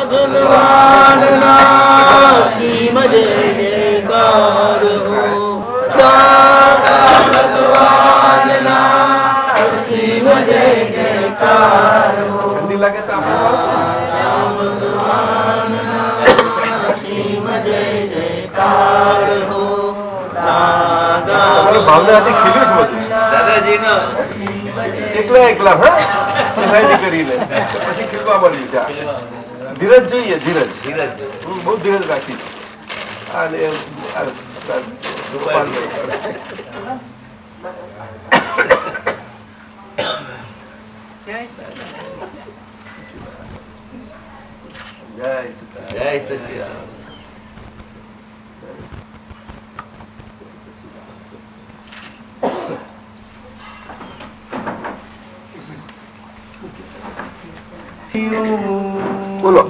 ભગવાન સીમ જય જયકાર હો ભગવાન સીમ જય જયકાર હો ઠંડી લાગે તો ભગવાન સીમ જય જયકાર હો દાદા ભાવનાથી ખીલ્યું છે બધું દાદાજી નો એકલા કરી લે પછી ખીલવા મળ્યું છે ધીરજ જોઈએ ધીરજ બહુ ધીરજ રાખી જય સચિદાનંદ બોલો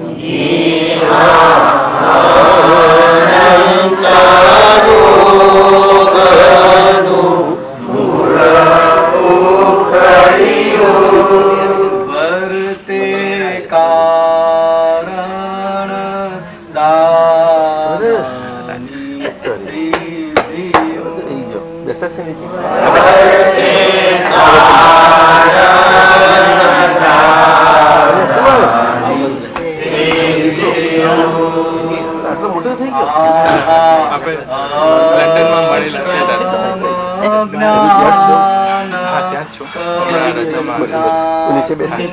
વર્તે કારણ દાની સિદ્ધિઓ બેસાશે નીચે આટલો મોટો થઈ ગયો લંડનમાં નીચે બેસી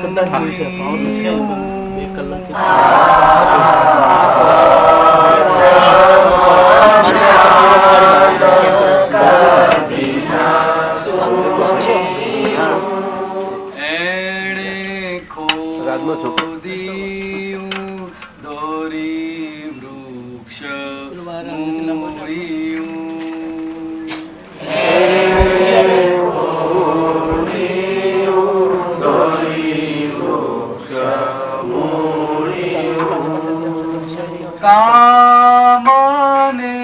રાજનો છોકરો દોરી વૃક્ષ કામને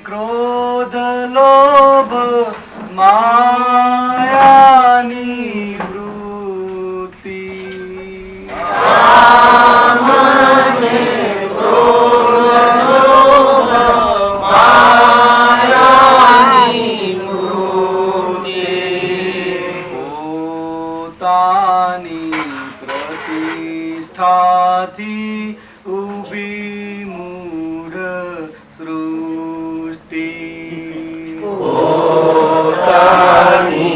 ક્રોધ લોભ માયાની વૃત્તિ પોતાની પ્રતિષ્ઠાથી ઉભી મૂઢ સૃષ્ટિ પોતાની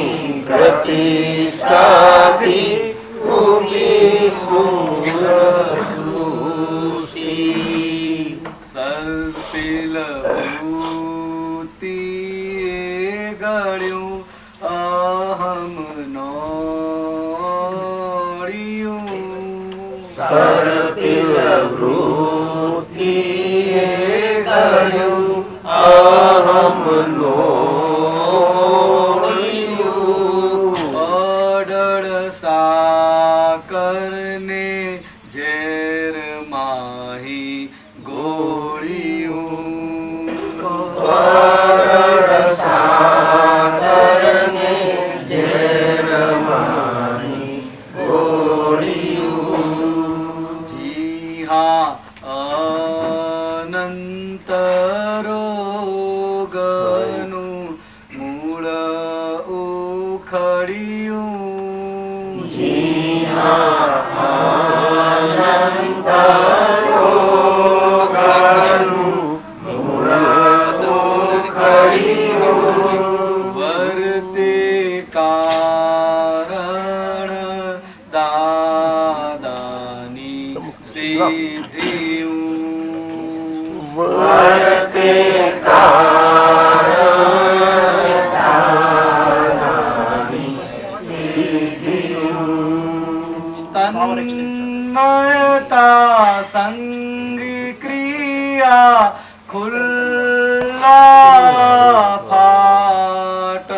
પ્રતિષ્ઠાથી ઉભી સૃષ્ટિ સર્પિલ વૃત્તિએ ગળ્યું અહમ નોળિયું સર્પિલ વૃત્તિએ ગળ્યું અહમ નોળિયું અડળ સાકરને ઝેર માહી ગોળિયું સાગરને ઝેર માહી ગોળિયું જી હા અનંત રોગનું મૂળ ઉખડ્યું જી હા અનંત રોગનું મૂળ ઉખડ્યું વર્તે કારણ દાદાની સિદ્ધિઓ વર્તે તન્મયતા સંગી ક્રિયા ખુલ્લા ફાટ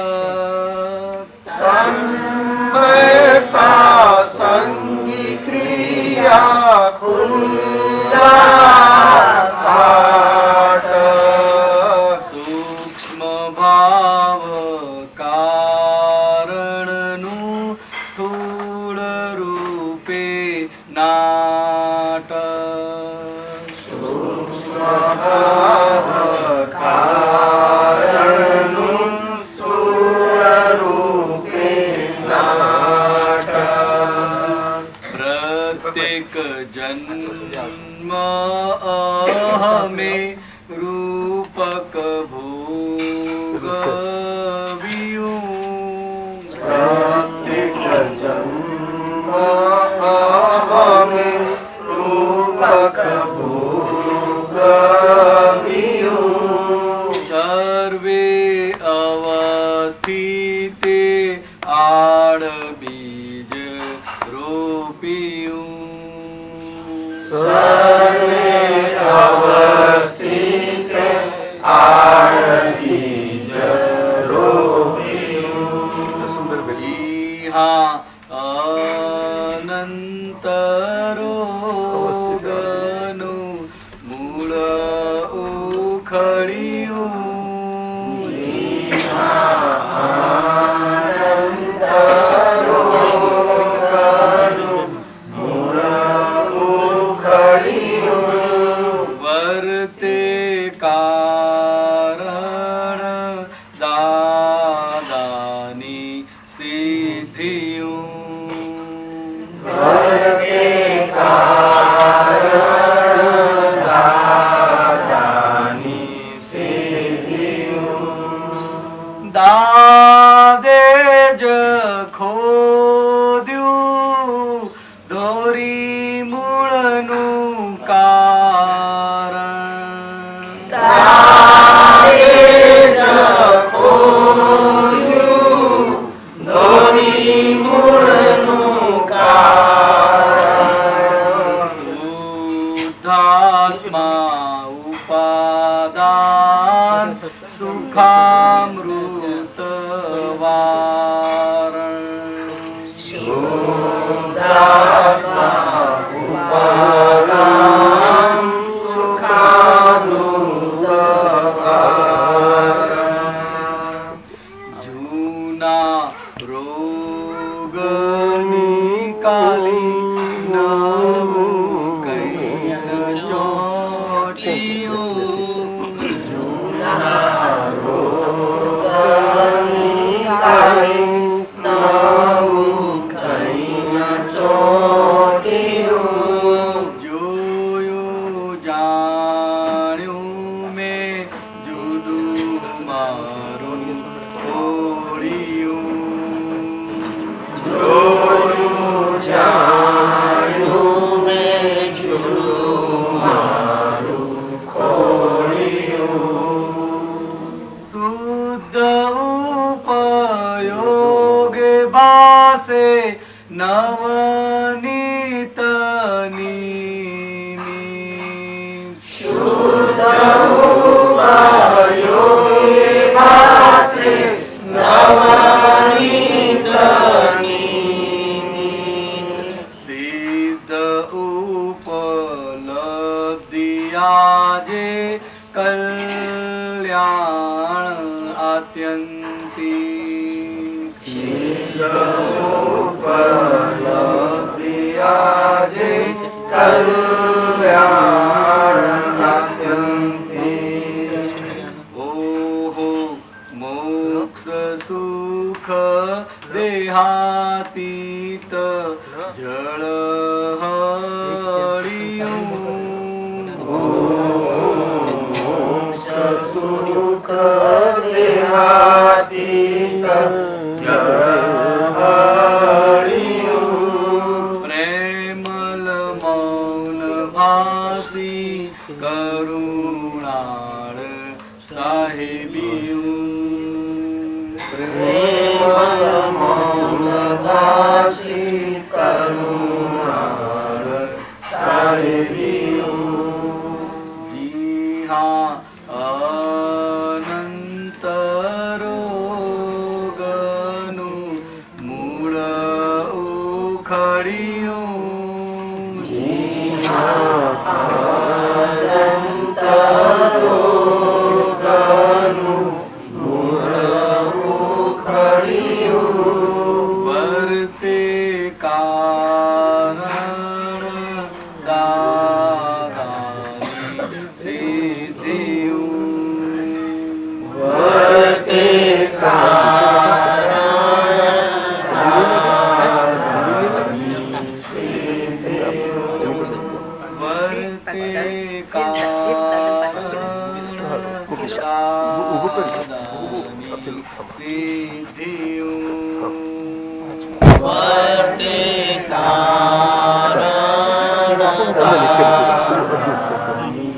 તન્મયતા સંગી ક્રિયા ખુલ્લા ફાટ સૂક્ષ્મ ભાવ કારણનું સ્થૂળ રૂપે નાટ जन्म अहमे रूपक भोग वियूं प्रत्येक जन्म अहमे रूपक भोग वियूं सर्वे अवस्थिते आड़ बीज रोपियूं सर्वे अवस्थिते आड़ बीज रोपियूं हाँ अनंत रोगनु मूળ ઉખડ્યું વર્તે કારણ દાદાની સિદ્ધિયું દાદે જ ખોદ્યું દોરી મૂળનું કારણ શુદ્ધાત્મા ઉપાદાન સુખામૃત વારણ જૂના રોગ નિકાલી નવું કઈ જોયું જાણ્યું મેં જુદું મારું છોડ્યું શુદ્ધ ઉપયોગ બાસે નવનીત નિમિત્ત સિદ્ધ ઉપલબ્ધિ આજે કલ્યાણ આત્યંતિક ઓહો મોક્ષ સુખ દેહાતીત જળ પ્રેમલ મૌન ભાસી કરુણાળ સાહેબિયું જી હા અનંત રોગનું મૂળ ઉખડ્યું વર્તે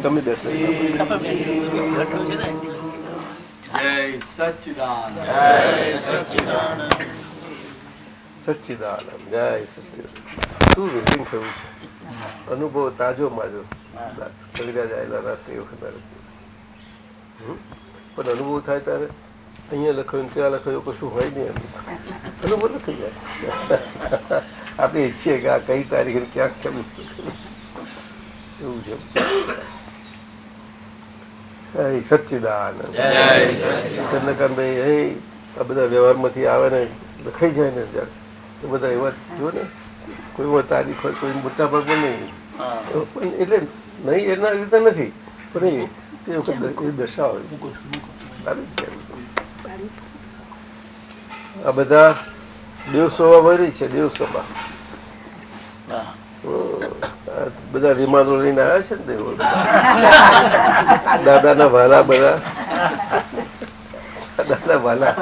તમે બેસો. જય સચ્ચિદાનંદ. સચ્ચિદાનંદ. જય સચ્ચિદાનંદ. શું રીડિંગ થયું છે? અનુભવ તાજો માજો. કવિરાજ આવેલા રાત્રે એ વખત પણ અનુભવ થાય ત્યારે અહીંયા લખાયું ત્યાં લખાયું કશું હોય નહીં. અનુભવ લખાઈ જાય. આપણે ઈચ્છીએ કે આ કઈ તારીખે ક્યાંક કેમ એવું છે. સચ્ચિદાનંદ. ચંદ્રકાંતભાઈ એ આ બધા વ્યવહારમાંથી આવે ને લખાઈ જાય ને ત્યારે તો બધા એવા જો ને કોઈ તારીખ હોય કોઈ મોટા ભાગમાં નહીં એટલે નહીં એના રીતે નથી પણ એ વખત એ દશા હોય. આ બધા દેવસભા ભરી છે. દેવસભા બધા વિમાનો લઈને આવ્યા છે ને દેવો દાદાના વાલા બધા દાદાના વાલા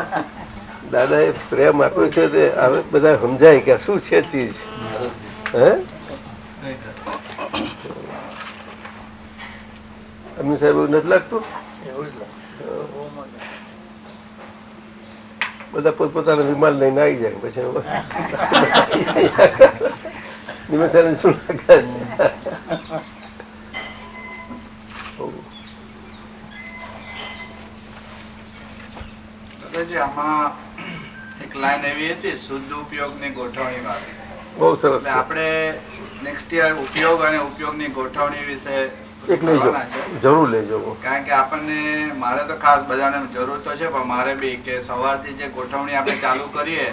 દાદાએ પ્રેમ આપ્યો છે તે હવે બધા સમજાય કે શું છે ચીજ. હે અમીર સાહેબ એવું નથી લાગતું? બધા પોતપોતાના વિમાન લઈને આવી જાય પછી નિમેશાને શું લાગે છે? આમાં એક લાઈન એવી હતી શુદ્ધ ઉપયોગની ગોઠવણી વાળી. બહુ સરસ. આપણે નેક્સ્ટ યર ઉપયોગ અને ઉપયોગની ગોઠવણી વિશે એક લેજો, જરૂર લેજો. કારણ કે આપણને મારે તો ખાસ બધાને જરૂર તો છે પણ મારે બી કે સવારથી જે ગોઠવણી આપણે ચાલુ કરીએ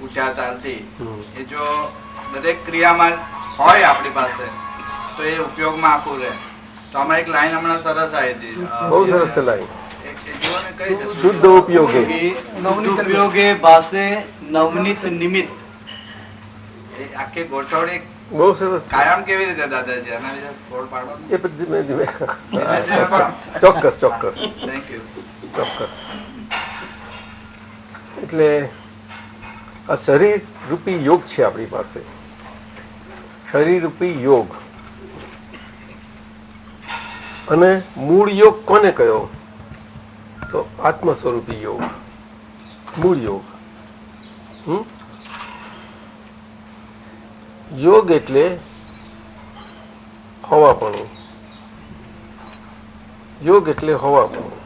ઉઠ્યા ત્યારથી એ જો દરેક ક્રિયામાં હોય આપણી પાસે તો એ ઉપયોગમાં આખું રહે. તો આમાં એક લાઈન હમણાં સરસ આવી હતી. બહુ સરસ લાઈન. શુદ્ધ ઉપયોગી નવનીત ઉપયોગે ભાષે નવનીત નિમિત્ત. આખી ગોઠવણી બહુ સરસ. કાયમ કેવી રીતે દાદાજી આના વિશે થોડું પાડો. એ ધીમે ધીમે ચોક્કસ ચોક્કસ થેન્ક યુ. ચોક્કસ. એટલે આ શરીર રૂપી યોગ છે આપણી પાસે. શરીર રૂપી યોગ. અને મૂળ યોગ કોને કયો? તો આત્મ સ્વરૂપી યોગ, મૂળ યોગ. યોગ એટલે હવાપણું. યોગ એટલે હવાપણું.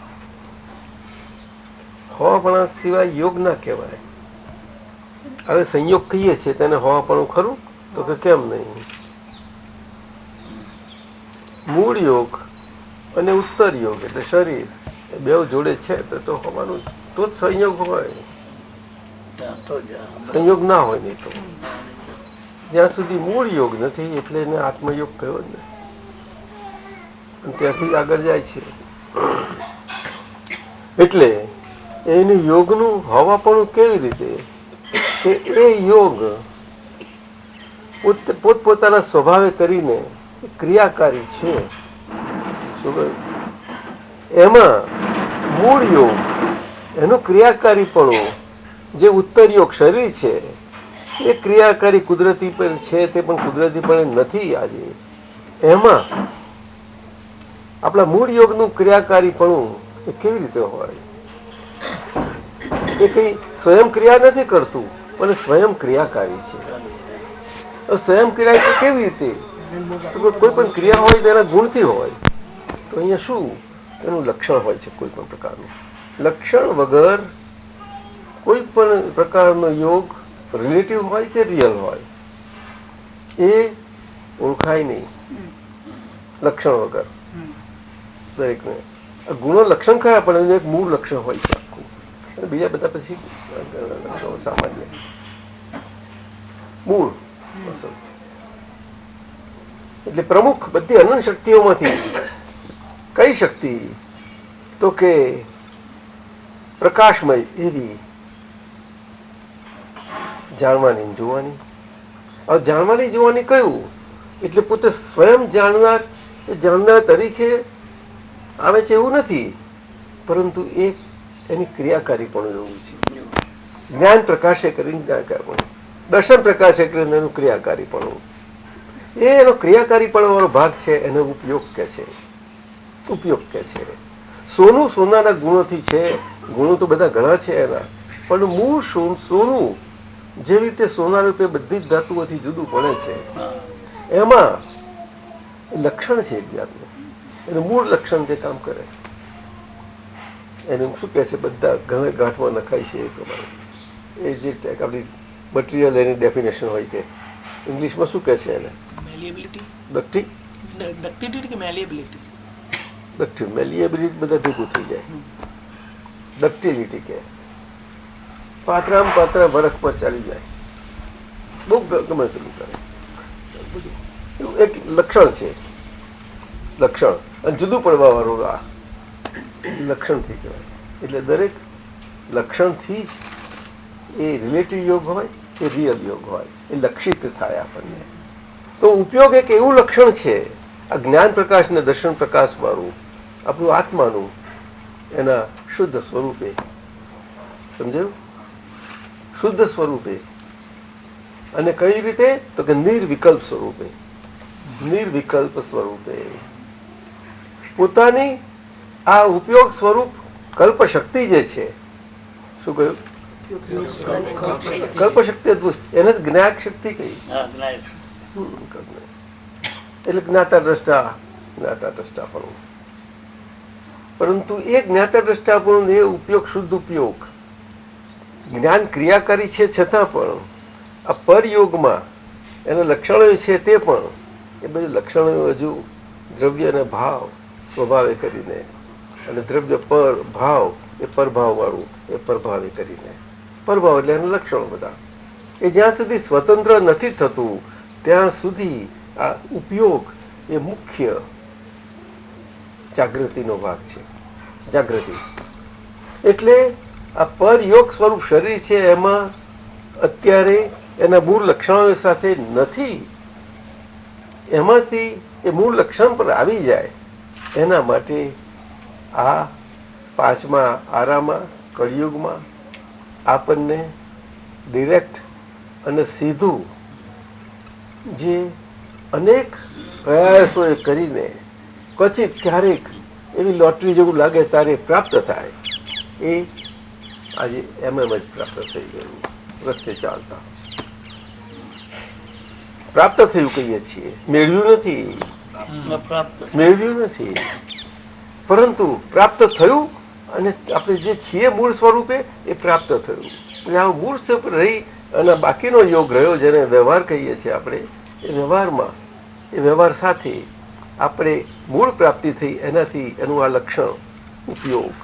હવાપણા સિવાય યોગ ના કહેવાય. હવે સંયોગ કહીએ છીએ તેને હવાપણું ખરું? તો કે કેમ નહીં. મૂળ યોગ અને ઉત્તર યોગ એટલે શરીર બે જોડે છે તો હોવાનું તો જ સંયોગ હોય. સંયોગ ના હોય નહીં તો જ્યાં સુધી મૂળ યોગ નથી એટલે એને આત્મયોગ કયો જ નહીં. ત્યાંથી આગળ જાય છે. એટલે એની યોગનું હવાપણું કેવી રીતે કે એ યોગ પોતપોતાના સ્વભાવે કરીને ક્રિયાકારી છે. એમાં મૂળ યોગ એનું ક્રિયાકારીપણું જે ઉત્તર યોગ શરીર છે એ ક્રિયાકારી કુદરતી પણ છે તે પણ કુદરતી પણ નથી. આજે એમાં આપણા મૂળ યોગનું ક્રિયાકારીપણું એ કેવી રીતે હોય? એ કઈ સ્વયં ક્રિયા નથી કરતું પણ સ્વયં ક્રિયાકારી છે. સ્વયં ક્રિયા કેવી રીતે? તો કોઈ પણ ક્રિયા હોય તો એના ગુણથી હોય. તો અહીંયા શું એનું લક્ષણ હોય છે? કોઈ પણ પ્રકારનું લક્ષણ વગર કોઈ પણ પ્રકારનો યોગ રિલેટિવ હોય કે રિયલ હોય એ ઓળખાય નહીં લક્ષણ વગર. દરેકને ગુણો લક્ષણ ખરા પણ એનું એક મૂળ લક્ષણ હોય છે આખું. અને બીજા બધા પછી લક્ષણો સામાન્ય મૂળ. એટલે પ્રમુખ બધી અનંત શક્તિઓમાંથી કઈ શક્તિ? તો કે પ્રકાશમય એવી જાણવાની જોવાની. હવે જાણવાની જોવાની કયું? એટલે પોતે સ્વયં જાણનાર એ જાણનાર તરીકે આવે છે એવું નથી, પરંતુ એ એની ક્રિયાકારીપણું એવું છે. જ્ઞાન પ્રકાશે કરીને જ્ઞાનકારીપણું, દર્શન પ્રકાશે કરીને એનું ક્રિયાકારીપણું, એ એનો ક્રિયાકારીપણું વાળો ભાગ છે એને ઉપયોગ કહે છે. ઉપયોગ કહે છે. સોનું સોનાના ગુણોથી છે, ગુણો તો બધા ઘણા છે એના, પણ મૂળ સોનું જેવી રીતે સોના રૂપે બધી જ ધાતુઓથી જુદું પડે છે, એમાં લક્ષણ છે એક જાતનું, એનું મૂળ લક્ષણ જે કામ કરે એનું શું કહે છે, બધા ઘણા ગાંઠમાં નખાય છે એ પ્રમાણે. એ જે આપણી મટીરિયલ એની ડેફિનેશન હોય કે ઇંગ્લિશમાં શું કહે છે એને? મેલિએબિલિટી બધા ભેગું થઈ જાય. ડક્ટિલિટી કે પાત્રામાં પાત્રા વરખ પર ચાલી જાય, બહુ ગમે તેટલું કરે. એવું એક લક્ષણ છે, લક્ષણ. અને જુદું પડવા વાળું આ લક્ષણથી કહેવાય. એટલે દરેક લક્ષણથી જ એ રિલેટિવ યોગ હોય કે રિયલ યોગ હોય એ લક્ષિત થાય આપણને. તો ઉપયોગ એક એવું લક્ષણ છે આ જ્ઞાન પ્રકાશ ને દર્શન પ્રકાશ વાળું આપણું આત્માનું એના શુદ્ધ સ્વરૂપે. સમજાયું? શુદ્ધ સ્વરૂપે. અને કઈ રીતે? તો કે નિર્વિકલ્પ સ્વરૂપે. નિર્વિકલ્પ સ્વરૂપે પોતાની આ ઉપયોગ સ્વરૂપ કલ્પ શક્તિ જે છે, શું કહ્યું? કલ્પ શક્તિ અદભુત, એને જ જ્ઞાક શક્તિ કહી. એટલે જ્ઞાતા દ્રષ્ટા પણ. પરંતુ એ જ્ઞાતા દ્રષ્ટા પણ એ ઉપયોગ શુદ્ધ ઉપયોગ જ્ઞાન ક્રિયાકારી છે, છતાં પણ આ પરયોગમાં એના લક્ષણો છે તે પણ એ બધી લક્ષણો હજુ દ્રવ્ય અને ભાવ સ્વભાવે કરીને, અને દ્રવ્ય પર ભાવ એ પરભાવ વાળું એ પરભાવે કરીને, પરભાવ એટલે એના લક્ષણો બધા એ જ્યાં સુધી સ્વતંત્ર નથી થતું ત્યાં સુધી આ ઉપયોગ એ મુખ્ય જાગૃતિનો ભાગ છે. જાગૃતિ એટલે આ પરયોગ સ્વરૂપ શરીર છે એમાં અત્યારે એના મૂળ લક્ષણો સાથે નથી, એમાંથી એ મૂળ લક્ષણ પર આવી જાય એના માટે આ પાંચમા આરામાં કળિયુગમાં આપણને ડિરેક્ટ અને સીધું જે અનેક પ્રયાસોએ કરીને ક્વચિત ક્યારેક એવી લોટરી જેવું લાગે ત્યારે પ્રાપ્ત થાય, એ આજે એમ જ પ્રાપ્ત થઈ ગયું. રસ્તે ચાલતા પ્રાપ્ત થયું કહીએ છીએ, મેળવ્યું નથી, મેળવ્યું નથી, પરંતુ પ્રાપ્ત થયું. અને આપણે જે છીએ મૂળ સ્વરૂપે એ પ્રાપ્ત થયું. એટલે આ મૂળ સ્વરૂપ રહી અને બાકીનો યોગ રહ્યો જેને વ્યવહાર કહીએ છીએ આપણે, એ વ્યવહારમાં એ વ્યવહાર સાથે આપણે મૂળ પ્રાપ્તિ થઈ એનાથી એનું આ લક્ષણ ઉપયોગ,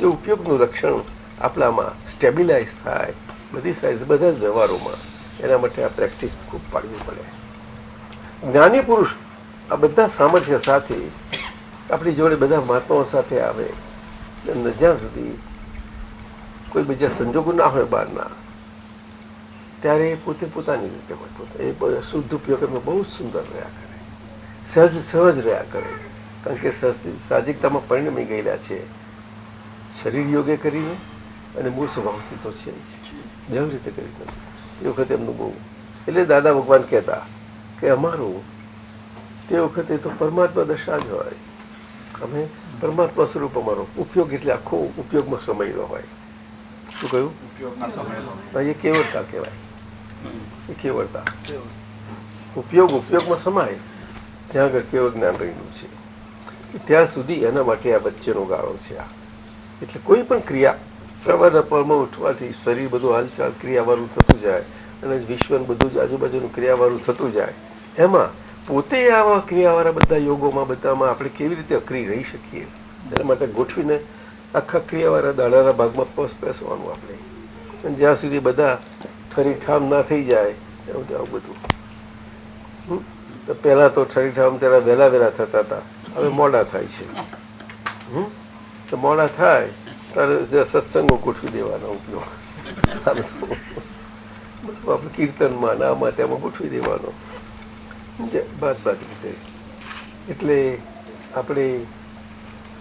એ ઉપયોગનું લક્ષણ આપણામાં સ્ટેબિલાઇઝ થાય બધી સાઈડ બધા જ વ્યવહારોમાં. એના માટે આ પ્રેક્ટિસ ખૂબ પાડવી પડે. જ્ઞાની પુરુષ આ બધા સામર્થ્ય સાથે આપણી જોડે બધા મહાત્માઓ સાથે આવે અને જ્યાં સુધી કોઈ બીજા સંજોગો ના હોય બહારના, ત્યારે એ પોતે પોતાની રીતે હોય. એ શુદ્ધ ઉપયોગ એમાં બહુ જ સુંદર રહ્યા કરે, સહજ રહ્યા કરે. કારણ કે સાહજિકતામાં પરિણમી ગયેલા છે શરીર યોગે કરીને અને મૂળ સ્વભાવથી તો છે જ જેવી રીતે કરીને. તે વખતે એમનું બહુ, એટલે દાદા ભગવાન કહેતા કે અમારું તે વખતે તો પરમાત્મા દશા જ હોય. અમે પરમાત્મા સ્વરૂપ અમારો ઉપયોગ એટલે આખો ઉપયોગમાં સમયેલો હોય. શું કહ્યું? એ કેવળતા કહેવાય. એ કેવળતા ઉપયોગમાં સમાય ત્યાં આગળ કેવળ જ્ઞાન રહેલું છે. ત્યાં સુધી એના માટે આ વચ્ચેનો ગાળો છે. આ એટલે કોઈ પણ ક્રિયા સવારના પળમાં ઉઠવાથી શરીર બધું હાલચાલ ક્રિયાવાળું થતું જાય અને વિશ્વનું બધું જ આજુબાજુનું ક્રિયાવાળું થતું જાય. એમાં પોતે આવા ક્રિયાવાળા બધા યોગોમાં બધામાં આપણે કેવી રીતે અક્રિય રહી શકીએ એના માટે ગોઠવીને આખા ક્રિયાવાળા દાડાના ભાગમાં પેસવાનું આપણે. અને જ્યાં સુધી બધા ઠરીઠામ ના થઈ જાય આવું બધું. તો પહેલાં તો ઠરીઠામ ત્યારે વહેલા થતા હતા, હવે મોડા થાય છે. તો મોડા થાય ત્યારે સત્સંગો ગોઠવી દેવાનો ઉપયોગ બધું આપણે કીર્તનમાં આમાં તેમાં ગોઠવી દેવાનો બાદ રીતે. એટલે આપણે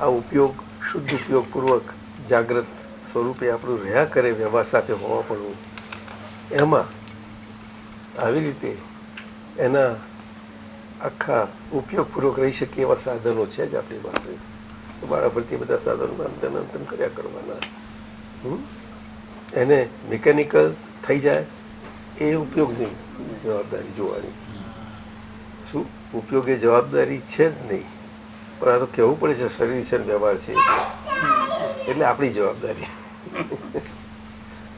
આ ઉપયોગ શુદ્ધ ઉપયોગપૂર્વક જાગ્રત સ્વરૂપે આપણું રહ્યા કરે વ્યવહાર સાથે હોવા પડવું, એમાં આવી રીતે એના આખા ઉપયોગપૂર્વક રહી શકીએ એવા સાધનો છે જ આપણી પાસે. મારા પરથી બધા સાધનો અંતન કર્યા કરવાના. એને મિકેનિકલ થઈ જાય એ ઉપયોગની જવાબદારી જોવાની. શું ઉપયોગ એ જવાબદારી છે જ નહીં, પણ આ તો કહેવું પડે છે શરીર છે ને વ્યવહાર છે એટલે આપણી જવાબદારી.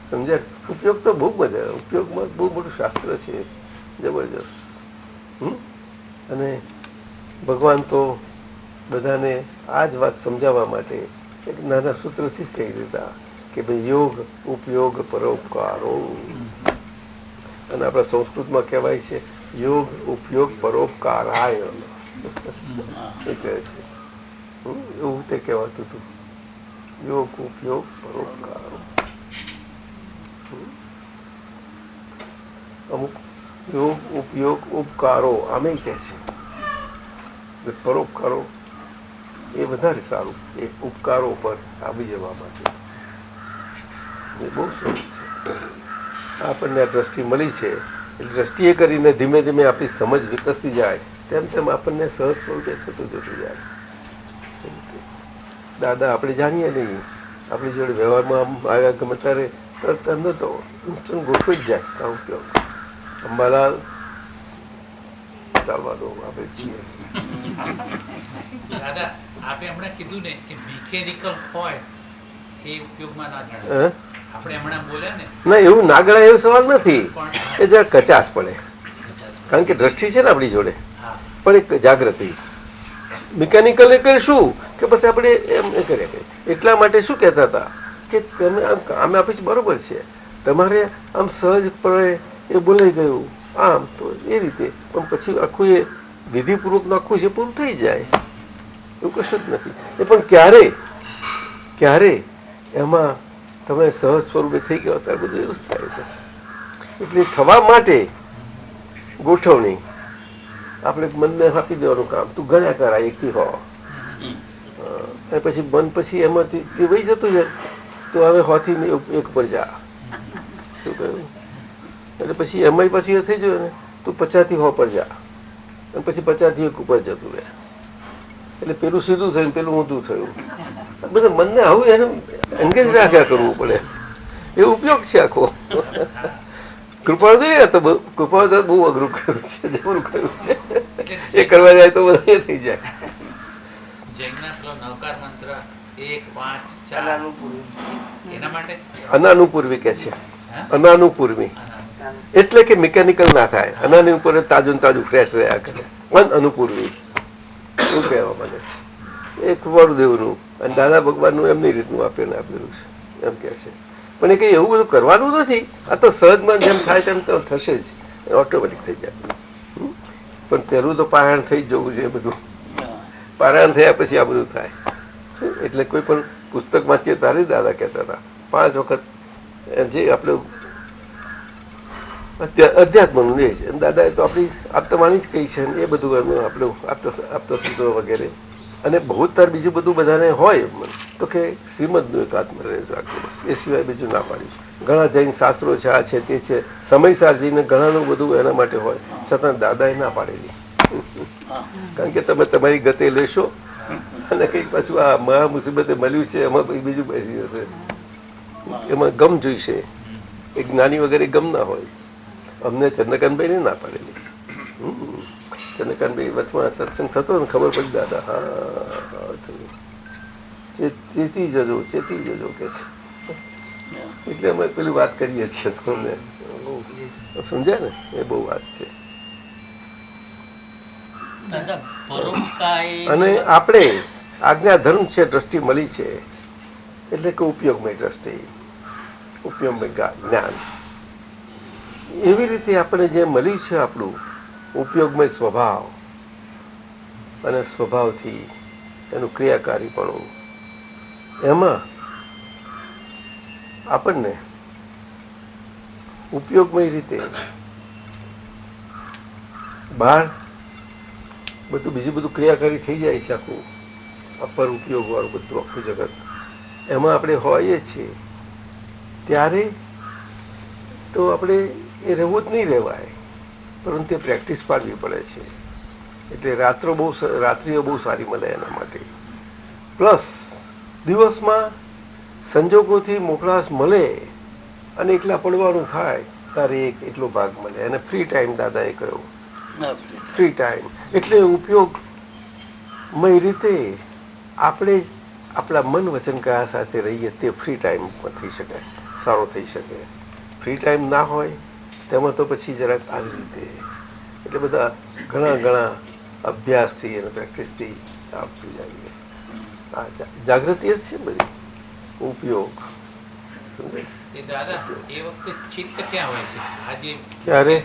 સમજ્યા? ઉપયોગ તો બહુ મજા, ઉપયોગમાં બહુ મોટું શાસ્ત્ર છે, જબરજસ્ત. અને ભગવાન તો બધાને આ જ વાત સમજાવવા માટે એક નાના સૂત્રથી જ કહી દેતા કે ભાઈ યોગ ઉપયોગ પરોપકારો. અને આપણા સંસ્કૃતમાં કહેવાય છે યોગ ઉપયોગ પરોપકારાય એ કહે છે. એવું તે કહેવાતું હતું, યોગ ઉપયોગ પરોપકારો. અમુક યોગ ઉપયોગ ઉપકારો આમે કહે છે, પરોપકારો એ વધારે સારું, એ ઉપકારો પર આવી જવા માટે એ બહુ સરસ છે. આપણને આ દ્રષ્ટિ મળી છે, એ દ્રષ્ટિએ કરીને ધીમે ધીમે આપણી સમજ વિકસતી જાય તેમ તેમ આપણને સહજ સ્વરૂપે થતું જતું જાય. દાદા આપણે જાણીએ નહીં, આપણી જોડે વ્યવહારમાં આમ આવ્યા ગમે ત્યારે તરત અંદર તો ઇન્સ્ટન્ટ ગોઠવી જ જાય. કામ કહો અંબાલાલ ચાલવા દો, આપણે છીએ. દાદા આપે હમણાં કીધું ને કે મિકેનિકલ હોય એ ઉપયોગમાં ના ગણાય. આપણે હમણાં બોલ્યા ને ના, એવું ના ગણાય એવો સવાલ નથી, એ જરા કચાશ પડે કારણ કે દ્રષ્ટિ છે ને આપણી જોડે, પણ એક જાગૃતિ. મિકેનિકલ એ કરીશું કે પછી આપણે એમ એ કર્યા કરીએ. એટલા માટે શું કહેતા હતા કે તમે આમ આમે આપીશ બરોબર છે, તમારે આમ સહજ પડે એ બોલાઈ ગયું આમ તો એ રીતે, પણ પછી આખું એ વિધિપૂર્વકનું આખું છે પૂરું થઈ જાય એવું કશું જ નથી. એ પણ ક્યારે એમાં તમે સહજ સ્વરૂપે થઈ ગયો ત્યારે બધું એવું જ થાય. તો એટલે થવા માટે ગોઠવણી આપણે મનને આપી દેવાનું કામ, તું ગણ્યા કર એકથી હો, અને પછી મન પછી એમાંથી તે વહી જતું છે તો હવે હોથી એક પર જા શું કહ્યું, એટલે પછી એમાંય પછી એ થઈ જાય ને તું 50થી 100 પર જા, અને પછી 50થી 1 ઉપર જતું રહે, એટલે પેલું સીધું થયું પેલું ઊંધું થયું. બધા મનને આવું એને એન્ગેજ રાખ્યા કરવું પડે, એ ઉપયોગ છે આખો. કૃપા જોઈએ તો કૃપા તો બહુ અઘરું કર્યું છે, જબરું કર્યું છે. એ કરવા જાય તો બધા એ થઈ જાય. અનાનુપૂર્વી કે છે, અનાનુપૂર્વી એટલે કે મિકેનિકલ ના થાય, અનાનુપૂર્વ તાજું તાજું ફ્રેશ રહ્યા કરે, અનુપૂર્વી એવું કહેવા માંગે છે. એ કૃપાળુદેવનું અને દાદા ભગવાનનું એમની રીતનું આપેલું છે એમ કહે છે. પણ એ કંઈ એવું બધું કરવાનું નથી, આ તો સહજમાં જેમ થાય તેમ તો થશે જ, ઓટોમેટિક થઈ જાય. પણ પહેલું તો પારાયણ થઈ જ જવું છે. બધું પારાયણ થયા પછી આ બધું થાય. એટલે કોઈ પણ પુસ્તક વાંચીએ તારે દાદા કહેતા હતા 5 વખત જે આપણે અધ્યાત્મનું લે છે, દાદાએ તો આપણી આપતવાણી જ કહી છે એ બધું એનું આપણે આપતસૂત્રો વગેરે. અને બહુ તાર બીજું બધું બધાને હોય તો કે શ્રીમદનું એક આત્મરેજ રાખજો, બસ એ સિવાય બીજું ના પાડ્યું છે. ઘણા જૈન શાસ્ત્રો છે, આ છે તે છે, સમયસાર જઈને ઘણાનું બધું એના માટે હોય, છતાં દાદાએ ના પાડેલી. કારણ કે તમે તમારી ગતે લેશો અને કંઈક પાછું આ મહા મુસીબતે મળ્યું છે એમાં બીજું બેસી જશે. એમાં ગમ જોઈશે, એક જ્ઞાની વગેરે ગમ ના હોય. અમને ચંદ્રકાંતભાઈને ના પાડેલી. ચંદ્રકાંતભાઈ વચમાં સત્સંગ થતો ને ખબર પડી દાદા હા થયું, ચેતી જજો કે છે. એટલે અમે પેલી વાત કરીએ છીએ તમને સમજ્યા ને, એ બહુ વાત છે. અને આપણે આજ્ઞાધર્મ છે, દ્રષ્ટિ મળી છે એટલે કે ઉપયોગમય દ્રષ્ટિ, ઉપયોગમય જ્ઞાન. એવી રીતે આપણે જે મળ્યું છે આપણું ઉપયોગમય સ્વભાવ, અને સ્વભાવથી એનું ક્રિયાકારીપણું, એમાં આપણને ઉપયોગમય રીતે બહાર બધું બીજું બધું ક્રિયાકારી થઈ જાય છે, આખું અપર ઉપયોગવાળું બધું આખું જગત એમાં આપણે હોઈએ છીએ ત્યારે તો આપણે એ રહેવું જ નહીં રહેવાય, પરંતુ એ પ્રેક્ટિસ પાડવી પડે છે. એટલે રાત્રિઓ બહુ સારી મળે એના માટે. પ્લસ દિવસમાં સંજોગોથી મોકળાશ મળે અને એકલા પડવાનું થાય ત્યારે એક એટલો ભાગ મળે. અને ફ્રી ટાઈમ દાદાએ કહ્યું, ફ્રી ટાઈમ એટલે ઉપયોગમય રીતે આપણે જ આપણા મન વચન કયા સાથે રહીએ તે ફ્રી ટાઈમ પણ થઈ શકે, સારો થઈ શકે. ફ્રી ટાઈમ ના હોય તેમાં તો પછી જરાક આવી રીતે એટલે બધા ઘણા અભ્યાસથી અને પ્રેક્ટિસથી આપતું જઈએ. આ જાગૃતિ જ છે બધી ઉપયોગ. દાદા એ વખતે ચિત્ત ક્યાં હોય છે? આજે ક્યારે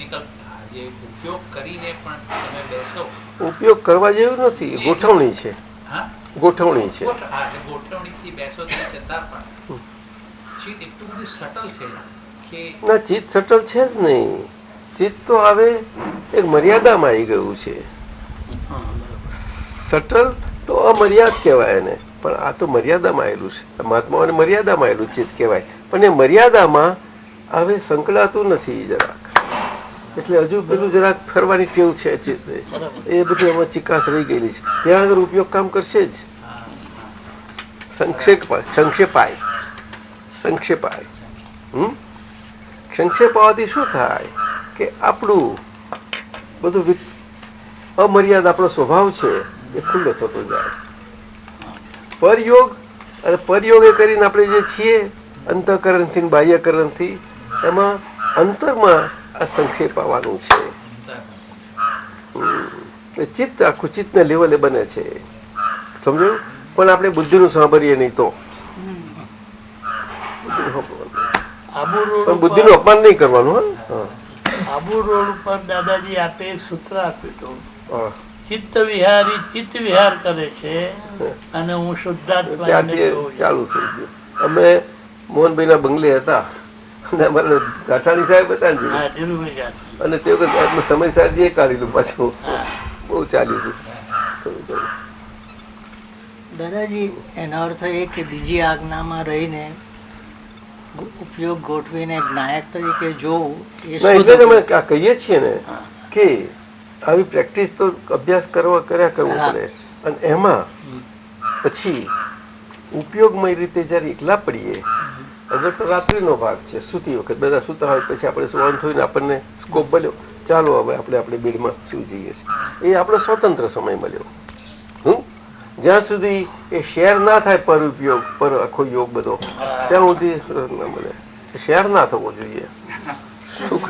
જે ઉપયોગ કરીને પણ તમે બેસો, ઉપયોગ કરવા જેવું નથી, ગોઠવણી છે. હા, ગોઠવણી છે. ગોઠવણીથી બેસો તે છતાં પણ ચિત્ત એટલું બધું સટલ છે કે ના, ચિત્ત સટલ છે જ નહીં. ચિત્ત તો હવે એક મર્યાદામાં આવી ગયું છે. સટલ તો અમર્યાદ કહેવાય એને, પણ આ તો મર્યાદામાં આવેલું છે. મહાત્માઓને મર્યાદામાં આવેલું ચિત્ત કહેવાય, પણ એ મર્યાદામાં હવે સંકળાતું નથી જરાક. એટલે હજુ પેલું જરાક ફરવાની ટેવ છે ચિત્ત, એ બધું એમાં ચિકાસ રહી ગયેલી છે. ત્યાં આગળ ઉપયોગ કામ કરશે જ. સંક્ષેપાય સંક્ષેપાવાથી શું થાય કે આપણું બધું અમર્યાદ આપણો સ્વભાવ છે એ ખુલ્લો થતો જાય. પરયોગ અને પરયોગે કરીને આપણે જે છીએ અંતઃકરણથી ને બાહ્યકરણથી, એમાં અંતરમાં આ સંક્ષેપ આવવાનું છે. ચિત્ત આખું ચિત્તના લેવલે બને છે, સમજાયું? પણ આપણે બુદ્ધિનું સાંભળીએ નહીં તો પણ બુદ્ધિનું અપમાન નહીં કરવાનું. આબુ રોડ ઉપર દાદાજી આપે એક સૂત્ર આપ્યું હતું, ચિત્ત વિહારી ચિત્ત વિહાર કરે છે અને હું શુદ્ધાત્મા. ત્યારથી ચાલુ થઈ ગયું. અમે મોહનભાઈના બંગલે હતા અને અમારા ગાંઠાણી સાહેબ હતા ને, અને તે વખત સમય સારજીએ કાઢેલું પાછું. બહુ ચાલ્યું હતું. દાદાજી, એનો અર્થ એ કે બીજી આજ્ઞામાં રહીને ઉપયોગ ગોઠવીને નાયક તરીકે જોવું એ એટલે જ અમે કહીએ છીએ ને કે આવી પ્રેક્ટિસ તો અભ્યાસ કર્યા કરવું પડે. અને એમાં પછી ઉપયોગમય રીતે જ્યારે એકલા પડીએ, અગર તો રાત્રિનો ભાગ છે, સૂતી વખત બધા સૂતા હોય પછી આપણે સુવાનું થયું ને આપણને સ્કોપ મળ્યો, ચાલો હવે આપણે બેડમાં સૂઈ જઈએ છીએ, એ આપણો સ્વતંત્ર સમય મળ્યો. જ્યાં સુધી એ શેર ના થાય પર ઉપયોગ પર આખો યોગ બધો, ત્યાં સુધી ના મળે. શેર ના થવો જોઈએ. શું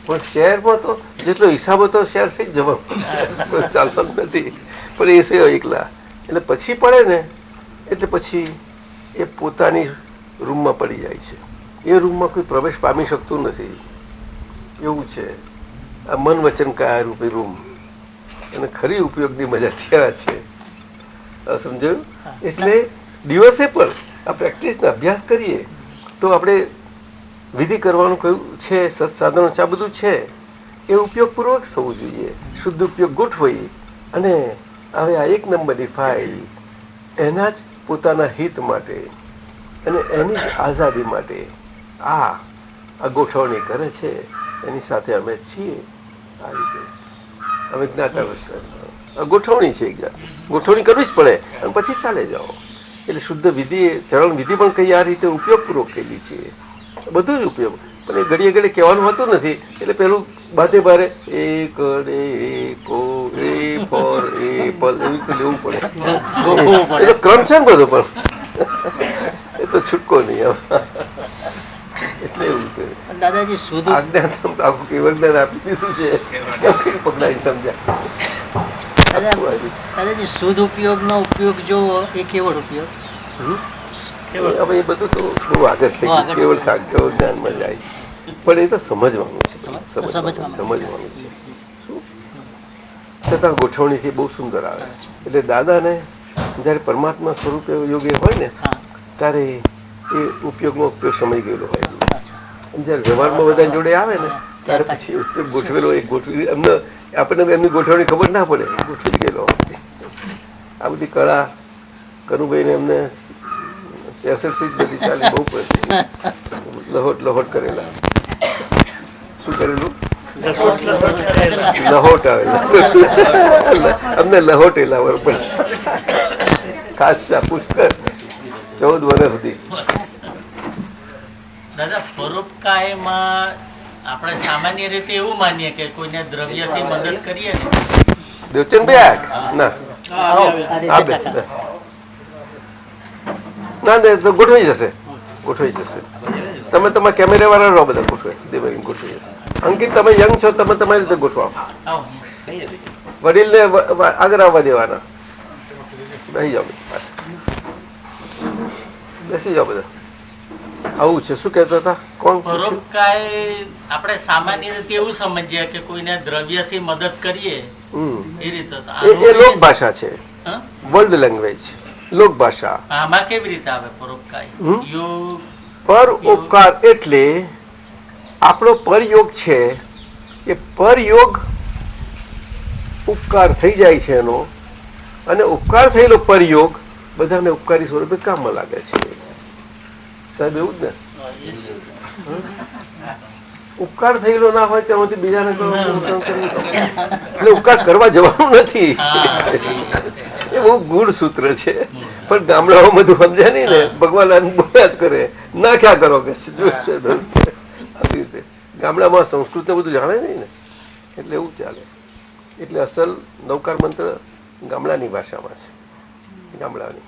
પણ શહેરમાં તો જેટલો હિસાબ હતો શેર થઈ જ જવાનું, ચાલવાનું નથી. પણ એ છે એકલા એટલે પછી પડે ને એટલે પછી એ પોતાની રૂમમાં પડી જાય છે. એ રૂમમાં કોઈ પ્રવેશ પામી શકતું નથી. એવું છે આ મન વચન કાયા રૂપી રૂમ. અને ખરી ઉપયોગની મજા ત્યાં છે. સમજાયું? એટલે દિવસે પણ આ પ્રેક્ટિસનો અભ્યાસ કરીએ તો આપણે વિધિ કરવાનું કયું છે, સત્સાધનો છે, આ બધું છે, એ ઉપયોગપૂર્વક થવું જોઈએ. શુદ્ધ ઉપયોગ ગોઠવાઈ અને હવે આ એક નંબરની ફાઇલ એના જ પોતાના હિત માટે અને એની જ આઝાદી માટે આ ગોઠવણી કરે છે. એની સાથે અમે છીએ. આ રીતે અમે જ્ઞાતા ગોઠવણી છે, ગોઠવણી કરવી જ પડે અને પછી ચાલે જાઓ. એટલે શુદ્ધ વિધિ, ચરણ વિધિ પણ કઈ આ રીતે ઉપયોગપૂર્વક કરેલી છે. બધું જ ઉપયોગ, પણ એ ઘડીએ ઘડીએ કહેવાનું હોતું નથી. એટલે પેલું બાધે ભારે એક એ ફોર એ પલ એવી રીતે લેવું પડે. એ તો ક્રમ છે ને બધો, પણ એ તો છૂટકો નહીં. એટલે એવું છે દાદાજી. શુદ્ધ આજ્ઞા તો આખું કેવળ જ્ઞાન આપી દીધું છે, પકડાઈને સમજ્યા. દાદાજી, શુદ્ધ ઉપયોગનો ઉપયોગ જોવો એ કેવળ ઉપયોગ. હવે એ બધું તો બહુ આગળ થઈ ગયું, કેવળ જ્ઞાનમાં જાય. પણ એ તો સમજવાનું છે, સમજવાનું છે. શું છતાં ગોઠવણીથી બહુ સુંદર આવે. એટલે દાદાને જ્યારે પરમાત્મા સ્વરૂપે યોગ્ય હોય ને ત્યારે એ ઉપયોગમાં ઉપયોગ સમય ગયેલો હોય. જ્યારે વ્યવહારમાં બધા જોડે આવે ને ત્યાર પછી ગોઠવેલો એક ગોઠવી અમને આપણને એમની ગોઠવણી ખબર ના પડે, ગોઠવી ગયેલો. આ બધી કળા કનુભાઈને એમને 63 જ બધી ચાલી, બહુ પછી લહોટ કરેલા. શું કરેલું? લહોટ આવેલા, અમને લહોટેલા બરોબર. ખાસ પુષ્કર 14 વર્ષ સુધી. દાદા પરોપકાયમાં આપણે સામાન્ય રીતે એવું માનીએ કે કોઈને દ્રવ્યથી મદદ કરીએ ને. દેવચંદભાઈ ના ના તો ગોઠવાઈ જશે, ગોઠવાઈ જશે. તમે તમારા કેમેરા વાળા રહો, બધા ગોઠવાય દેવાળી ગોઠવાઈ જશે. અંકિત તમે યંગ છો, તમે તમારી રીતે ગોઠવાઓ. વડીલને આગળ આવવા દેવાના. બેસી જાઓ, બેસી જાઓ બધા. આવું છે. શું કહેતા હતા? કોણ? પરોપકાય આપણે સામાન્ય રીતે એવું સમજીએ કે કોઈને દ્રવ્યથી મદદ કરીએ એ રીતે. એ લોક ભાષા છે, વર્લ્ડ લેંગ્વેજ, લોક ભાષા. આમાં કેવી રીતે આવે પરોપકાય? પર ઉપકાર એટલે આપણો પરયોગ છે, એ પરયોગ ઉપકાર થઈ જાય છે એનો, અને ઉપકાર થયેલો પરયોગ બધાને ઉપકારી સ્વરૂપે કામમાં લાગે છે. સાહેબ એવું જ ને? ઉપકાર થયેલો ના હોય તેમાંથી બીજાને એટલે ઉપકાર કરવા જવાનું નથી. એ બહુ ગૂઢ સૂત્ર છે, પણ ગામડાઓ બધું સમજ્યા નહીં ને, ભગવાન બોલ્યા જ કરે, ના ક્યાં કરો કે આવી રીતે. ગામડામાં સંસ્કૃતને બધું જાણે નહીં ને, એટલે એવું ચાલે. એટલે અસલ નવકાર મંત્ર ગામડાની ભાષામાં છે, ગામડાની.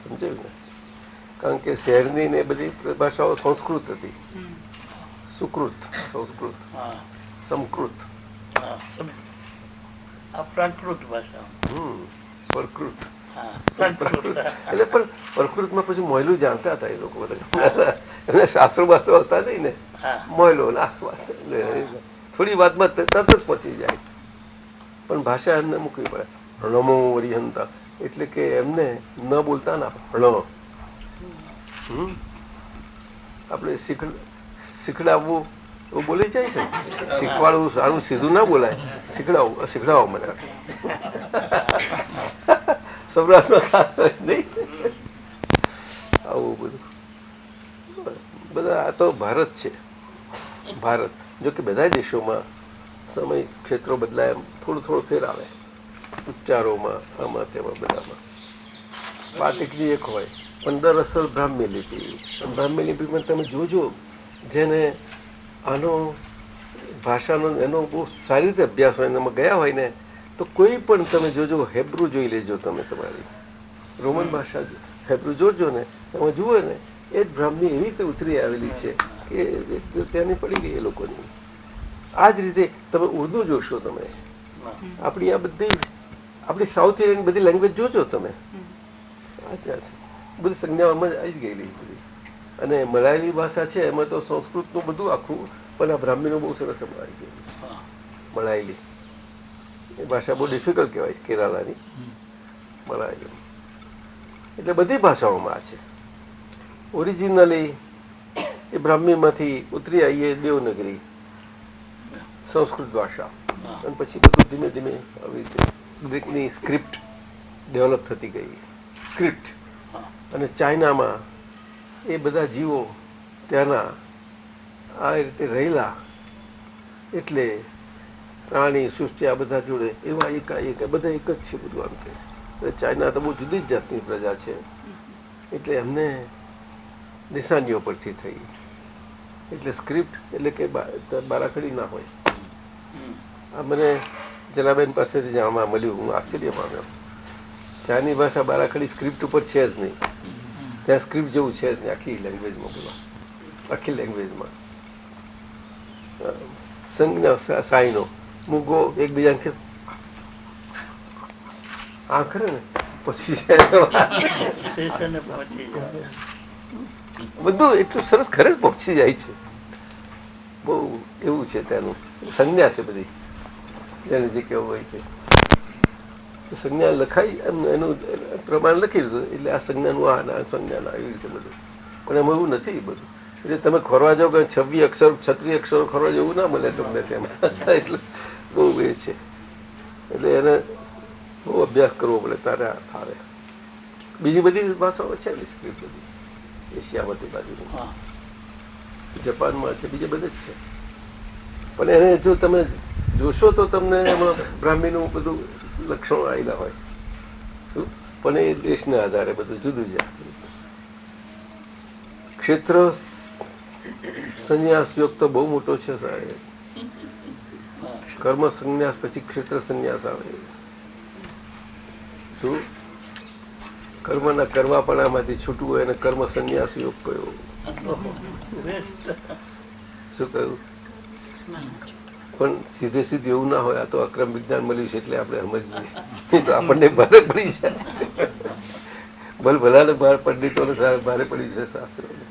સમજાયું ને? કારણ કે શહેરની ને બધી ભાષાઓ સંસ્કૃત હતી. સુકૃત, સંસ્કૃત, સમકૃત, પ્રાકૃત ભાષા, પ્રકૃત. એટલે પણ પ્રકૃતમાં પછી મોયલું જાણતા હતા એ લોકો બધા. એમને શાસ્ત્રો બાસ્ત્રો હતા નહીં ને, મોયલો થોડી વાતમાં તરત જ પહોંચી જાય. પણ ભાષા એમને મૂકવી પડે. રણમો વરિહંતા એટલે કે એમને ન બોલતા ના રણ. આપણે શીખડાવવું એવું બોલી જાય છે. શીખવાડવું સારું, સીધું ના બોલાય. શીખડાવો મને. સૌરાષ્ટ્રમાં ખાસ નહીં આવું બધું. બધા આ તો ભારત છે, ભારત. જો કે બધા દેશોમાં સમય ક્ષેત્રો બદલાય, એમ થોડું થોડું ફેર આવે ઉચ્ચારોમાં, આમાં તેમાં બધામાં. પાટિકની એક હોય પણ દરઅસલ બ્રાહ્મી લિપિ. બ્રાહ્મી લિપિમાં તમે જોજો, જેને આનો ભાષાનો એનો બહુ સારી રીતે અભ્યાસ હોય, એમાં ગયા હોય ને, તો કોઈ પણ તમે જોજો, હેબ્રુ જોઈ લેજો તમે, તમારી રોમન ભાષા હેબ્રુ જોજો ને, એમાં જુઓ ને, એ જ બ્રાહ્મી એવી રીતે ઉતરી આવેલી છે કે ત્યાંની પડી ગઈ એ લોકોની. આ જ રીતે તમે ઉર્દુ જોશો, તમે આપણી આ બધી જ આપણી સાઉથ ઇન્ડિયન બધી લેંગ્વેજ જોજો તમે, સાચા છે, બધી સંજ્ઞાઓમાં આવી જ ગયેલી બધી. અને મલાયાલી ભાષા છે, એમાં તો સંસ્કૃતનું બધું આખું, પણ આ બ્રાહ્મીનું બહુ સરસ એમાં આવી ગયેલું છે. મલાયાલી એ ભાષા બહુ ડિફિકલ્ટ કહેવાય છે, કેરાલાની મલાયાલી. એટલે બધી ભાષાઓમાં આ છે. ઓરિજિનલી એ બ્રાહ્મીમાંથી ઉતરી આવીએ દેવનગરી, સંસ્કૃત ભાષા, અને પછી બધું ધીમે ધીમે આવી રીતે ગ્રીકની સ્ક્રિપ્ટ ડેવલપ થતી ગઈ, સ્ક્રિપ્ટ. અને ચાઇનામાં એ બધા જીવો ત્યાંના આ રીતે રહેલા, એટલે પ્રાણી સૃષ્ટિ આ બધા જોડે એવા એકાએક બધા એક જ છે બધું. આમ કહે એટલે ચાઇના તો બહુ જુદી જ જાતની પ્રજા છે, એટલે એમને નિશાનીઓ પરથી થઈ. એટલે સ્ક્રિપ્ટ એટલે કે બારાખડી ના હોય. આ મને જલાબેન પાસેથી જાણવા મળ્યું, હું આશ્ચર્ય પામ્યો. ચાઇની ભાષા બારાખડી સ્ક્રિપ્ટ ઉપર છે જ નહીં, ત્યાં સ્ક્રિપ્ટ જેવું છે જ નહીં આખી લેંગ્વેજમાં. બોલો, આખી લેંગ્વેજમાં સંજ્ઞા સાઈનો મૂગો એકબીજાને કે આ ખરે ને પછી બધું એટલું સરસ ઘરે જ પહોંચી જાય છે. બહુ એવું છે ત્યાંનું. સંજ્ઞા છે બધી, તેને જે કહેવું હોય તે સંજ્ઞા લખાઈ એનું પ્રમાણ લખી દીધું, એટલે આ સંજ્ઞાનું આ સંજ્ઞાનું એવી રીતે બધું. પણ એમાં એવું નથી બધું. એટલે તમે ખોરવા જાઓ કે 26 અક્ષર 36 અક્ષરો ખોરવા જેવું ના મળે તમને તેમાં. એટલે બહુ એ છે, એટલે એને બહુ અભ્યાસ કરવો પડે તારે આ ફાવે. બીજી બધી ભાષાઓ છે ને સ્ક્રિપ્ટ બધી એશિયામાંથી બાજુ, જપાનમાં છે, બીજે બધે જ છે. પણ એને જો તમે જોશો તો તમને એમાં બ્રાહ્મીનું બધું લક્ષણો આવેલા હોય શું, પણ એ દેશના આધારે બધું જુદું છે. ક્ષેત્ર સંન્યાસ યોગ તો બહુ મોટો છે સાહેબ. કર્મ સંન્યાસ પછી ક્ષેત્ર સંન્યાસ આવે. શું કર્મના કરવાપણામાંથી છૂટવું હોય એને કર્મ સંન્યાસ યોગ કયો. શું કહ્યું? પણ સીધે સીધું એવું ના હોય. આ તો અક્રમ વિજ્ઞાન મળ્યું છે એટલે આપણે સમજીએ, નહીં તો આપણને ભારે પડી જાય. ભલાને પંડિતોને ભારે પડ્યું છે શાસ્ત્રોને.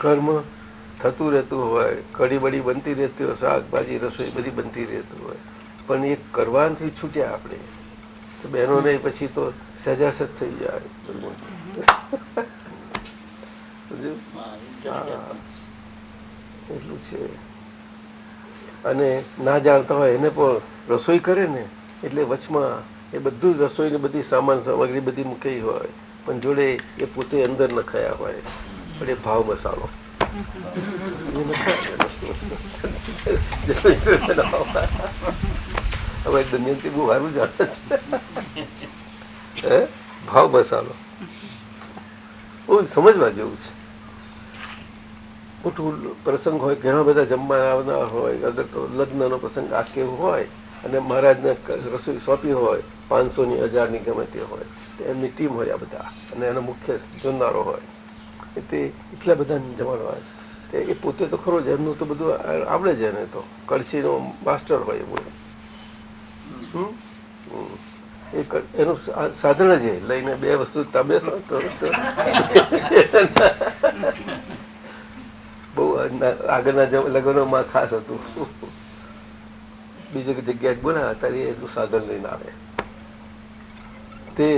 કર્મ થતું રહેતું હોય, કઢી બળી બનતી રહેતી હોય, શાકભાજી રસોઈ બધી બનતી રહેતું હોય, પણ એ કરવાથી છૂટ્યા આપણે તો બહેનોને પછી તો સજાસત થઈ જાય. એટલું છે. અને ના જાણતા હોય એને પણ રસોઈ કરે ને એટલે વચમાં એ બધું જ રસોઈની બધી સામાન સામગ્રી બધી મૂકેલી હોય, પણ જોડે એ પોતે અંદર નખાયા હોય. પણ એ ભાવ મસાલો હવે દમયંતી બહુ સારું જાણે છે. ભાવ મસાલો બહુ સમજવા જેવું છે. મોટું પ્રસંગ હોય, ઘણા બધા જમવા આવનાર હોય, અગર તો લગ્નનો પ્રસંગ આ કેવું હોય અને મહારાજને રસોઈ સોંપી હોય 500ની 1000ની ગમે તે હોય, એમની ટીમ હોય આ બધા, અને એનો મુખ્ય જોનારો હોય, તે એટલા બધા જમાડવા. એ પોતે તો ખરો જ, એમનું તો બધું આવડે છે એને તો, કળશીનો માસ્ટર હોય એવું. એનું સાધન જ લઈને બે વસ્તુ તમે બહુ આગળના લગ્નોમાં ખાસ હતું. બીજી જગ્યાએ બોલા ત્યારે એટલું સાધન લઈને આવે. તે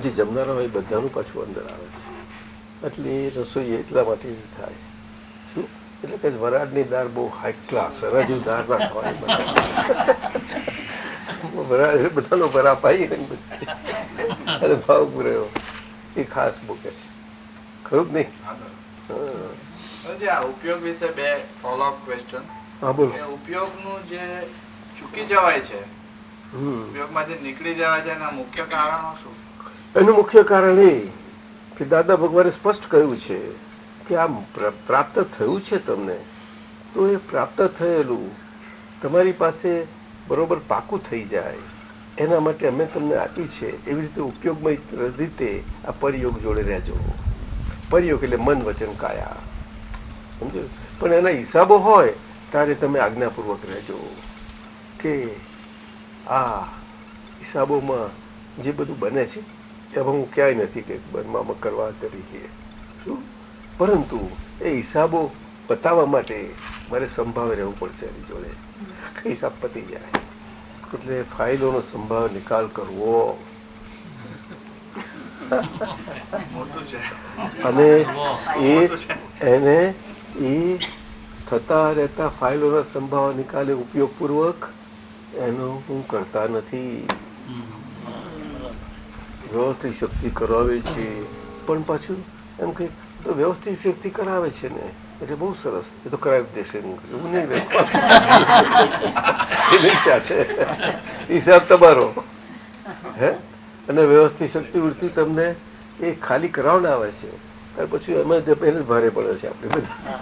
જે જમનારા હોય બધાનું પાછું અંદર આવે છે. એટલે એ રસોઈ એટલા માટે થાય. શું એટલે કે વરાળની દાળ બહુ હાઈ ક્લાસ, હરાજી દાળ ના ખવાય. વરાળ બધાનો ભરા પાઈ અને ભાવ પૂર્યો એ ખાસ મૂકે છે. ખરું જ નહીં? આ ઉપયોગ વિશે બે ફોલોઅપ ક્વેશ્ચન. હા બોલો. ઉપયોગનું જે ચૂકી જવાય છે, ઉપયોગમાંથી નીકળી જવાય છે, એના મુખ્ય કારણો શું? એનું મુખ્ય કારણ એ કે દાદા ભગવાને સ્પષ્ટ કહ્યું છે કે આ પ્રાપ્ત થયું છે તમને, તો એ પ્રાપ્ત થયેલું તમારી પાસે બરોબર પાકું થઈ જાય એના માટે અમે તમને આપ્યું છે. એવી રીતે ઉપયોગમય રીતે આ પરયોગ જોડે રહેજો. પરયોગ એટલે મન વચન કાયા, સમજો. પણ એના હિસાબો હોય ત્યારે તમે આજ્ઞાપૂર્વક રહેજો કે આ હિસાબોમાં જે બધું બને છે એમાં હું ક્યાંય નથી કે બનવામાં કરવા તરીકે શું, પરંતુ એ હિસાબો બતાવવા માટે મારે સંભાવે રહેવું પડશે એની જોડે. હિસાબ પતી જાય એટલે ફાઇલોનો સંભાવ નિકાલ કરવો. અને એને એ થતા રહેતા ફાઇલોના સંભાવ નિકાલે ઉપયોગપૂર્વક એનો હું કરતા નથી. વ્યવસ્થિત શક્તિ કરાવે છે, પણ પાછું એમ કે તો વ્યવસ્થિત શક્તિ કરાવે છે ને એટલે બહુ સરસ, એ તો કરાવી દેશે એવું નહીં. એ નહીં ચાલે, હિસાબ તમારો. હે અને વ્યવસ્થિત શક્તિ વૃત્તિ તમને એ ખાલી કરાવડાવે છે, ત્યાર પછી એમાં એને જ ભારે પડે છે. આપણે બધા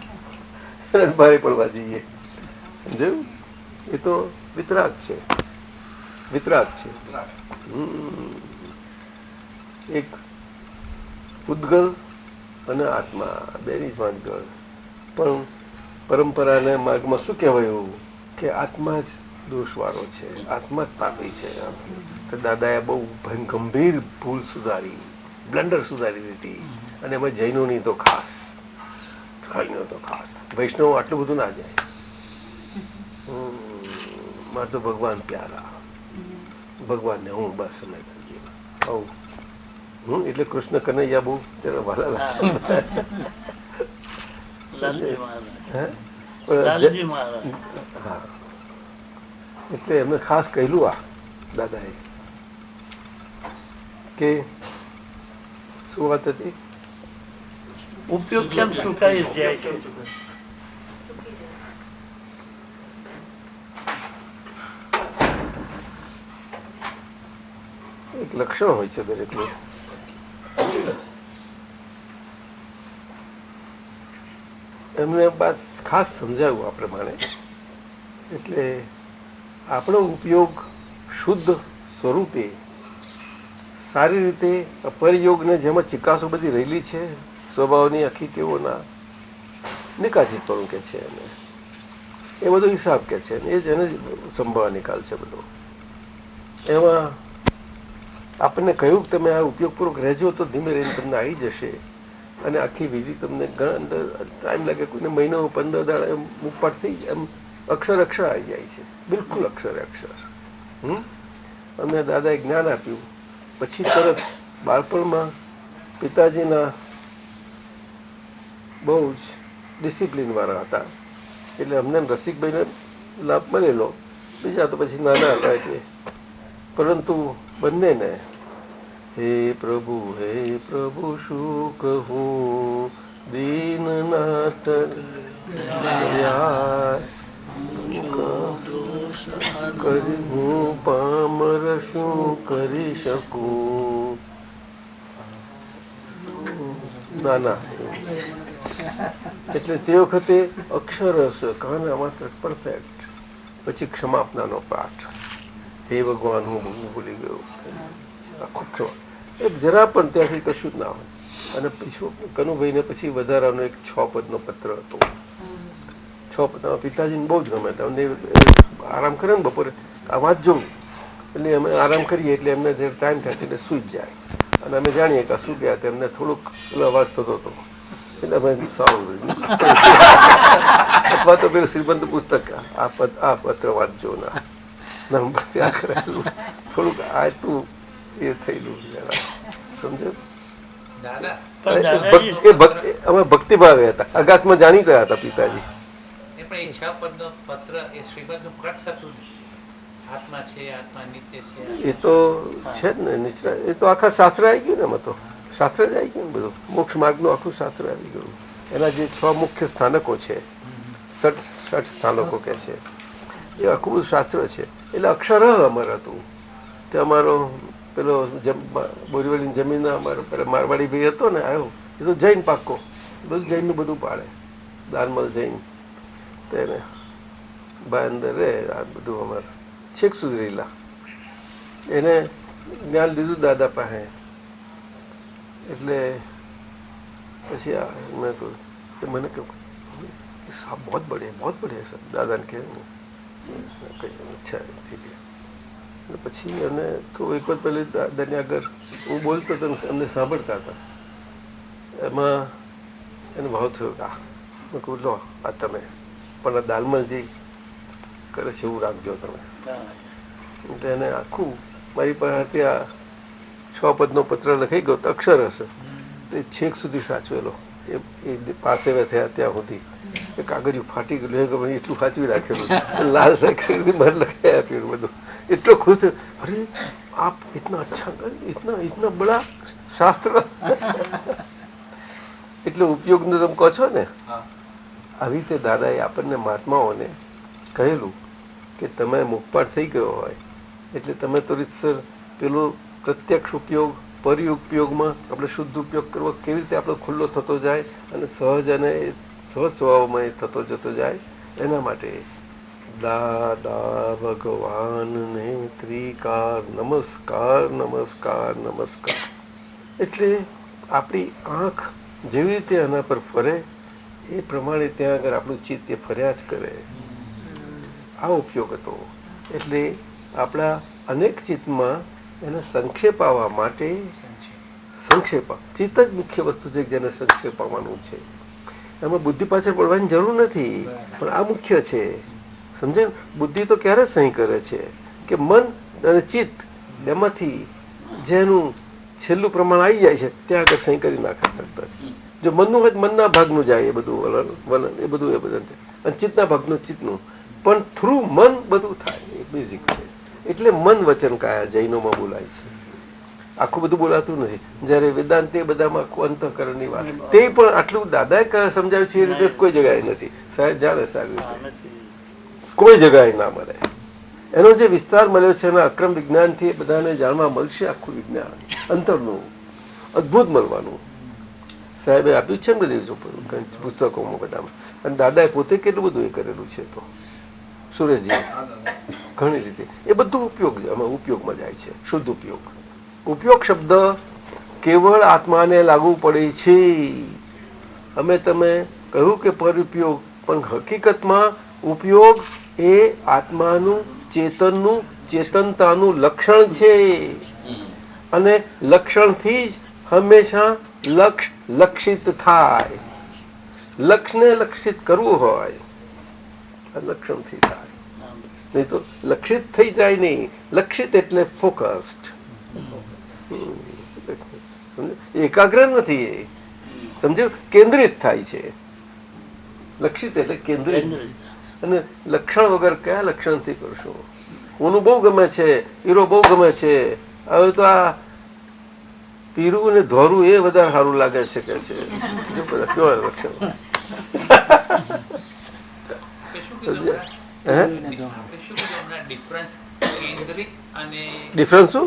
એને જ ભારે પડવા જઈએ, સમજાયું? એ તો વિતરાગ છે, વિતરાગ છે. એક પૂતગલ અને આત્મા બેની જ માંદગળ. પણ પરંપરાને માર્ગમાં શું કહેવાયું કે આત્મા જ દોષવાળો છે, આત્મા જ પાપી છે. તો દાદાએ બહુ ગંભીર ભૂલ સુધારી, બ્લન્ડર સુધારી દીધી. અને એમાં જૈનોની તો ખાસ, ખાઈનો તો ખાસ. વૈષ્ણવ આટલું બધું ના જાય. મારે તો ભગવાન પ્યારા, ભગવાનને હું બસ સમય કરીએ. એટલે કૃષ્ણ કનૈયા બહુ ત્યારે વાલા લાગે. લાલજી મહારાજ હે? લાલજી મહારાજ હા, એટલે એમને ખાસ કહેલું આ દાદાએ કે શું વાત હતી? ઉપયોગ કેમ ચૂકાઈ જ જાય છે? એક લક્ષણ હોય છે દરેકનું. એમને બાદ ખાસ સમજાવ્યું આ પ્રમાણે. એટલે આપણો ઉપયોગ શુદ્ધ સ્વરૂપે સારી રીતે અપરયોગને જેમાં ચિકાસો બધી રહેલી છે સ્વભાવની આખી ટેવોના નિકાસિતપણું કે છે એને, એ બધો હિસાબ કે છે એ જ એને સંભાળ નિકાલ છે બધો. એમાં આપણને કહ્યું કે તમે આ ઉપયોગપૂર્વક રહેજો તો ધીમે રહીને તમને આવી જશે અને આખી વિધિ તમને ઘણા અંદર ટાઈમ લાગે, કોઈને મહિનો 15 દાડા એમ મુખપાઠ થઈ જાય, એમ અક્ષર અક્ષર આવી જાય છે, બિલકુલ અક્ષરે અક્ષર. અમને દાદાએ જ્ઞાન આપ્યું. પછી તરત બાળપણમાં પિતાજીના બહુ જ ડિસિપ્લિનવાળા હતા એટલે અમને રસિકભાઈને લાભ મળેલો, બીજા તો પછી નાના હતા એટલે. પરંતુ બંનેને હે પ્રભુ શું કહું દીનનાથ કરી હું પામર શું કરી શકું. ના ના, એટલે તે વખતે અક્ષરસ કાનામાં પરફેક્ટ. પછી ક્ષમા આપનાનો પાઠ, હે ભગવાન હું ભૂલી ગયો, આખું ક્ષમા. એક જરા પણ ત્યાંથી કશું જ ના હોય. અને પછી કનુભાઈને પછી વધારાનો એક 6 પદનો પત્ર હતો. 6 પદમાં પિતાજીને બહુ જ ગમે હતા. અમને આરામ કરે ને બપોરે આ વાંચજો એટલે અમે આરામ કરીએ એટલે એમને જ્યારે ટાઈમ થાય એટલે સૂઈ જ જાય. અને અમે જાણીએ કે શું ગયા હતા, એમને થોડુંક પેલો અવાજ થતો હતો એટલે અમે સારું અથવા તો પેલું શ્રીમંત પુસ્તક આ પત્ર વાંચજો ના ત્યાં કરેલું થોડુંક આટલું એ થયેલું સમજો. દાદા અમે ભક્તિભાવે હતા, અગાસમાં જાણીતા હતા પિતાજી. એ પણ એ 6 પદનો પત્ર એ શ્રીમદનું કટ હતું ને, આત્મા છે, આત્મા નિત્ય છે. એ તો છે જ ને નિશ્ચય. એ તો આખા શાસ્ત્ર આવી ગયું ને, એમાં તો શાસ્ત્ર જ આવી ગયું ને બધું. મોક્ષ માર્ગનું આખું શાસ્ત્ર આવી ગયું. એના જે 6 મુખ્ય સ્થાનકો છે, ષટ સ્થાનકો કે છે, એ આખું બધું શાસ્ત્ર છે. એટલે અક્ષર અમારે હતું તે અમારો પેલો બોરીવલીની જમીન અમારો પેલા મારવાડી ભાઈ હતો ને આવ્યો, એ તો જૈન પાક્કો, બધું જૈનનું બધું પાડે, દાનમલ જૈન. તો એને ભાઈ અંદર રહે આ બધું અમારે છેક સુધી રહેલા. એને જ્ઞાન લીધું દાદા પાસે. એટલે પછી મેં કહ્યું તો મને કહ્યું સાહેબ બહુ બઢિયા સાહેબ. દાદાને કહે કઈ અચ્છા ઠીક છે. અને પછી અને થોડું એક વાર પહેલી દાદાની આગળ હું બોલતો તો અમને સાંભળતા હતા. એમાં એને ભાવ થયો કે મેં કહું લો આ તમે પણ આ દાલમલજી કરે છે એવું રાખજો તમે. એટલે એને આખું મારી પાસે આ 6 પદનો પત્ર લખાઈ ગયો તો અક્ષર હશે તે છેક સુધી સાચવેલો. એ પાસે થયા ત્યાં સુધી એ કાગળિયું ફાટી ગયેલું, એ ખબર એટલું સાચવી રાખેલું. લાલ સાક્ષરથી બહાર લખાઈ આપ્યું બધું. એટલો ખુશ છે, અરે આપ ઇતના અચ્છા ઇતના બડા શાસ્ત્ર. એટલે ઉપયોગનું તમે કહો છો ને, આવી રીતે દાદાએ આપણને મહાત્માઓને કહેલું કે તમે મુખપાઠ થઈ ગયો હોય એટલે તમે તો રીતસર પેલો પ્રત્યક્ષ ઉપયોગ પરિઉપયોગમાં આપણે શુદ્ધ ઉપયોગ કરવો કેવી રીતે આપણો ખુલ્લો થતો જાય અને સહજ અને સહજ સ્વભાવમાં એ થતો જતો જાય. એના માટે દાદા ભગવાનને ત્રિકાર નમસ્કાર નમસ્કાર નમસ્કાર. એટલે આપણી આંખ જેવી રીતે એના પર ફરે એ પ્રમાણે ત્યાં આગળ આપણું ચિત્ત એ ફર્યા જ કરે. આ ઉપયોગ હતો. એટલે આપણા અનેક ચિત્તમાં એને સંક્ષેપ આવવા માટે સંક્ષેપ ચિત્ત જ મુખ્ય વસ્તુ છે જેને સંક્ષેપ આવવાનું છે. એમાં બુદ્ધિ પાછળ પડવાની જરૂર નથી, પણ આ મુખ્ય છે. સમજે ને? બુદ્ધિ તો ક્યારે સહી કરે છે કે મન અને ચિત્ત એમાંથી જેનું છેલ્લું પ્રમાણ આવી જાય છે ત્યાં આગળ સહી કરી નાખે તરત જ. જો મનનું હોય તો મનના ભાગનું જાય એ બધું વલણ એ બધું અને ચિત્તના ભાગનું ચિત્તનું, પણ થ્રુ મન બધું થાય એ બેઝિક છે. એટલે મન વચન કાયા જૈનોમાં બોલાય છે. આખું બધું બોલાતું નથી. જ્યારે વેદાંત એ બધામાં આખું અંતઃકરણની વાત, તે પણ આટલું દાદાએ સમજાવ્યું છે એ રીતે કોઈ જગ્યાએ નથી. સાહેબ જાણે સારી રીતે કોઈ જગ્યાએ ના મળે. એનો જે વિસ્તાર મળ્યો છે એના અક્રમ વિજ્ઞાનથી એ બધાને જાણવા મળશે. આખું વિજ્ઞાન અંતરનું અદ્ભુત મળવાનું સાહેબે આપ્યું છે ને બધી પુસ્તકોમાં બધામાં. અને દાદાએ પોતે કેટલું બધું એ કરેલું છે. તો સુરેશજી ઘણી રીતે એ બધું ઉપયોગમાં જાય છે. શુદ્ધ ઉપયોગ. ઉપયોગ શબ્દ કેવળ આત્માને લાગુ પડે છે. અમે તમે કહ્યું કે પર ઉપયોગ, પણ હકીકતમાં ઉપયોગ એ આત્માનું ચેતનનું ચેતનતાનું લક્ષણ છે. અને લક્ષણથી જ હંમેશા લક્ષ લક્ષિત થાય. લક્ષને લક્ષિત કરવું હોય લક્ષણથી થાય, નહીં તો લક્ષિત થઈ જાય નહીં. લક્ષિત એટલે ફોકસ્ડ, એકાગ્ર નથી. એ સમજો કેન્દ્રિત થાય છે. લક્ષિત એટલે કેન્દ્રિત. અને લક્ષણ વગર કયા લક્ષણથી કરશો? કોનું બહુ ગમે છે, હીરો બહુ ગમે છે. હવે તો આ પીરું ને ધોરું એ વધારે સારું લાગે છે કે છે. કેવા લક્ષણ? ડિફરન્સ શું?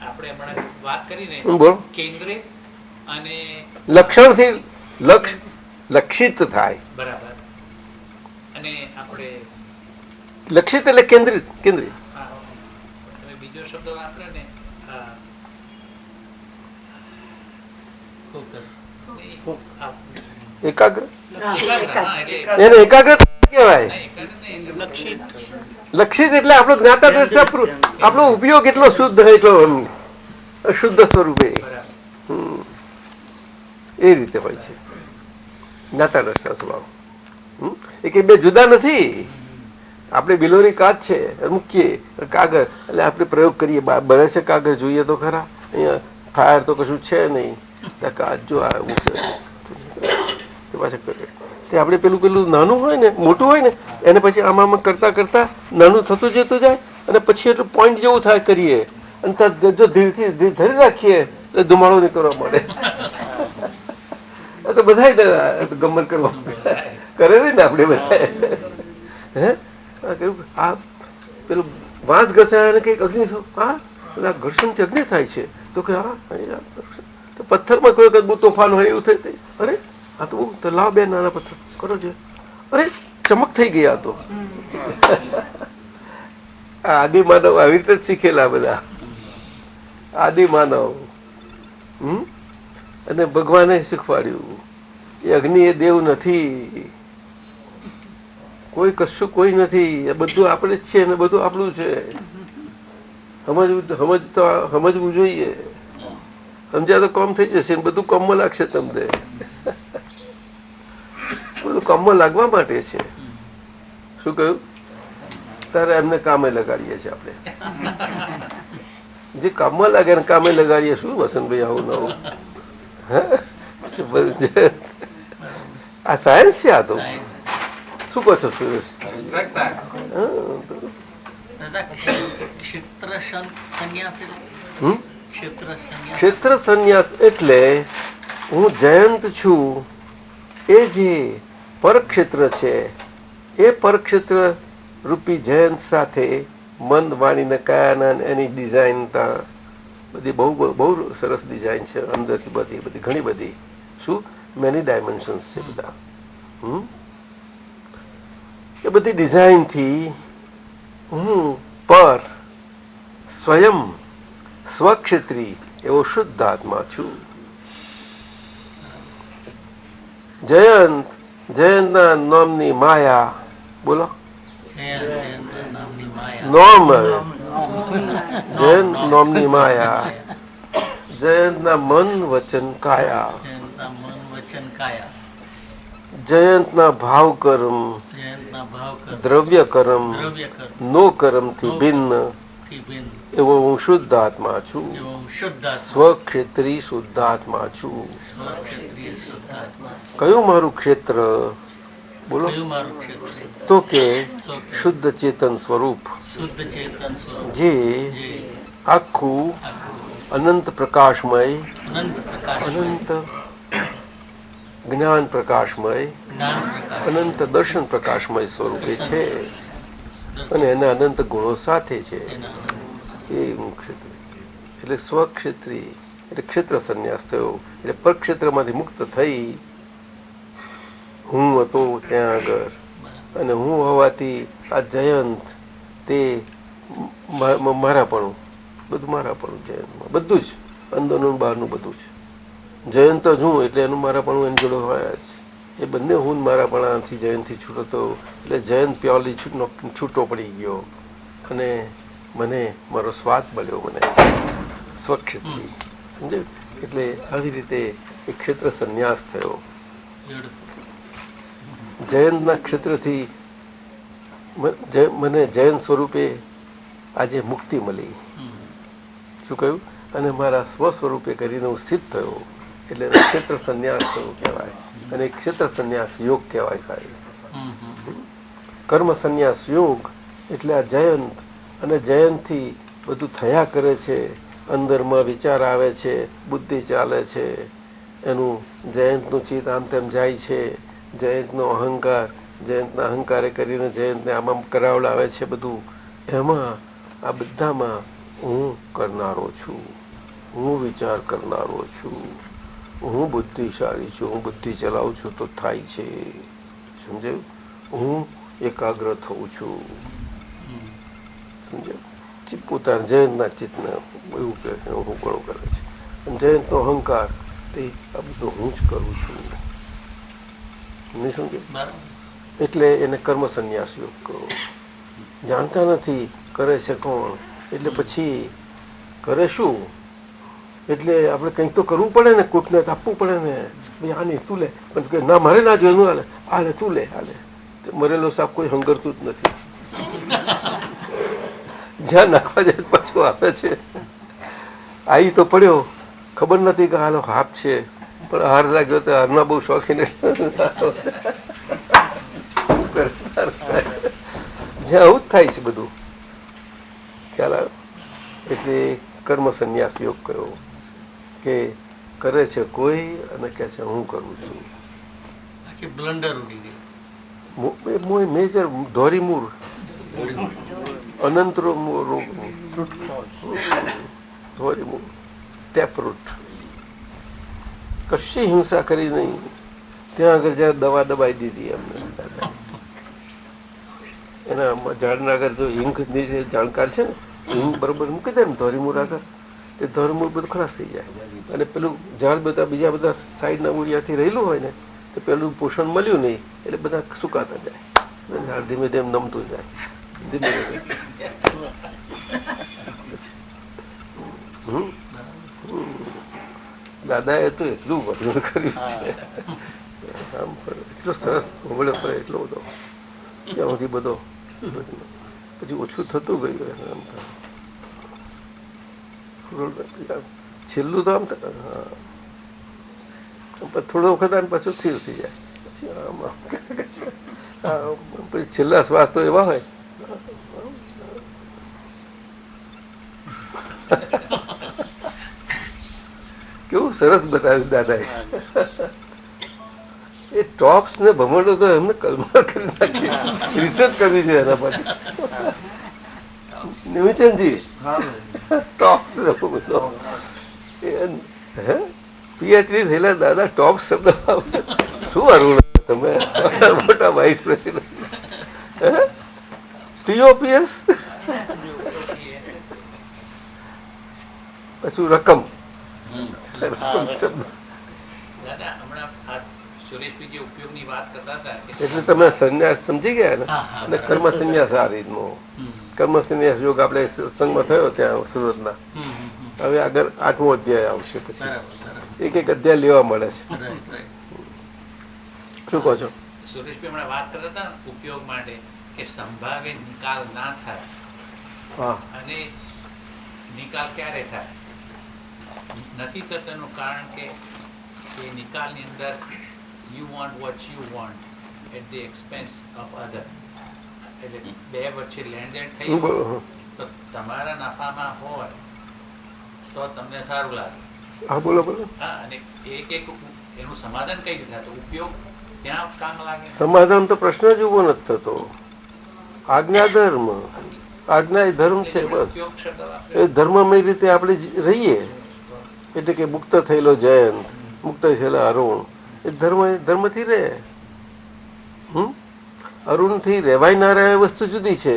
આપણે હમણાં વાત કરીને બોલો. કેન્દ્રિત અને લક્ષણથી લક્ષિત થાય. બરાબર. અને આપણે લક્ષિત એટલે કેન્દ્રિત. કેન્દ્રિત તમે બીજો શબ્દ વાપરો ને એકાગ્ર, એને એકાગ્રતા કહેવાય. લક્ષિત એટલે આપણો જ્ઞાતા દ્રષ્ટા, આપણો ઉપયોગ એટલો શુદ્ધ એટલો શુદ્ધ સ્વરૂપે એ રીતે હોય છે જ્ઞાતા દ્રષ્ટા સ્વભાવ. એ કે બે જુદા નથી. આપણે બિલોરી કાચ છે મૂકીએ કાગળ, એટલે આપણે પ્રયોગ કરીએ, બળે છે કાગળ જોઈએ તો ખરા. અહીંયા ફાયર તો કશું છે નહીં. કાચ જો આ પાછા કરે તે આપણે પેલું નાનું હોય ને મોટું હોય ને એને પછી આમાં કરતા કરતા નાનું થતું જતું જાય. અને પછી એટલું પોઈન્ટ જેવું થાય કરીએ અને જો ધીરેથી ધરી રાખીએ એટલે ધુમાડો નીકળવા મળે. તો બધા ગમત કરવા કરે છે ને આપણે બધા. આ પેલું વાંસ ઘસાય અને કંઈક અગ્નિ, હા પેલા ઘર્ષણથી અગ્નિ થાય છે. તો કે હા તો પથ્થરમાં કોઈ વખત બહુ તોફાન હોય એવું થઈ. અરે આ તો બહુ લાવ બે નાના પથ્થર કરો છે. અરે ચમક થઈ ગયા. તો આદિ માનવ આવી રીતે જ શીખેલા બધા. આદિ માનવ અને ભગવાને શીખવાડ્યું એ અગ્નિ એ દેવ નથી. કોઈ કશું કોઈ નથી. એ બધું આપણે જ છે અને બધું આપણું છે. સમજવું જોઈએ. સમજ્યા તો કામ થઈ જશે ને બધું કામમાં લાગશે. તમને બધું કામમાં લાગવા માટે છે. શું કહ્યું? તારે એમને કામે લગાડીએ છીએ આપણે. જે કામમાં લાગે ને કામે લગાડીએ. શું વસંતભાઈ આવું નવું? આ સાયન્સ છે. આ તો શું કહો છો સુરેશ? ક્ષેત્ર સંન્યાસ એટલે હું જયંત છું. એ જે પરક્ષેત્ર છે એ પરક્ષેત્ર રૂપી જયંત સાથે મન વાણીને કાયાના એની ડિઝાઇન બધી બહુ સરસ ડિઝાઇન છે. અંદરથી બધી ઘણી બધી શું મેની ડાયમેન્શન્સ છે બધા. એ બધી ડિઝાઇનથી હું પર સ્વયં સ્વક્ષેત્રી એવો શુદ્ધ આત્મા છું. જયંતના નામની માયા. બોલો નોમ. જયંત નામની માયા. જયંતના મન વચન કાયા. જયંતના ભાવ કર્મ દ્રવ્ય કર્મ નો કર્મથી ભિન્ન થી ભિન્ન એવો હું શુદ્ધ આત્મા છું. એવો હું શુદ્ધ આત્મા સ્વક્ષેત્રી શુદ્ધ આત્મા છું. સ્વક્ષેત્રીય શુદ્ધ આત્મા છું. કયું મારું ક્ષેત્ર? બોલો. કયું મારું ક્ષેત્ર? તો કે તો કે શુદ્ધ ચેતન સ્વરૂપ, શુદ્ધ ચેતન સ્વરૂપ જે જે આખું આખું અનંત પ્રકાશમય, અનંત પ્રકાશ અનંત જ્ઞાન પ્રકાશમય, જ્ઞાન પ્રકાશ અનંત દર્શન પ્રકાશમય સ્વરૂપે છે અને એના અનંત ગુણો સાથે છે. એ હું ક્ષેત્રી એટલે સ્વક્ષેત્રી એટલે ક્ષેત્ર સંન્યાસ થયો. એટલે પરક્ષેત્રમાંથી મુક્ત થઈ હું હતો ત્યાં આગળ, અને હું હોવાથી આ જયંત તે મારાપણું, બધું મારાપણું જયંતમાં, બધું જ અંદરનું બહારનું બધું જ. જયંત જ હું એટલે એનું મારાપણું એની જોડે હોય જ. એ બંને હું મારાપણાથી જયંતથી છૂટો હતો. એટલે જયંત પ્યોરલી છૂટો પડી ગયો અને મને મારો સ્વાદ મળ્યો, મને સ્વક્ષેત્રી. સમજાયું? એટલે આવી રીતે એક ક્ષેત્ર સંન્યાસ થયો. જયંતના ક્ષેત્રથી મને જયંત સ્વરૂપે આજે મુક્તિ મળી. શું કહ્યું? અને મારા સ્વ સ્વરૂપે કરીને હું સ્થિત થયો. એટલે ક્ષેત્ર સંન્યાસ થયો કહેવાય. અને ક્ષેત્ર સંન્યાસ યોગ કહેવાય સાહેબ. કર્મ સંન્યાસ યોગ એટલે આ જયંત, અને જયંતથી બધું થયા કરે છે. અંદરમાં વિચાર આવે છે, બુદ્ધિ ચાલે છે, એનું જયંતનું ચિત્ત આમ તેમ જાય છે. જયંતનો અહંકાર, જયંતના અહંકારે કરીને જયંતને આમાં કરાવડાવે છે બધું. એમાં આ બધામાં હું કરનારો છું, હું વિચાર કરનારો છું, હું બુદ્ધિશાળી છું, હું બુદ્ધિ ચલાવું છું તો થાય છે. સમજાયું? હું એકાગ્ર થઉં છું. સમજાયું? પોતાના જયંતના ચિત્તને એવું કહે છે, હું ઘણું કરે છે. અને જયંતનો અહંકાર તે આ બધું હું જ કરું છું. નહીં સમજે? એટલે એને કર્મ સંન્યાસ યોગ કહો. જાણતા નથી કરે છે કોણ, એટલે પછી કરે શું? એટલે આપણે કંઈક તો કરવું પડે ને, કોઈકને આપવું પડે ને. ભાઈ આ નહીં તું લે, પણ કે ના મારે ના જોયું હાલે, હાલે તું લે, હાલે. મરેલો સાપ કોઈ હંગરતું જ નથી. જ્યાં નાખવા જાય પાછું આપે છે. આવી તો પડ્યો, ખબર નથી કે હાલો હાપ છે, પણ હાર લાગ્યો તો હારના બહુ શોખીને જ્યાં આવું જ થાય છે બધું. ખ્યાલ આવ્યો? એટલે કર્મ સંન્યાસ યોગ કયો કે કરે છે કોઈ અને કહે છે હું કરું છું. આખી બ્લન્ડર ઉડી ગઈ. મેજર ધોરીમૂર અનંત રોગ ધોરીમૂર ટેપરૂટ. કશી હિંસા કરી નહીં. ત્યાં આગળ જ્યારે દવા દબાઈ દીધી એમને. એના ઝાડના આગળ જો હિંગની જે જાણકાર છે ને, હિંગ બરોબર મૂકી દે ને ધોરીમૂર આગળ, એ ધોરીમૂર બધું ખલાસ થઈ જાય. અને પેલું ઝાડ બધા બીજા બધા સાઈડના મૂળિયાથી રહેલું હોય ને, તો પેલું પોષણ મળ્યું નહીં એટલે બધા સુકાતા જાય. ઝાડ ધીમે ધીમે નમતું જાય. ધીમે ધીમે દાદાએ તો એટલું વર્ણન કર્યું છે. આમ એટલો સરસ હોબળે પડે એટલો બધો, ત્યાં સુધી બધો પછી ઓછું થતું ગયું. છેલ્લું તો આમ થોડો વખત આમ પાછું સ્થિર થઈ જાય. પછી પછી છેલ્લા શ્વાસ તો એવા હોય. કેવું સરસ બતાવ્યું દાદાએ. એ ટોપ્સ ને ભમરડો તો એમને કલ્પના કરી નાખી છે, રિસર્ચ કરવી છે એના પર. નિમિચંદજી ટોપ્સ ને ભમરડો પીએચડી થયેલા દાદા ટોપ શબ્દ શું અરુણ તમે મોટા વાઇસ પ્રેસિડેન્ટ ટીઓપીએસ પાછું રકમ શબ્દ. દાદા હમણાં આ સુરેશભાઈ જે ઉપયોગની વાત કરતા હતા કે એટલે તમે સંન્યાસ સમજી ગયા ને. અને કર્મ સંન્યાસ આ રીતનો કર્મ સંન્યાસ યોગ આપણે સત્સંગમાં થયો ત્યાં સુરતના. હવે આગળ 8મો અધ્યાય આવશે. પછી એક એક અધ્યાય લેવા મળે છે. શું કહો છો? સુરેશભાઈ હમણાં વાત કરતા હતા ને ઉપયોગ માટે કે સંભાવે નિકાલ ના થાય હા અને નિકાલ ક્યારે થાય નથી થતાનું કારણ કે એ નિકાલની અંદર you want what you want at the expense of other, એટલે બે વચ્ચે લેણદેણ થઈ હોય બરોબર. તો તમારા નફામાં હોય તો તમને સારું લાગે. હા બોલો બોલો. હા, અને એક એનું સમાધાન કઈ રીતે થતું, ઉપયોગ ત્યાં કામ લાગે. સમાધાન તો પ્રશ્ન જ ઉભો નથી થતો. આજ્ઞા ધર્મ, આજ્ઞા એ ધર્મ છે. બસ ઉપયોગ શબ્દ વાપરે. એ ધર્મમય રીતે આપણે રહીએ, એટલે કે મુક્ત થયેલો જયંત, મુક્ત થયેલા અરુણ, એ ધર્મથી રહે. અરુણથી રહેવાય ના રહે વસ્તુ જુદી છે,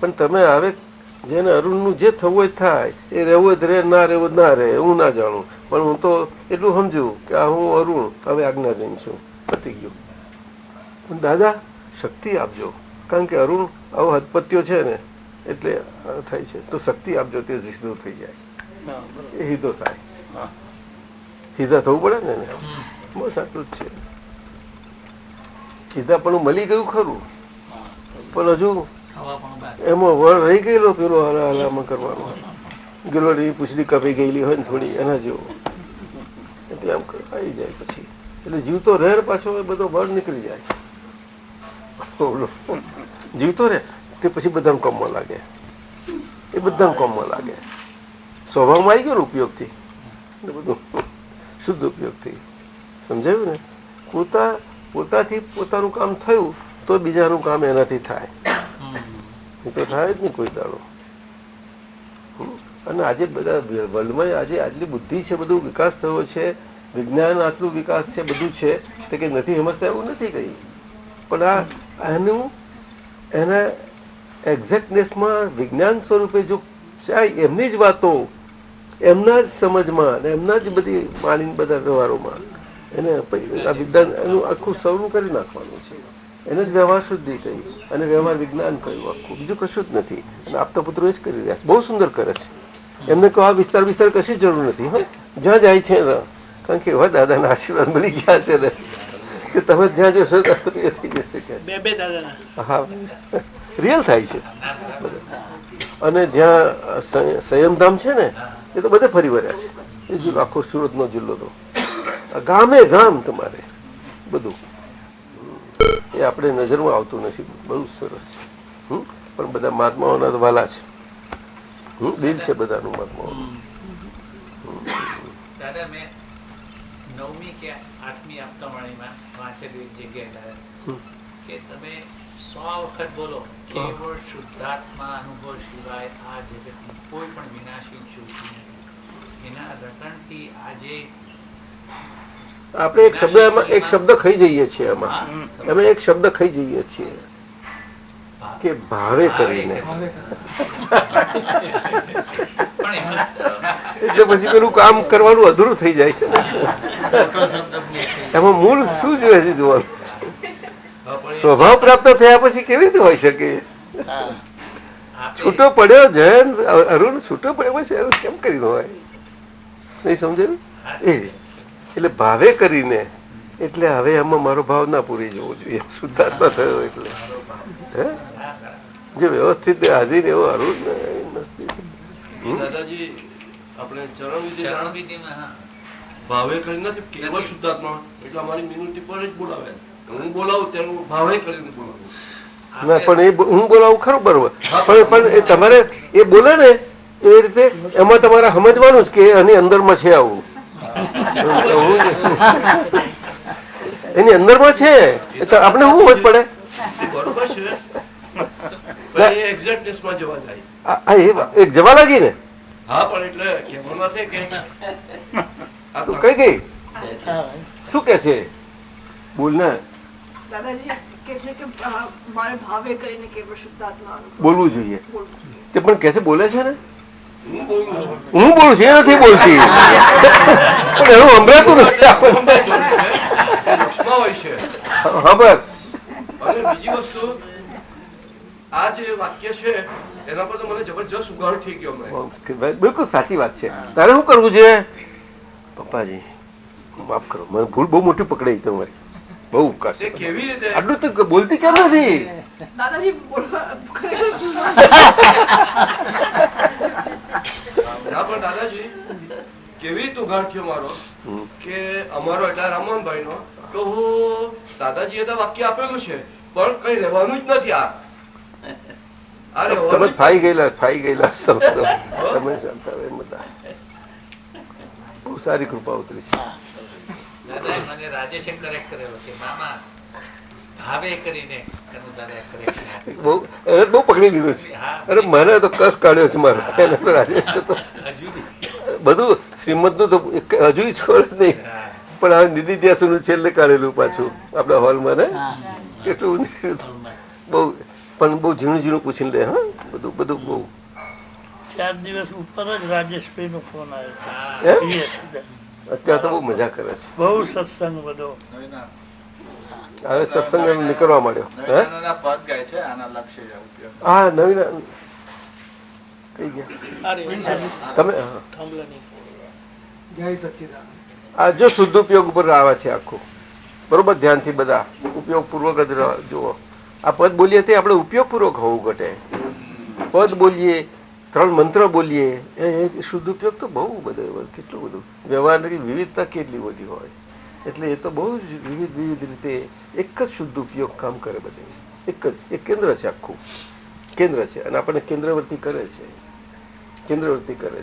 પણ તમે હવે જેને અરુણનું જે થવું હોય થાય, એ રહેવું જ રહે, ના રહેવું ના રહે, હું ના જાણું, પણ હું તો એટલું સમજુ કે આ હું અરુણ હવે આજ્ઞાધીન છું, પતી ગયું. પણ દાદા શક્તિ આપજો, કારણ કે અરુણ આવો હદપત્યો છે ને એટલે થાય છે, તો શક્તિ આપજો, તે સીધો થઈ જાય, એ હિદો થાય. હિદા થવું પડે ને એને. બસ આટલું જ છે. હિદા પણ મળી ગયું ખરું, પણ હજુ થવા પણ બાકી. એમાં વળ રહી ગયેલો પેલો હલામાં કરવાનો, ગેલોની પૂછડી કપાઈ ગયેલી હોય ને થોડી એના જેવો, એટલે આમ આવી જાય પછી, એટલે જીવતો રહે ને પાછો એ બધો બળ નીકળી જાય. જીવતો રહે તે પછી બધાને કામમાં લાગે, એ બધાને કામમાં લાગે. સ્વભાવમાં આવી ગયો ને ઉપયોગથી, એટલે બધું શુદ્ધ ઉપયોગથી. સમજાયું ને? પોતાથી પોતાનું કામ થયું તો બીજાનું કામ એનાથી થાય, એ તો થાય જ નહીં કોઈ દાડો. અને આજે બધા વર્લ્ડમાં આજે આટલી બુદ્ધિ છે, બધું વિકાસ થયો છે, વિજ્ઞાન આટલું વિકાસ છે, બધું છે, તે કંઈ નથી સમજતા એવું નથી કંઈ, પણ આ એના એક્ઝેક્ટનેસમાં વિજ્ઞાન સ્વરૂપે જો એમની જ વાતો એમના જ સમજમાં અને એમના જ બધી માનીને બધા વ્યવહારોમાં એને આ વિજ્ઞાન એનું આખું સૌનું કરી નાખવાનું છે. એને જ વ્યવહાર શુદ્ધિ કહી અને વ્યવહાર વિજ્ઞાન કહ્યું આખું, બીજું કશું જ નથી. અને આપતા પુત્રો એ જ કરી રહ્યા છે, બહુ સુંદર કરે છે. એમને કહો આ વિસ્તાર કશી જરૂર નથી. હા, જ્યાં જાય છે ને, કારણ કે એવા દાદાના આશીર્વાદ મળી ગયા છે ને કે તમે જ્યાં જશો એ થઈ જશે કે હા, રિયલ થાય છે બધા. અને જ્યાં સંયમધામ છે ને એ તો બધે ફરી વળ્યા છે. એ જિલ્લો આખો સુરતનો જિલ્લો તો ગામે ગામ તમારે બધું એ આપણે નજરમાં આવતું નથી. બહુ સરસ છે. પણ બધા મહાત્માઓના તો વાલા છે. દિલ છે બધાનું મહાત્માઓનું. દાદા મેં 9મી કે 8મી આપતાવાણીમાં વાંચેલું એક જગ્યાએ કે તમે 100 વખત બોલો કેવળ શુદ્ધાત્મા અનુભવ સિવાય આ જગતની કોઈ પણ વિનાશી જોતી નથી. એના રટણથી આજે આપણે એક શબ્દ ખાઈ જઈએ છીએ એમાં. અમે એક શબ્દ ખાઈ જઈએ છીએ કે ભાવે કરીને, એટલે પછી પેલું કામ કરવાનું અધૂરું થઈ જાય છે ને. મોટો શબ્દ મિસ થઈ એમાં મૂળ શું જોઈએ છે જોવાનું છે. સ્વભાવ પ્રાપ્ત થયા પછી કેવી રીતે હોય શકે? છૂટો પડ્યો જયંત અરુણ છૂટો પડ્યો પછી એનું કેમ કરી હોય? નહીં સમજાયું? એ એટલે ભાવે કરીને, એટલે હવે એમાં મારો ભાવ ના પૂરી જવો જોઈએ. શુદ્ધાત્મા થયો એટલે હે જે વ્યવસ્થિત આધીન એવો અરુણ ને મસ્તી છે. દાદાજી આપણે ચરણવિધિ ચરણવિધિમાં હા ભાવે કરી નથી, કેવળ શુદ્ધાત્મા એટલે અમારી મિનિટી પર જ બોલાવે. હું બોલાવું ત્યારે ભાવે કરીને બોલાવું. ના પણ એ હું બોલાવું ખરું બરોબર, પણ એ તમારે એ બોલે ને એ રીતે એમાં તમારે સમજવાનું જ કે એની અંદરમાં છે આવું, એની અંદરમાં છે તો આપણે શું સમજ પડે? બરોબર છે, પણ એ એક્ઝેક્ટનેસમાં જવા જાય. એક જવા લાગી ને હા, પણ એટલે કહેવાનું નથી કે આ તું કઈ ગઈ શું કે છે? બોલ ને. દાદાજી કે છે કે મારે ભાવે કરીને કેવળ શુદ્ધાત્મા અનુભવ બોલવું જોઈએ. બોલવું જોઈએ. તે પણ કે છે બોલે છે ને, હું બોલું છું. હું બોલું છું એ નથી બોલતી, પણ એનું સંભળાતું નથી આપણને. એ લક્ષમાં હોય છે. હા બસ. અને બીજી વસ્તુ, આ જે વાક્ય છે એના પર તો મને જબરજસ્ત ઉઘાડ થઈ ગયો હમણાં. બિલકુલ સાચી વાત છે. તારે શું કરવું છે? પપ્પાજી માફ કરો, મને ભૂલ બહુ મોટી પકડાઈ તમારી. બહુ ઉપકાર તે છે કેવી રીતે આટલું તો બોલતી કેમ નથી? દાદાજી બોલવા ના પણ દાદાજી કેવી રીતે ઉઘાડ થયો મારો કે અમારો એટલે રામમોહનભાઈ નો તો હું દાદાજીએ તો વાક્ય આપેલું છે પણ કઈ રહેવાનું જ નથી આ તમે રહેવાનું જ ફાઈ ગયેલા શબ્દો તમે ચાલતા હોય એમ બધા. બહુ સારી કૃપા ઉતરી છે. દાદાએ મને રાજેશે કરેક્ટ કરેલો કે મામા ભાવે કરીને એનું દાદાએ correction આપ્યું. બહુ એને બહુ પકડી લીધું છે. અરે મને તો કસ કાઢ્યો છે મારો એને તો રાજેશ તો હજુ બી. બધું શ્રીમદનું તો હજુ છોડ જ નહીં, પણ હવે નિધિ ધ્યાસનું છેલ્લે કાઢેલું પાછું આપણા હોલમાં ને કેટલું નીકળ્યું હતું. બહુ પણ બહુ ઝીણું ઝીણું પૂછીને લે. હા, બધું બધું બહુ 4 દિવસ ઉપર જ રાજેશભાઈ નો ફોન હે? આવ્યો. અત્યારે તો બહુ મજા કરે છે. બહુ સત્સંગ બધો. હવે સત્સંગ એમ નીકળવા માંડ્યો. હે? નાના પદ ગાય છે આના લક્ષ્ય ઉપયોગ. હા, નવીન કઈ ગયા તમે? હા. આ જો શુદ્ધ ઉપયોગ ઉપર આવે છે આખું, બરોબર ધ્યાનથી બધા ઉપયોગપૂર્વક જ જુઓ. આ પદ બોલીએ તે આપણે ઉપયોગપૂર્વક હોવું ઘટે. પદ બોલીએ, 3 મંત્ર બોલીએ, એ શુદ્ધ ઉપયોગ તો બહુ બધો, કેટલું બધું વ્યવહારની વિવિધતા કેટલી બધી હોય. એટલે એ તો બહુ જ વિવિધ રીતે એક જ શુદ્ધ ઉપયોગ કામ કરે બધે. એક જ એક કેન્દ્ર છે, આખું કેન્દ્ર છે અને આપણને કેન્દ્રવર્તી કરે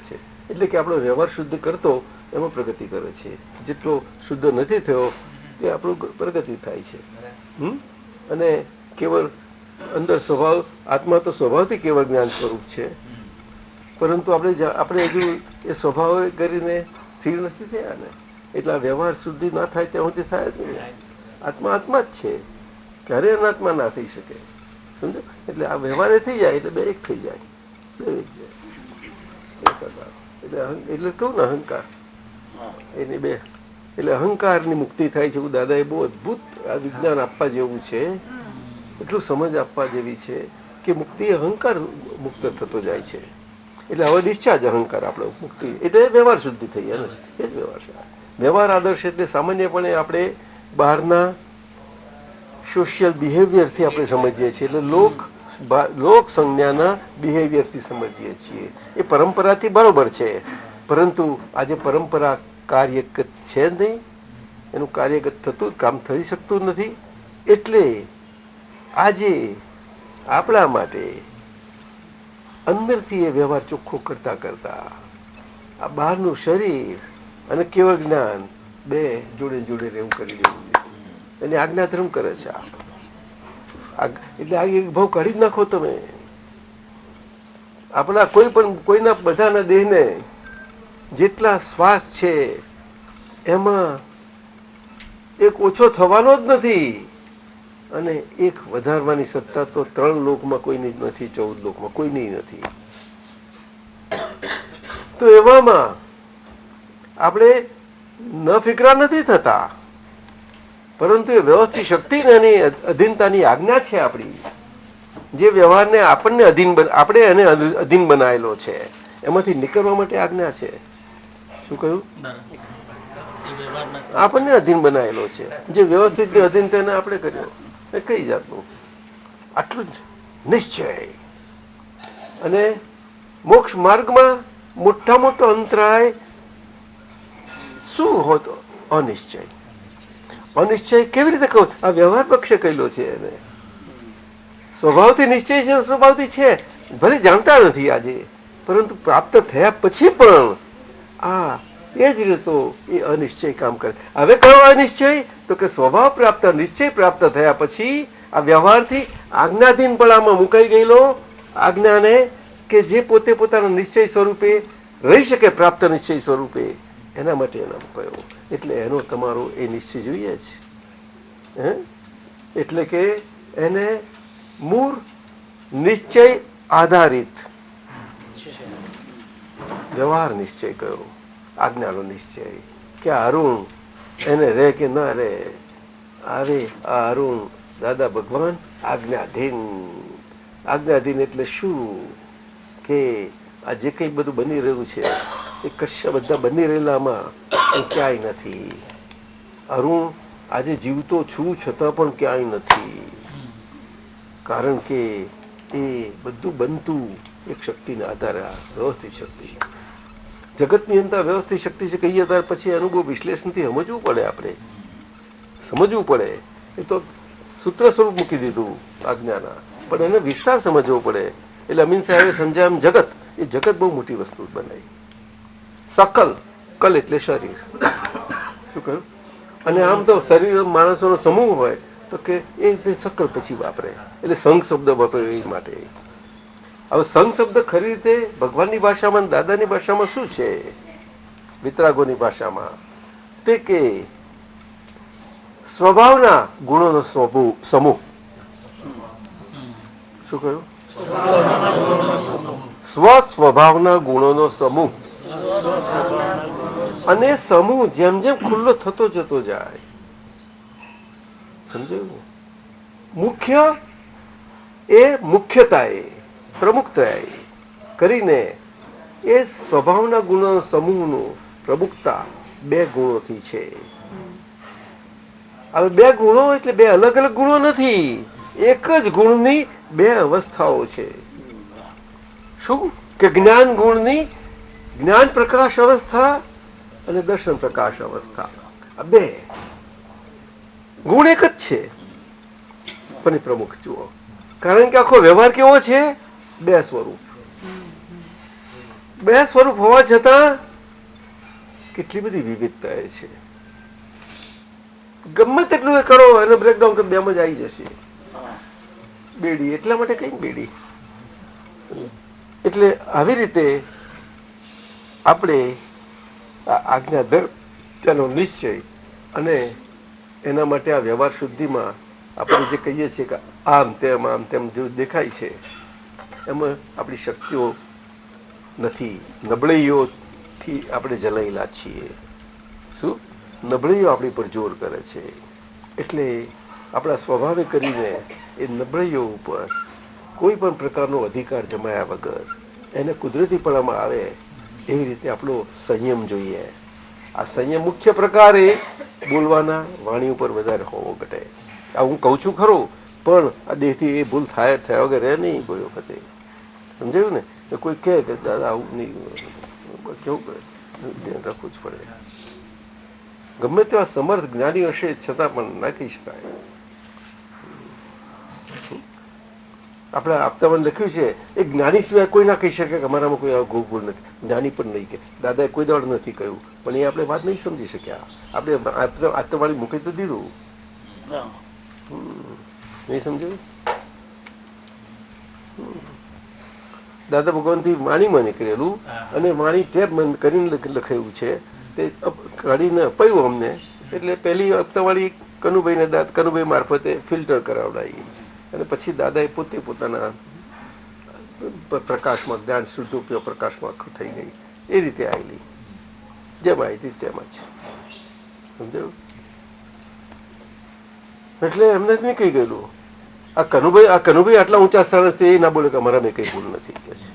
છે. એટલે કે આપણો વ્યવહાર શુદ્ધ કરતો એમાં પ્રગતિ કરે છે. જેટલો શુદ્ધ નથી થયો તે આપણું પ્રગતિ થાય છે. અને કેવળ અંદર સ્વભાવ, આત્મા તો સ્વભાવથી કેવળ જ્ઞાન સ્વરૂપ છે, પરંતુ આપણે હજુ એ સ્વભાવ કરીને સ્થિર નથી થયા ને, એટલે આ વ્યવહાર શુદ્ધિ ના થાય ત્યાં સુધી થાય જ નહીં. આત્મા જ છે, ક્યારેય અનાત્મા ના થઈ શકે. સમજો? એટલે આ વ્યવહારે થઈ જાય એટલે બે એક થઈ જાય, બે એક જાય. એટલે કહું ને અહંકાર એની બે, એટલે અહંકારની મુક્તિ થાય છે. એવું દાદાએ બહુ અદભુત આ વિજ્ઞાન આપવા જેવું છે, એટલું સમજ આપવા જેવી છે કે મુક્તિ અહંકાર મુક્ત થતો જાય છે. એટલે હવે ડિસ્ચાર્જ અહંકાર આપણો મુક્તિ, એટલે વ્યવહાર શુદ્ધિ થઈ જાય. એ જ વ્યવહાર છે. વ્યવહાર આદર્શ એટલે સામાન્યપણે આપણે બહારના સોશિયલ બિહેવિયરથી આપણે સમજીએ છીએ, એટલે લોક સંજ્ઞાના બિહેવિયરથી સમજીએ છીએ. એ પરંપરાથી બરોબર છે, પરંતુ આજે પરંપરા કાર્યગત છે નહીં, એનું કાર્યગત થતું કામ થઈ શકતું નથી. એટલે આજે આપણા માટે અંદરથી એ વ્યવહાર ચોખ્ખો કરતા આ બહારનું શરીર અને કેવળ જ્ઞાન બે જોડે રહેવું કરી દેવું. એની આજ્ઞાધર્મ કરે છે. એટલે આ એક ભાવ કાઢી જ નાખો તમે. આપણા કોઈના બધાના દેહને જેટલા શ્વાસ છે એમાં એક ઓછો થવાનો જ નથી, અને એક વધારવાની સત્તા તો 3 લોકમાં કોઈની જ નથી, 14 લોકમાં કોઈની નથી. તો એવામાં આપણે ન ફિકરા નથી થતા, પરંતુ એ વ્યવસ્થિત શક્તિ એની અધીનતાની આજ્ઞા છે આપણી, જે વ્યવહારને આપણે એને અધીન બનાવેલો છે, એમાંથી નીકળવા માટે આજ્ઞા છે. શું કહ્યું? આપણને અધીન બનાવેલો છે, જે વ્યવસ્થિતની અધીન તેને આપણે કર્યો. એ કઈ જાતનું? આટલું જ નિશ્ચય. અને મોક્ષ માર્ગમાં મોટો અંતરાય શું હોતો? અનિશ્ચય. અનિશ્ચય કેવી રીતે કહું? આ વ્યવહાર પક્ષે કહેલો છે એને. સ્વભાવથી નિશ્ચય છે, સ્વભાવથી છે, ભલે જાણતા નથી આજે, પરંતુ પ્રાપ્ત થયા પછી પણ આ એ જ રીતો એ અનિશ્ચય કામ કરે. હવે કયો અનિશ્ચય? તો કે સ્વભાવ પ્રાપ્ત, નિશ્ચય પ્રાપ્ત થયા પછી આ વ્યવહારથી આજ્ઞાધીનપણામાં મુકાઈ ગયેલો આજ્ઞાને, કે જે પોતે પોતાના નિશ્ચય સ્વરૂપે રહી શકે, પ્રાપ્ત નિશ્ચય સ્વરૂપે, એના માટે એના મૂકાયો. એટલે એનો તમારો એ નિશ્ચય જોઈએ જ. એટલે કે એને મૂળ નિશ્ચય આધારિત વ્યવહાર નિશ્ચય કયો, આજ્ઞાનો નિશ્ચય. કે અરુણ એને રહે કે ન રહે, આવે આ અરુણ દાદા ભગવાન આજ્ઞાધીન એટલે શું? કે આ જે કંઈ બધું બની રહ્યું છે એ કશા બધા બની રહેલામાં ક્યાંય નથી. અરુણ આજે જીવતો છું છતાં પણ ક્યાંય નથી, કારણ કે એ બધું બનતું એક શક્તિના આધારે, આ વ્યવસ્થિત શક્તિ. જગતની અંદર વ્યવસ્થિત શક્તિ છે કહીએ ત્યાર પછી અનુભવ વિશ્લેષણથી સમજવું પડે, આપણે સમજવું પડે. એ તો સૂત્ર સ્વરૂપ મૂકી દીધું આજ્ઞાના, પણ એને વિસ્તાર સમજવો પડે. એટલે અમીન સાહેબે સમજાય એમ જગત, એ જગત બહુ મોટી વસ્તુ બનાવી. સકલ, કલ એટલે શરીર. શું કહ્યું? અને આમ તો શરીર માણસોનો સમૂહ હોય તો કે એ સકલ પછી વાપરે, એટલે સંઘ શબ્દ વાપરે એ માટે. હવે સંઘ શબ્દ ખરી રીતે ભગવાનની ભાષામાં, દાદાની ભાષામાં શું છે, વિતરાગોની ભાષામાં, તે કે સ્વભાવના ગુણોનો સમૂહ. શું કહ્યું? સ્વસ્વભાવના ગુણોનો સમૂહ. અને સમૂહ જેમ જેમ ખુલ્લો થતો જતો જાય, સમજાયું? મુખ્ય એ મુખ્યતાએ, પ્રમુખતાએ કરીને એ સ્વભાવના ગુણોના સમૂહનું પ્રમુખતા 2 ગુણોથી છે. હવે 2 ગુણો એટલે 2 અલગ અલગ ગુણો નથી, એક જ ગુણની 2 અવસ્થાઓ છે. શું કે જ્ઞાન ગુણની જ્ઞાન પ્રકાશ અવસ્થા અને દર્શન પ્રકાશ અવસ્થા. આ 2 ગુણ એક જ છે, પણ એ પ્રમુખ જુઓ. કારણ કે આખો વ્યવહાર કેવો છે? 2 સ્વરૂપ. 2 સ્વરૂપ હોવા છતાં કેટલી બધી વિવિધતા છે. ગમે તેટલું એ કરો એને બ્રેકડાઉન કરી 2માં જ આવી જશે. બેડી એટલા માટે કઈ બેડી. એટલે આવી રીતે આપણે આજ્ઞાધર તેનો નિશ્ચય અને એના માટે આ વ્યવહાર શુદ્ધિમાં આપણે જે કહીએ છીએ કે આમ તેમ જો દેખાય છે, એમાં આપણી શક્તિઓ નથી, નબળાઈઓથી આપણે જલાયેલા છીએ. શું? નબળાઈઓ આપણી પર જોર કરે છે. એટલે આપણા સ્વભાવે કરીને એ નબળાઈઓ ઉપર કોઈ પણ પ્રકારનો અધિકાર જમાયા વગર એને કુદરતીપણામાં આવે એવી રીતે આપણો સંયમ જોઈએ. આ સંયમ મુખ્ય પ્રકારે બોલવાના વાણી ઉપર વધારે હોવો ઘટે. આ હું કહું છું ખરું, પણ આ દેહથી એ ભૂલ થયા વગર રહે નહીં કોઈ વખતે. સમજાયું ને? તો કોઈ કહે કે દાદા આવું નહીં, કેવું ધ્યાન રાખવું જ પડે. ગમે તેવા સમર્થ જ્ઞાની હશે છતાં પણ નાખી શકાય. આપણે આપતામાં લખ્યું છે એ જ્ઞાની સિવાય કોઈ ના કહી શકે કે અમારામાં કોઈ આવો ભૂલ નથી. જ્ઞાની પણ નહીં કે દાદાએ કોઈ દાડ નથી કહ્યું, પણ એ આપણે વાત નહીં સમજી શક્યા. આપણે આત્મવાળી મૂકી તો દીધું, નહીં સમજાયું? દાદા ભગવાનથી વાણીમાં નીકળેલું અને વાણી ટેપ કરીને લખાયું છે, તે કાઢીને અપાયું અમને. એટલે પહેલી હપ્તાવાળી કનુભાઈને કનુભાઈ મારફતે ફિલ્ટર કરાવડાવી અને પછી દાદાએ પોતે પોતાના પ્રકાશમાં જ્ઞાન શુદ્ધ ઉપયોગ પ્રકાશમાં થઈ ગઈ. એ રીતે આવેલી, જેમ આવી હતી તેમ જ. સમજાયું? એટલે એમને જ નહીં કહી ગયેલું આ કનુભાઈ આટલા ઊંચા સ્થળે છે એ ના બોલે કે અમારા મેં કંઈ ભૂલ નથી કે છે.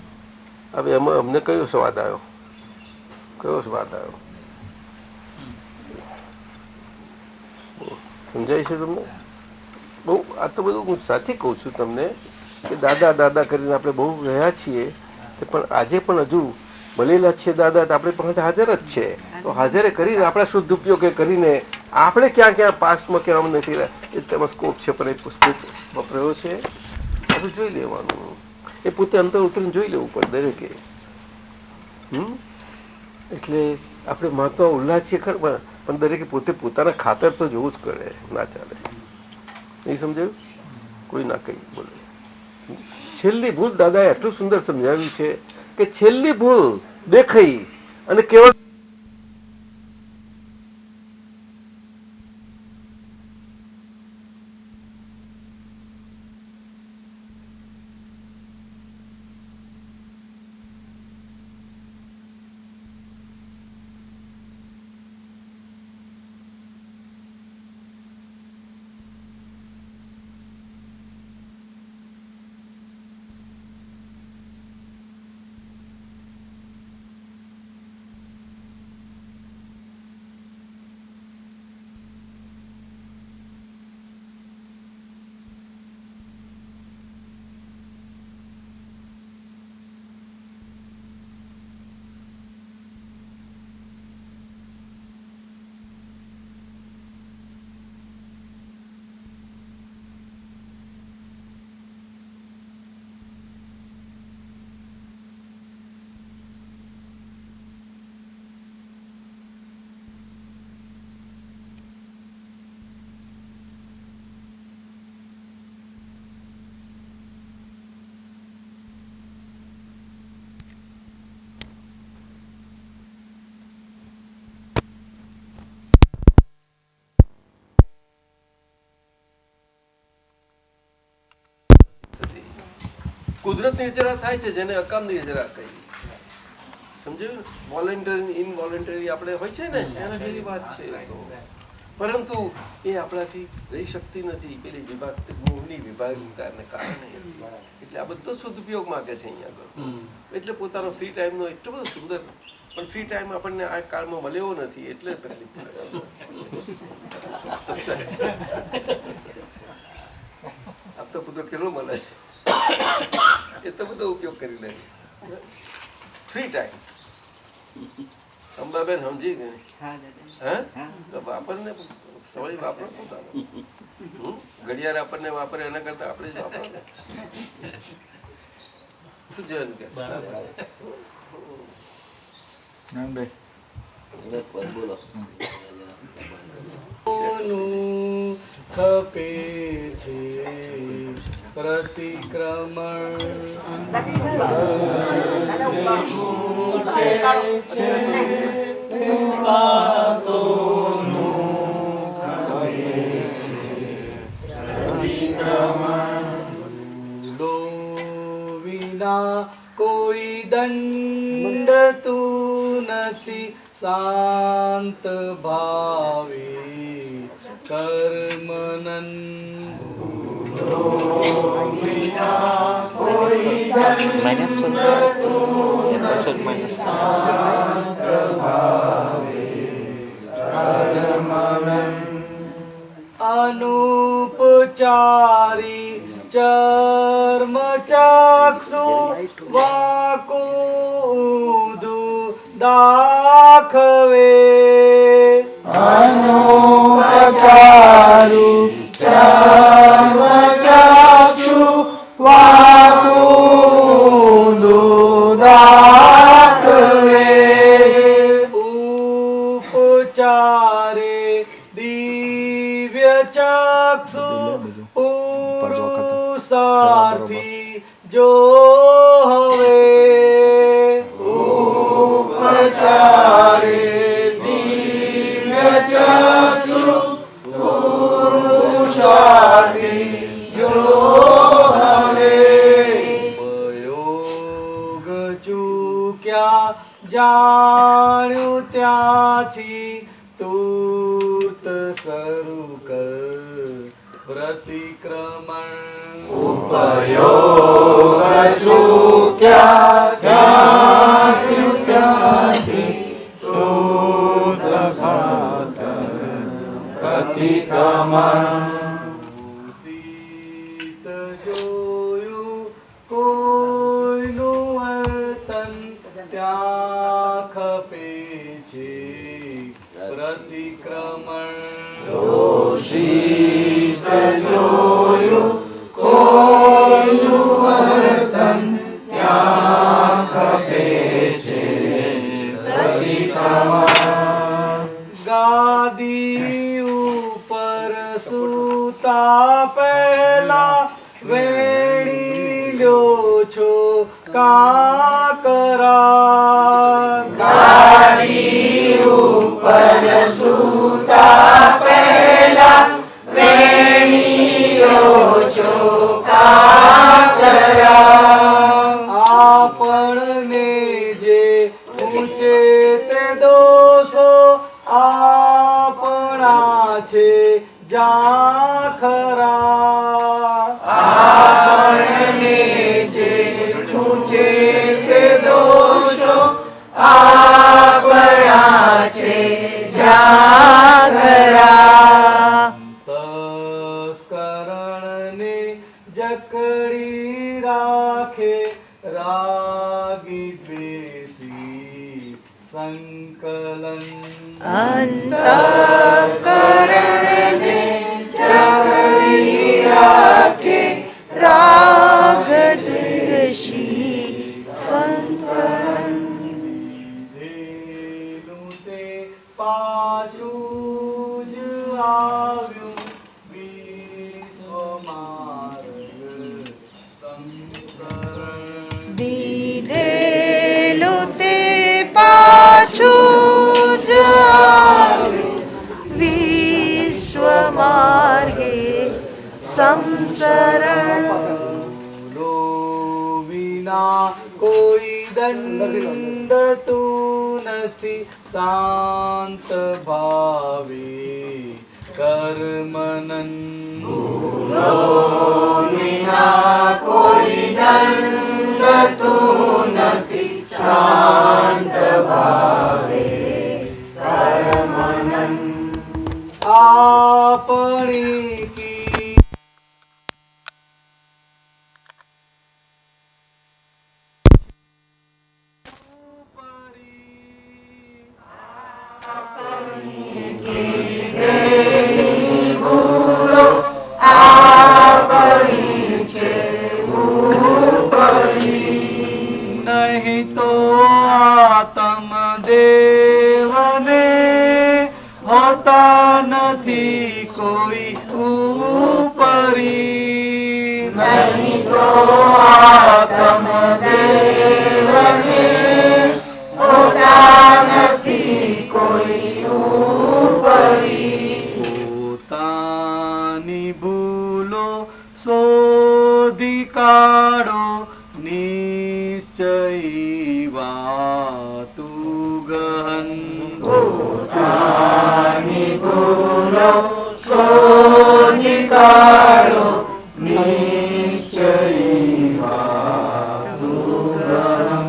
હવે એમાં અમને કયો સ્વાદ આવ્યો? કયો સ્વાદ આવ્યો? સમજાય છે તમને? બહુ આ તો બધું હું સાચી કહું છું તમને કે દાદા દાદા કરીને આપણે બહુ રહ્યા છીએ, પણ આજે પણ હજુ મળેલા છીએ દાદા તો આપણે પણ હાજર જ છે. તો હાજરે કરીને આપણા શુદ્ધ ઉપયોગ કરીને આપણે ક્યાં ક્યાં પાસ્ટમાં ક્યાં નથી રહ્યા એ તેમાં સ્કોપ છે, પણ એ સ્કોપ વપરાયો છે આપણે જોઈ લેવાનું. એ પોતે અંતર ઉતરીને જોઈ લેવું પડે દરેકે. એટલે આપણે મહાત્મા ઉલ્લાસ છીએ ખરું, પણ દરેકે પોતે પોતાના ખાતર તો જોવું જ કરે, ના ચાલે. નહીં સમજાયું? કોઈ ના કંઈ બોલે. છેલ્લી ભૂલ દાદાએ એટલું સુંદર સમજાવ્યું છે કે છેલ્લી ભૂલ દેખાઈ અને કેવળ કુદરત નિર્જરા થાય છે, જેને અકામ નિર્જરા કહીએ. સમજાયું? વોલેન્ટરી ઇનવોલેન્ટરી આપણે હોય છે ને, એના જેવી વાત છે એ તો. પરંતુ એ આપણાથી રહી શકતી નથી, પેલી મોહની વિભાગતાને કારણે. એટલે આ બધો સદુપયોગ માગે છે અહીંયા આગળ. એટલે પોતાનો ફ્રી ટાઈમનો એટલો બધો સુંદર, પણ ફ્રી ટાઈમ આપણને આ કાળમાં મળ્યો નથી, એટલે તકલીફ પડે. આપ તો પુત્ર કેટલો મળે છે, એ તો બધો ઉપયોગ કરી લે છે. ફ્રી ટાઈમ અંબાબેન સમજી ગઈ? હે? તો વાપરને સવારી વાપરો પોતાનો. ઘડિયાળ આપણને વાપરે એના કરતા આપણે જ વાપરો. શું જયંત કે બોલો. ખપે છે વિના કોઈ દંડ તું નથી, શાંત ભાવે કર્મનન. અનુપચારી ચર્મ ચક્ષુ વાકુદુ દાખવે. અનુપચારી ચર્મ ચક્ષુ વાકુદુ દાખવે. ઉપચારે દિવ્ય ચક્ષુ પુરુષાર્થી જો હવે. ઉપચારે દિવ્ય ચક્ષુ પુરુષાર્થી જો હવે. ઉપયોગ ચૂક્યા જાણ્યું ત્યાંથી તુર્ત શરૂ કર પ્રતિક્રમણ. ઉપયોગ ચૂક્યા જાણ્યું ત્યાંથી તુર્ત પ્રતિક્રમણ. શીત જોયું કોઈનું વર્તન ત્યાં ખપે છે પ્રતિક્રમણ. દોષિત જોયું કોઈનું વર્તન ત્યાં ખપે છે પ્રતિક્રમણ. ગાદી ઉપર સૂતા પહેલા વેણી લ્યો છો કાકરા. ગાદી ઉપર સૂતા પહેલા વેણી લ્યો છો કાકરા. આપણને જે ઊંચે તે દોષો આપણા છે જાખરા. આપણને જે ઊંચે છે દોષો આપણા છે જાખરા. તસ્કરણને જકડી રાખે રાગી દ્વેષી સંકલન. અંતઃકરણને જકડી રાખે રાગ દ્વેષી સંકલન. લીધેલું તે પાછું જ આવ્યું વિશ્વમાર્ગ સંસરણ. દીધેલું તે પાછું જ આવ્યું વિશ્વ માર્ગે સંસરણ. દંડ તું નથી શાંત ભાવે કર્મનન કોઈ દંડ તું નથી શાંત ભાવે કર્મનન આપણી કી નહીં તો આત્મ દેવને હોતા નથી કોઈ ઉપરી નહીં તો આત્મ દેવને હોતા નથી કોઈ ઉપરી પોતાની ભૂલો શોધી કાઢો નિશ્ચય વાતું ગહન પોતાની ભૂલો શોધી કાઢો નિશ્ચય વાતું ગહન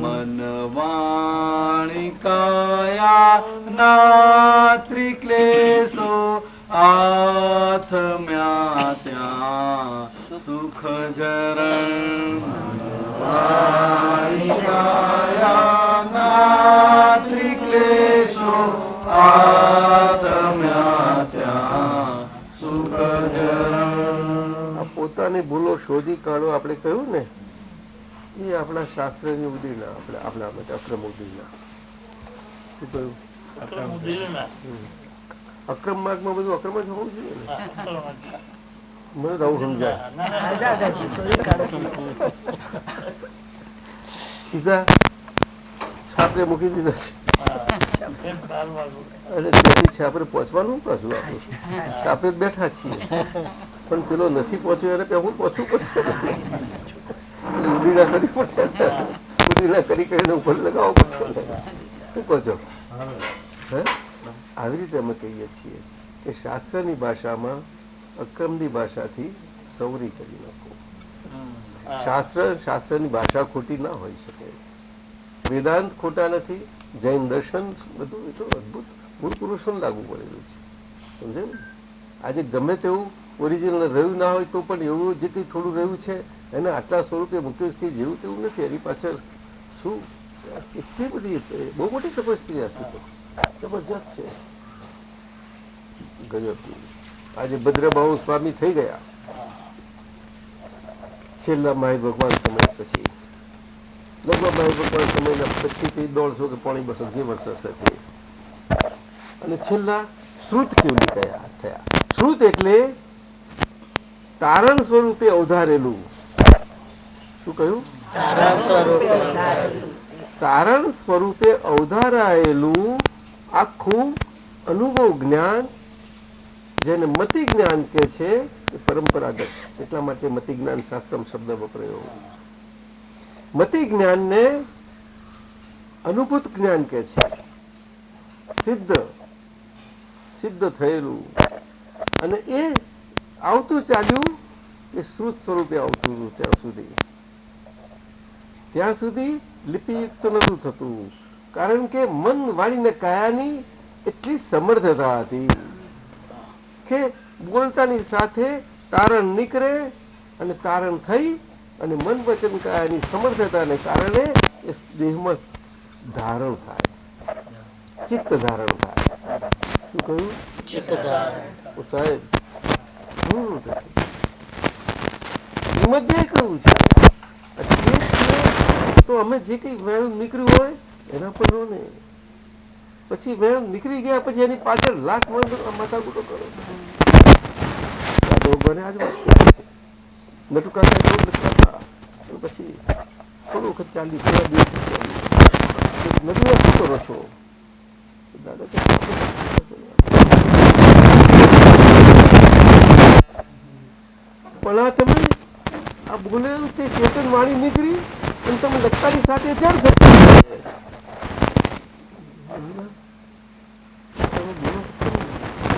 મન વાણી કાયા ના ત્રિક્લેશો આથમ્યા ત્યાં સુખ જરણ વાણી કાયા ના ત્રિક્લેશો આથમ્યા ત્યાં સુખ જરણ આ પોતાની ભૂલો શોધી કાઢો આપણે કહ્યું ને, એ આપણા શાસ્ત્રની ઉદીના, આપણા અક્રમ ઉદીના. શું કહ્યું? અક્રમ માર્ગમાં બધું અક્રમ જ હોવું જોઈએ ને. મને તો આવું સમજાય. સીધા છાપરે મૂકી દીધા છે અને ત્યાંથી છાપરે પહોંચવાનું પાછું આપણે છાપરે જ બેઠા છીએ, પણ પેલો નથી પહોંચ્યો એને પહેલું પહોંચવું પડશે. ઉદીના કરવી પડશે, ઉદીના કરીને ઉપર લગાવવો પડશે. શું કહો છો? હે, આવી રીતે અમે કહીએ છીએ કે શાસ્ત્રની ભાષામાં અક્રમની ભાષાથી સવરી કરી નાખો. શાસ્ત્રની ભાષા ખોટી ના હોઈ શકે. વેદાંત ખોટા નથી, જૈન દર્શન બધું એ તો અદભુત મૂળ પુરુષોને લાગુ પડેલું છે. સમજે ને? આજે ગમે તેવું ઓરિજિનલ રહ્યું ના હોય તો પણ એવું જે કંઈ થોડું રહ્યું છે એને આટલા સ્વરૂપે મૂક્યું કે જેવું તેવું નથી. એની પાછળ શું એટલી બધી બહુ મોટી તપસ્યા છે, તો જબરજસ્ત છે, ગજબની. આજે ભદ્રબાહુ સ્વામી થઈ ગયા છેલ્લા માહિર ભગવાન સમય પછી, લગભગ માહિર ભગવાન સમયના પછીથી 150 કે 200 જે વર્ષ હશે તે. અને છેલ્લા શ્રુત કેવલી થયા. શ્રુત એટલે તારણ સ્વરૂપે અવધારેલું. શું કહ્યું? તારણ સ્વરૂપે અવધારાયેલું આખું અનુભવ જ્ઞાન, જેને મતિ જ્ઞાન કે છે, એ પરંપરાગત. એટલા માટે મતિ જ્ઞાન શાસ્ત્રમ શબ્દ વપરાયો. મતિ જ્ઞાનને અનુભૂત જ્ઞાન કે છે, સિદ્ધ થયેલું. અને એ આવતું ચાલ્યું એ શ્રુત સ્વરૂપે આવતું હતું. ત્યાં સુધી લિપિયુક્ત નહોતું થતું, કારણ કે મન વાણીને કાયાની એટલી સમર્થતા હતી કે બોલતાની સાથે તારણ નીકળે અને તારણ થઈ અને મન વચન કાયાની સમર્થતાને કારણે એ દેહમાં ધારણ થાય, ચિત્ત ધારણ થાય. શું કહ્યું? ચિત્ત ધારણ. સાહેબ હિંમતભાઈ કહ્યું છે તો અમે જે કંઈ વેણ નીકળ્યું હોય એના પર નો ને, પછી વેણ નીકળી ગયા પછી એની પાછળ લાખ માથાકૂટો કરો. ભગવાને આજ વાત કરી છે. નટુકાકા કેવું લખતા હતા, પછી થોડું વખત ચાલી, થોડા દિવસ નટુને શું કરો છો? દાદા પણ આ તમે આ બોલેલું તે ચેતન વાણી નીકળી અને તમે લખતાની સાથે જળ થઈ જાય છે.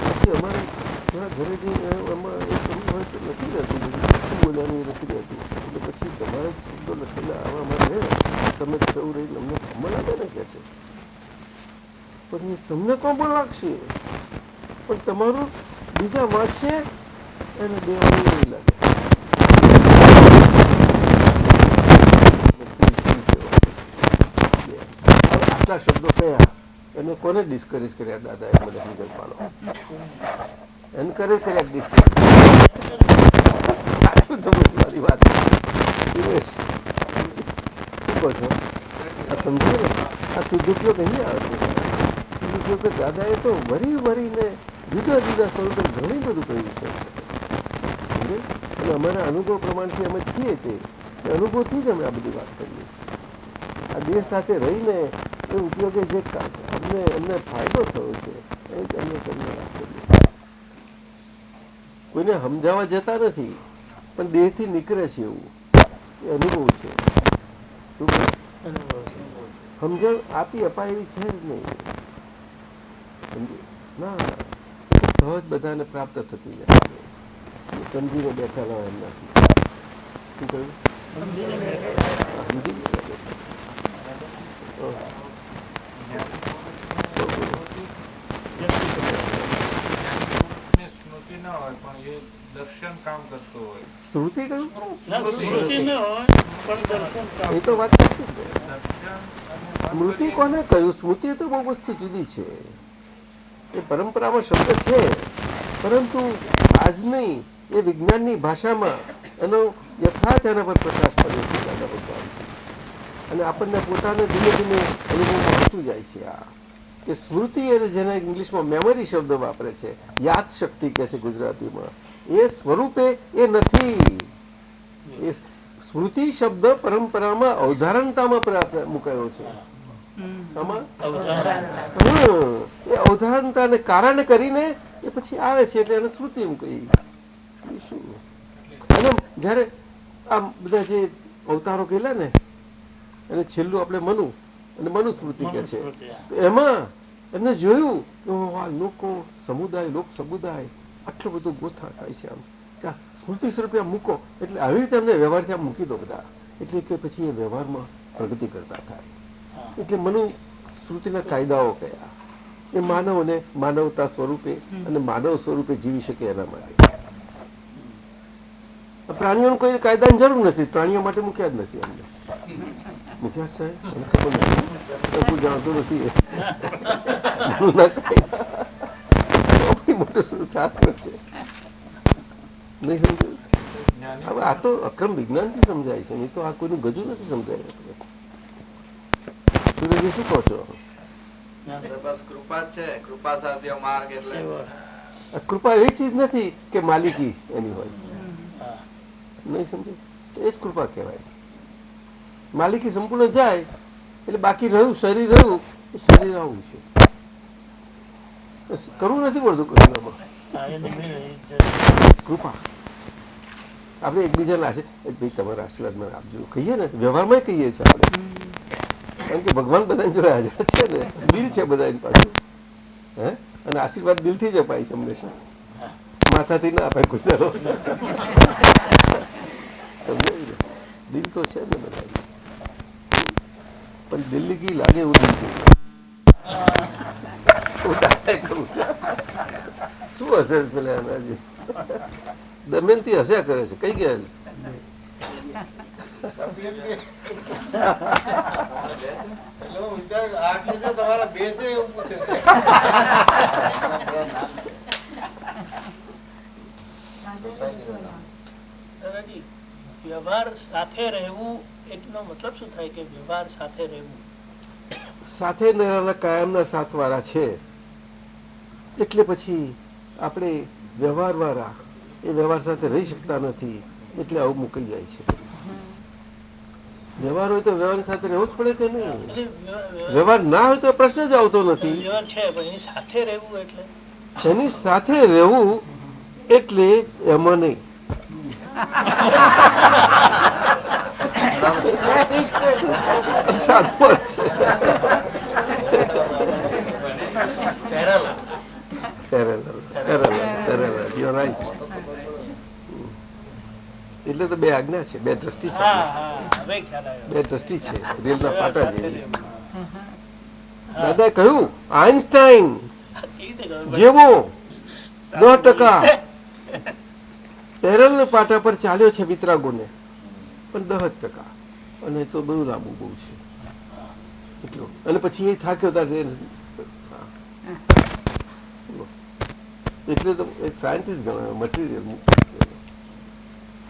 પછી અમારે થોડા ઘરે જે એમાં એ કરવું હોય તો લખી રહેતું શું બોલ્યાનું એ લખી રહેતું એટલે પછી તમારા જ શબ્દો લખેલા આવામાં રહે તમે કહું રહી અમને ખબર લાગે ને કે છે પણ એ તમને કોણ પણ લાગશે પણ તમારું બીજા વાંચશે એને દેવાનું નહીં લાગે. આટલા શબ્દો કયા એને કોને ડિસ્કરેજ કર્યા દાદા એ મને સમજણ પાડો. એન્કરેજ કર્યા ડિસ્કરેજ આટલું તમે મારી વાત દિનેશ શું કહો છો? આ સમજો ને આ સદુપયોગ અહીં આવે છે. સદુપયોગ દાદાએ તો વરીને જુદા જુદા સ્વરૂપે ઘણું બધું કહ્યું છે અને અમારા અનુભવ પ્રમાણથી અમે છીએ તે અનુભવથી જ અમે આ બધી વાત કરીએ છીએ. આ દેહ સાથે રહીને એ ઉપયોગે જે અમને ફાયદો થયો છે એ જ અમને તમને વાત કરીએ. કોઈને સમજાવવા જતા નથી પણ દેહથી નીકળે છે એવું એ અનુભવ છે. સમજણ આપી અપાય એવી છે જ નહીં. ના સહજ બધાને પ્રાપ્ત થતી જાય છે. સમજીને બેઠા રહો એમ નથી. શું કહ્યું? સમજી સ્મૃતિ ના હોય પણ એ દર્શન કામ કરતું હોય. શ્રુતિ કહ્યું સ્મૃતિ ન હોય પણ દર્શન કામ. એ તો વાત સાચી છે. સ્મૃતિ કોને કહ્યું? સ્મૃતિ તો બહુ વસ્તુ જુદી છે. એ પરંપરામાં શબ્દ છે પરંતુ આજની એ વિજ્ઞાનની ભાષામાં એનો યથાર્થ એના પર પ્રકાશ પડ્યો છે દાદા ભગવાન અને આપણને પોતાને ધીમે ધીમે અનુભવ આવતું જાય છે. આ કે સ્મૃતિ એટલે જેને ઇંગ્લિશમાં મેમરી શબ્દ વાપરે છે, યાદ શક્તિ કહે છે ગુજરાતીમાં, એ સ્વરૂપે એ નથી. એ સ્મૃતિ શબ્દ પરંપરામાં અવધારણતામાં મુકાયો છે. એ અવધારણતાને કારણ કરીને એ પછી આવે છે એટલે એને સ્મૃતિ એમ કહી. અને જયારે આ બધા જે અવતારો કહેલા ને અને છેલ્લું આપણે મનુ અને મનુસ્મૃતિ કહે છે, એમાં એમને જોયું કે આ લોકો સમુદાય લોક સમુદાય આટલું બધું ગોથા થાય છે આમ કે સ્મૃતિ સ્વરૂપે મૂકો એટલે આવી રીતે એમને વ્યવહારથી આમ મૂકી દો બધા એટલે કે પછી એ વ્યવહારમાં પ્રગતિ કરતા થાય. એટલે મનુ સ્મૃતિના કાયદાઓ કયા એ માનવને માનવતા સ્વરૂપે અને માનવ સ્વરૂપે જીવી શકે એના માટે. પ્રાણીઓને કોઈ કાયદાની જરૂર નથી, પ્રાણીઓ માટે મૂક્યા જ નથી અમને. મૂક્યા સાહેબ મને ખબર નથી, કોઈ જાણતું નથી. મોટું શાસ્ત્ર છે નહીં સમજાયું. હવે આ તો અક્રમ વિજ્ઞાનથી સમજાય છે, નહીં તો આ કોઈનું ગજુ નથી સમજાય. સુરેશજી શું કહો છો? બસ કૃપા જ છે, કૃપા સાધ્ય માર્ગ. એટલે કૃપા એવી ચીજ નથી કે માલિકી એની હોય, નહીં સમજે? એ જ કૃપા કહેવાય. માલિકી સંપૂર્ણ જાય એટલે બાકી રહ્યું શરીર, રહ્યું એ શરીર આવું છે. કરવું નથી પડતું કૃપા. આપણે એકબીજાના ભાઈ તમારા આશીર્વાદ મને આપજો કહીએ ને, વ્યવહારમાં કહીએ છીએ આપણે, કારણ કે ભગવાન બધાની જોડે હાજર છે ને, દિલ છે બધાની પાછું. હે અને આશીર્વાદ દિલથી જ અપાય છે હંમેશા, માથાથી ના અપાય કોઈ દાડો. સમજાય ને? દિલ તો છે ને બધા, પણ દિલ્હી કી લાગે એવું દિલ શું હશે પેલા એનાજી દમયંતી હસ્યા કરે છે. કઈ ગયા? વ્યવહાર સાથે રહેવું એટલો મતલબ શું થાય કે વ્યવહાર સાથે રહેવું? સાથે રહેવાના કાયમના સાથવાળા છે એટલે પછી આપણે વ્યવહારવાળા એ વ્યવહાર સાથે રહી શકતા નથી એટલે આવું મૂકી જાય છે. વ્યવહાર હોય તો વ્યવહાર સાથે રહેવું જ પડે કે નહીં? વ્યવહાર ના હોય તો પ્રશ્ન જ આવતો નથી. વ્યવહાર છે પણ એની સાથે રહેવું એટલે એની સાથે રહેવું એટલે એમાં નહીં. સાધુ માણસ છે. Parallel. You're right. એટલે તો બે આજ્ઞા છે, બે દ્રષ્ટિ છે, બે દ્રષ્ટિ છે રેલના પાટા જેવી. દાદાએ કહ્યું આઇન્સ્ટાઈન જેવો 10% પેરેલલ પાટા પર ચાલ્યો છે વિતરાગોને, પણ 10%, અને તો બહુ લાંબુ બહુ છે એટલું. અને પછી એ થાક્યો એટલે તો એક સાયન્ટિસ્ટ ગણાયો, મટીરિયલ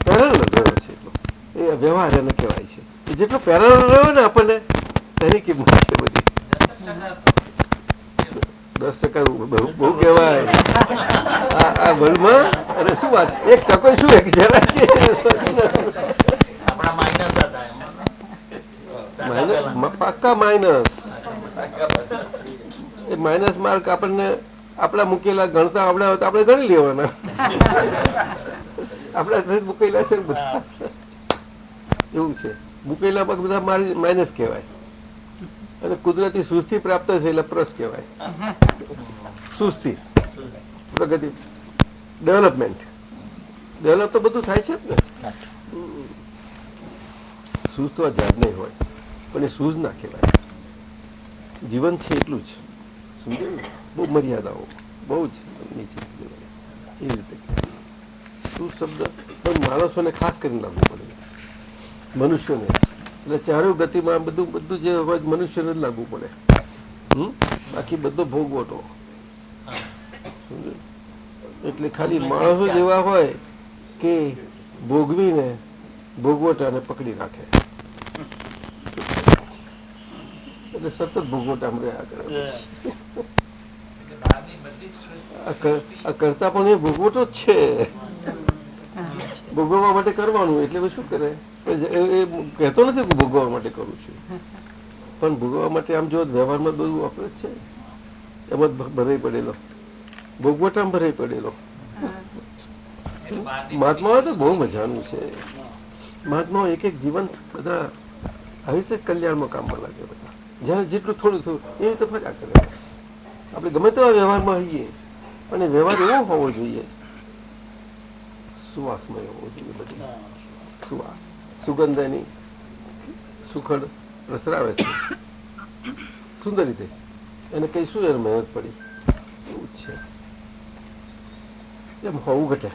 પેરેલલ રહ્યો છે એટલો એ વ્યવહાર એને કહેવાય છે. એ જેટલો પેરેલલ રહ્યો ને આપણને એની કિંમત છે બધી. 10% બહુ કહેવાય આ વર્લ્ડમાં. અને શું વાત, 1% શું એક જરા પાક્કા માઇનસ. એ માઇનસ માર્ક આપણને આપણા મૂકેલા ગણતા આવડ્યા હોય તો આપણે ગણી લેવાના. આપણા મૂકેલા છે ને બધા એવું છે, મૂકેલા બધા માઇનસ કહેવાય. અને કુદરતી સુસ્તી પ્રાપ્ત છે એટલે પ્લસ કહેવાય. સુસ્તી, પ્રગતિ, ડેવલપમેન્ટ. ડેવલપ તો બધું થાય છે જ ને. સૂઝ તો આ જાત નહીં હોય, પણ એ સૂઝ ના કહેવાય. જીવન છે એટલું જ, સમજાયું? બહુ મર્યાદાઓ બહુ જ નીચે એ રીતે. શું શબ્દ પણ માણસોને ખાસ કરીને લાગવું પડે, મનુષ્યોને. એટલે ચારો ગતિમાં બધું જે હોય મનુષ્યને જ લાગવું પડે. બાકી બધો ભોગવટો. એટલે ખાલી માણસો જ એવા હોય કે ભોગવીને ભોગવટાને પકડી રાખે, એટલે સતત ભોગવટા રહ્યા કરે. આ કરતા પણ એ ભોગવટો જ છે, ભોગવવા માટે કરવાનું. એટલે શું કરે, એ કહેતો નથી કે ભોગવવા માટે કરું છું, પણ ભોગવવા માટે આમ જો વ્યવહારમાં બધું વાપરે છે, એમાં ભરાઈ પડેલો, ભોગવટામાં ભરાઈ પડેલો. મહાત્માઓ તો બહુ મજાનું છે. મહાત્માઓ એક જીવન બધા આવી રીતે કલ્યાણમાં કામમાં લાગે. બધા જ્યારે જેટલું થોડું થોડું એ રીતે ફર્યા કરે. આપણે ગમે તેવા વ્યવહારમાં હોઈએ, પણ એ વ્યવહાર એવો હોવો જોઈએ, સુવાસમય હોવો જોઈએ. બધી સુવાસ, સુગંધ એની સુખડ પ્રસરાવે છે સુંદર રીતે. એને કઈ શું એને મહેનત પડી એવું જ છે. એમ હોવું ઘટે.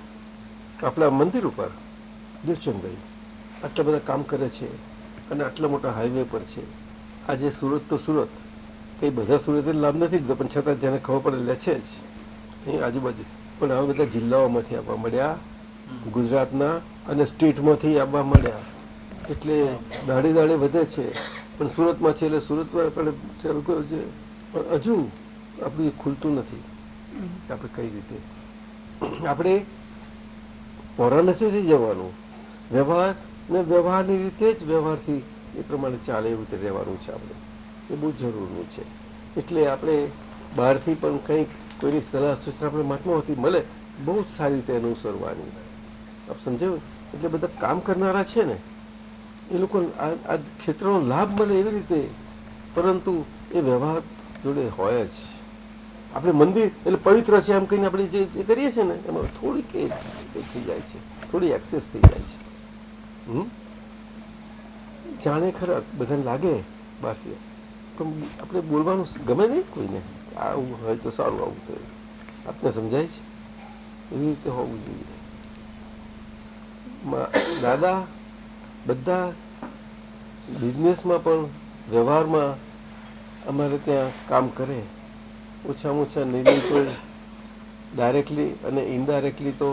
આપણા મંદિર ઉપર દેવચંદભાઈ આટલા બધા કામ કરે છે અને આટલા મોટા હાઈવે પર છે. આજે સુરત તો સુરત, કંઈ બધા સુરતને લાભ નથી લીધો, પણ છતાં જેને ખબર પડે લે છે જ અહીં આજુબાજુ. પણ આવા બધા જિલ્લાઓમાંથી આવવા મળ્યા, ગુજરાતના અને સ્ટેટમાંથી આવવા મળ્યા. એટલે દાડે દાડે વધે છે. પણ સુરતમાં છે એટલે સુરતમાં આપણે ચાલુ કર્યું છે, પણ હજુ આપણું ખુલતું નથી. આપણે કઈ રીતે આપણે પોરા નથી થઈ જવાનું. વ્યવહાર ને વ્યવહારની રીતે જ વ્યવહારથી એ પ્રમાણે ચાલે એવું રીતે રહેવાનું છે. આપણે એ બહુ જરૂરનું છે. એટલે આપણે બહારથી પણ કંઈક કોઈની સલાહ સૂચના આપણે મહાત્માઓથી મળે, બહુ જ સારી રીતે અનુસરવાની. આપ સમજાયું? એટલે બધા કામ કરનારા છે ને એ લોકો આ ક્ષેત્રનો લાભ મળે એવી રીતે, પરંતુ એ વ્યવહાર જોડે હોય જ. આપણે મંદિર એટલે પવિત્ર છે એમ કહીને આપણે જે કરીએ છીએ ને એમાં થોડીક એ થઈ જાય છે, થોડી એક્સેસ થઈ જાય છે. જાણે ખરા બધાને લાગે બહારથી, પણ આપણે બોલવાનું ગમે નહીં કોઈને. આવું હોય તો સારું, આવું તો આપને સમજાય છે એવી રીતે હોવું જોઈએ. દાદા બધા બિઝનેસમાં પણ વ્યવહારમાં અમારે ત્યાં કામ કરે. ઓછામાં ઓછા નહીં કોઈ ડાયરેક્ટલી અને ઇનડાયરેક્ટલી તો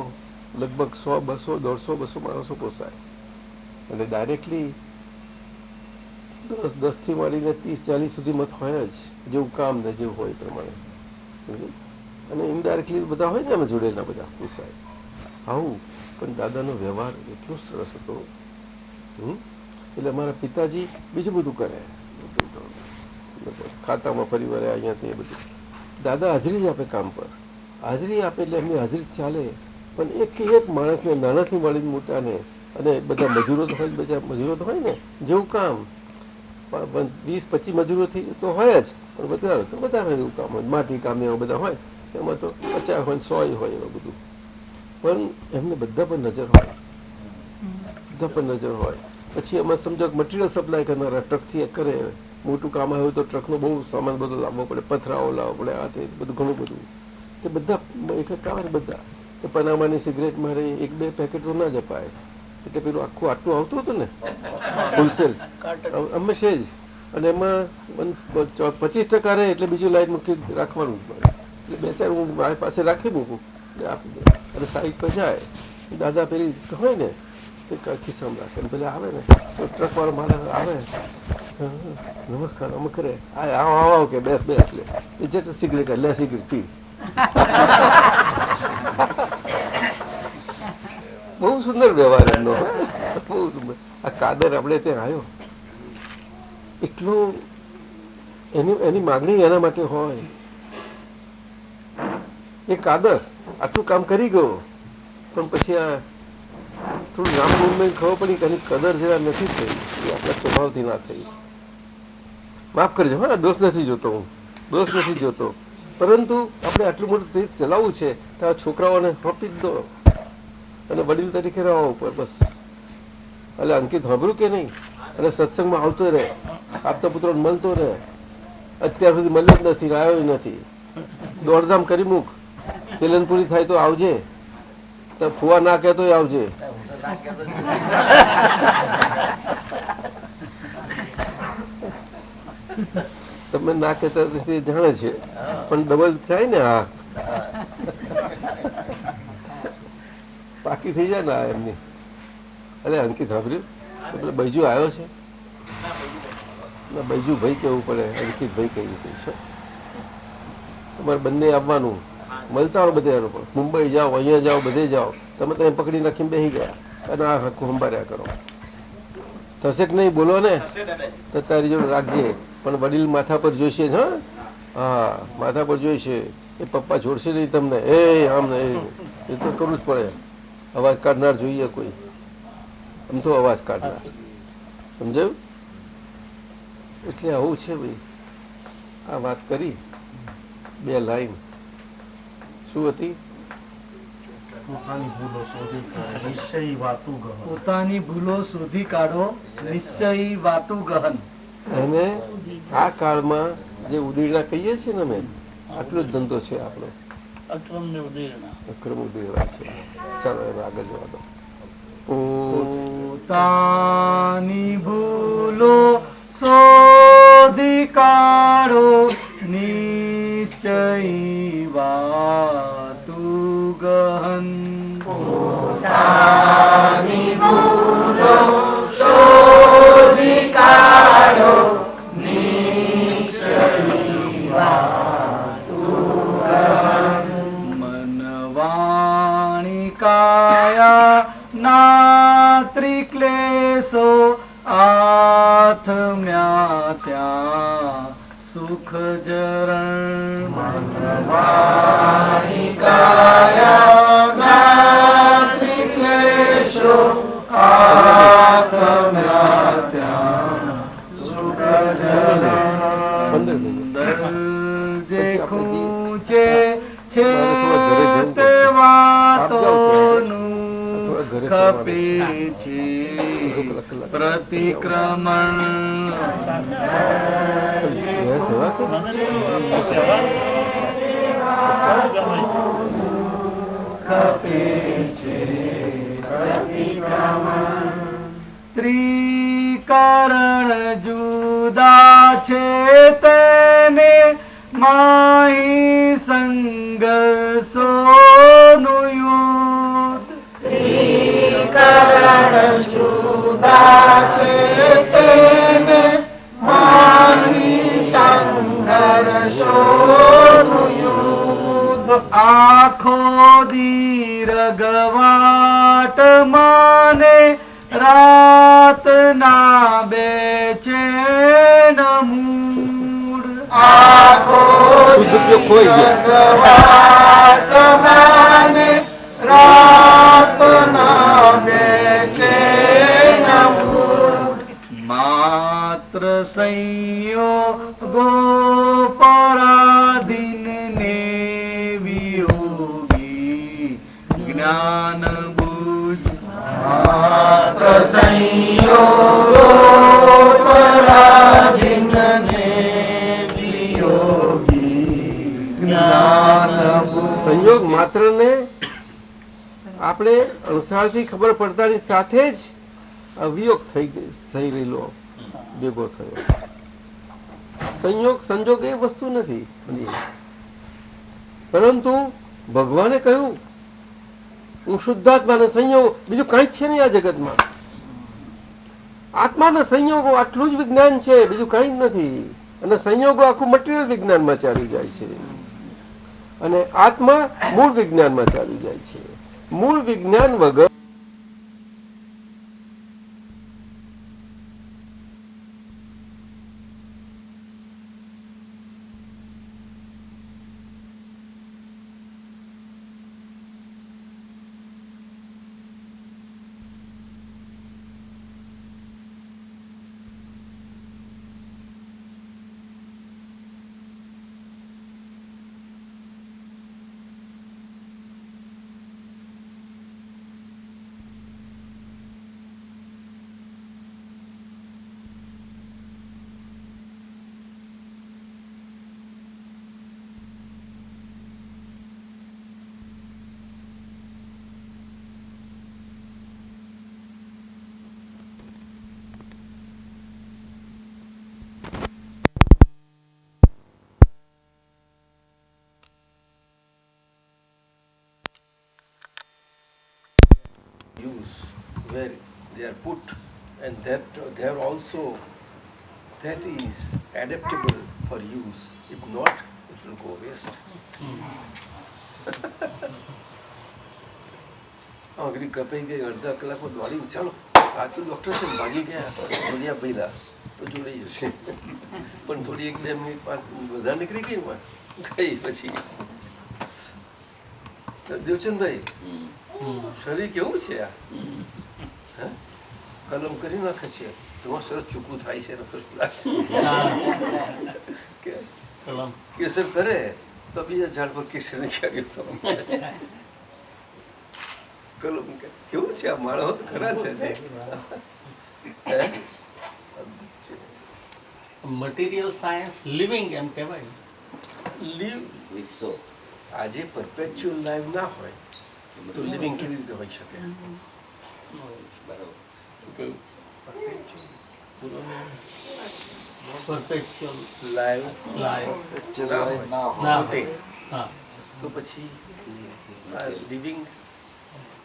લગભગ 100, 200, 150, 200 માણસો પોસાય. અને ડાયરેક્ટલી 10થી માંડીને 30-40 સુધી મત હોય જ, જેવું કામ ને જેવું હોય પ્રમાણે. અને ઇનડાયરેક્ટલી બધા હોય ને અમે જોડેલા બધા પોસાય આવું. પણ દાદાનો વ્યવહાર એટલો સરસ હતો. એટલે અમારા પિતાજી બીજું બધું કરે, ખાતામાં પરિવારે અહીંયાથી એ બધું. દાદા હાજરી જ આપે કામ પર, હાજરી આપે એટલે એમની હાજરી ચાલે. પણ એક માણસને નાનાથી મળીને મોટાને અને બધા મજૂરો તો હોય, બધા મજૂરો તો હોય ને, જેવું કામ 20-25 મજૂરોથી તો હોય જ, પણ વધારે એવું કામ હોય, માટી કામ એવા બધા હોય, એમાં તો 50 હોય 100 હોય એવું બધું. પણ એમને બધા પર નજર હોય, બધા પર નજર હોય. પછી એમાં સમજો મટીરિયલ સપ્લાય કરનારા ટ્રકથી કરે, મોટું કામ આવ્યું તો ટ્રકનો બહુ સામાન બધો લાવવો પડે, પથરાઓ લાવવો પડે, આ તે બધું ઘણું બધું. તે બધા એક આવે ને બધા તો પનામાની સિગરેટ મારે 1-2 પેકેટો ના જ અપાય, એટલે પેલું આખું આટલું આવતું હતું ને હોલસેલ હંમેશા જ. અને એમાં 25% રહે એટલે બીજું લાઈન મૂકી રાખવાનું જ પડે. એટલે 2-4 હું મારી પાસે રાખી મૂકું એટલે આપી દે. અને સાઈડ પર જાય દાદા પેલી હોય ને તે ખિસ્સામાં રાખે ને પેલા આવે ને તો ટ્રકવાળો મારા આવે, નમસ્કાર અમે કરે, આવો કે બેસ એટલે એ જે સિગરેટ લે સિગરેટ પી. બહુ સુંદર વ્યવહાર એમનો, બહુ સુંદર. આ કાદર આપણે ત્યાં આવ્યો એટલો એની માગણી એના માટે હોય. એ કાદર આટલું કામ કરી ગયો પણ પછી આ થોડું નામ મૂવમેન્ટ ખબર પડી કે એની કદર જરા નથી થઈ, એ આપણા સ્વભાવથી ના થઈ. માફ કરજો, હા દોષ નથી જોતો, હું દોષ નથી જોતો, પરંતુ આપણે આટલું મોટું તે ચલાવવું છે તો આ છોકરાઓને સોંપી જ દો અને વડીલ તરીકે રહો ઉપર બસ. એટલે અંકિત સાંભળ્યું કે નહીં? અને સત્સંગમાં આવતો રહે, આપતા પુત્રોને મળતો રહે. અત્યાર સુધી મળ્યો જ નથી, આવ્યો નથી. દોડધામ કરી મૂક, તેલન પૂરી થાય તો આવજે, તો ફુવા ના કહેતો આવજે. તમે ના કહેતા જાણે છે પણ ડબલ થાય ને, હા પાકી થઈ જાય ને આ એમની. એટલે અંકિત સાંભળ્યું એટલે બૈજુ આવ્યો છે ના, બૈજુ ભાઈ કેવું પડે, અંકિત ભાઈ કહી છે. તમારે બંને આવવાનું, મળતા હોય બધે. મુંબઈ જાઓ, અહીંયા જાઓ, બધે જાઓ, તમે ત્યાં પકડી નાખીને બેસી ગયા અને આ હકું સંભાળ્યા કરો. થશે કે નહીં બોલો ને? તો તારી જોડે રાખજે, પણ વડીલ માથા પર જોઈશે. હા માથા પર જોઈશે, એ પપ્પા છોડશે નહીં તમને. આમ એ તો કરવું જ પડે. અવાજ કાઢનાર જોઈએ કોઈ, આમ તો અવાજ કાઢનાર, સમજાયું? એટલે આવું છે ભાઈ. આ વાત કરી 2 લાઈન શું હતી? પોતાની ભૂલો શોધી કાઢો, નિશ્ચયી વાતું ગહન. અને આ કાળમાં જે ઉદીરણા કહીએ છીએ ને, અમે આટલો જ ધંધો છે આપણો, અક્રમ ઉદીરણા છે. ચાલો હવે આગળ જવા દો. પોતાની ભૂલો શોધી કાઢો, નિશ્ચયી વાતું ગહન. પોતાની ભૂલો શોધી કાઢો, નિશ્ચયી વાતું ગહન. મન વાણી કાયા ના ત્રિક્લેશો, આથમ્યા ત્યાં સુખ જરણ. મનવાણી કાયા ના ત્રિક્લેશો, આથમ્યા ત્યાં સુખ જરણ. જે ખૂંચે છે તે વાતોનું ખપે છે પ્રતિક્રમણ. ખપે છે પ્રતિક્રમણ. ત્રિકરણ જુદા છે તેને માહી સંઘર્ષોનું યુદ્ધ. ત્રિકરણ જુદા છે તેને માહી સંઘર્ષોનું યુદ્ધ. આખો દીર્ઘવાટ માને, રાતના બેચેન મૂડ. આખો દીર્ઘવાટ માને, રાતના બેચેન માત્ર સંયોગો પરાધીન ને વિયોગી જ્ઞાન બુજ માત્ર સંયોગો પરાધીન ને વિયોગી જ્ઞાન સંયોગ માત્ર ને આપણે અણસારથી ખબર પડતાની સાથે જ અવિયોગ થઈ રહેલો ભેગો થયો. સંજોગ એ વસ્તુ નથી, પરંતુ ભગવાને કહ્યું હું શુદ્ધાત્માને સંયોગ, બીજું કઈ જ છે નહીં આ જગતમાં. આત્માના સંયોગો આટલું જ વિજ્ઞાન છે, બીજું કઈ જ નથી. અને સંયોગો આખું મટીરિયલ વિજ્ઞાનમાં ચાલી જાય છે, અને આત્મા મૂળ વિજ્ઞાનમાં ચાલી જાય છે. મૂળ વિજ્ઞાન વગર use where they are put, and that they are also, that is adaptable for use. If not, it will go waste. ઘડી કપાઈ ગઈ, અડધા કલાકમાં દોડી ચાલો આ તો ડૉક્ટર છે ભાગી ગયા, જોડ્યા પહેલા તો જોડાઈ જશે. પણ થોડી 1-2 મિનિટ વધારે નીકળી ગઈ ગઈ પછી. દેવચંદભાઈ, શરીર કેવું છે આ? કલમ કરી નાખે છે, એમાં સરસ ચૂકવું થાય છે, ફર્સ્ટ ક્લાસ. કેસર કરે તો બીજા ઝાડ પર કેસર ને ક્યાં કલમ કેવું છે આ? માળો તો ખરા છે. મટીરિયલ સાયન્સ લિવિંગ એમ કહેવાય. લીવ સો આજે પરપેચ્યુઅલ લાઈફ ના હોય તો લિવિંગ કેવી રીતે હોઈ શકે? પરપેચ્યુઅલ લાઈફ તો પછી લિવિંગ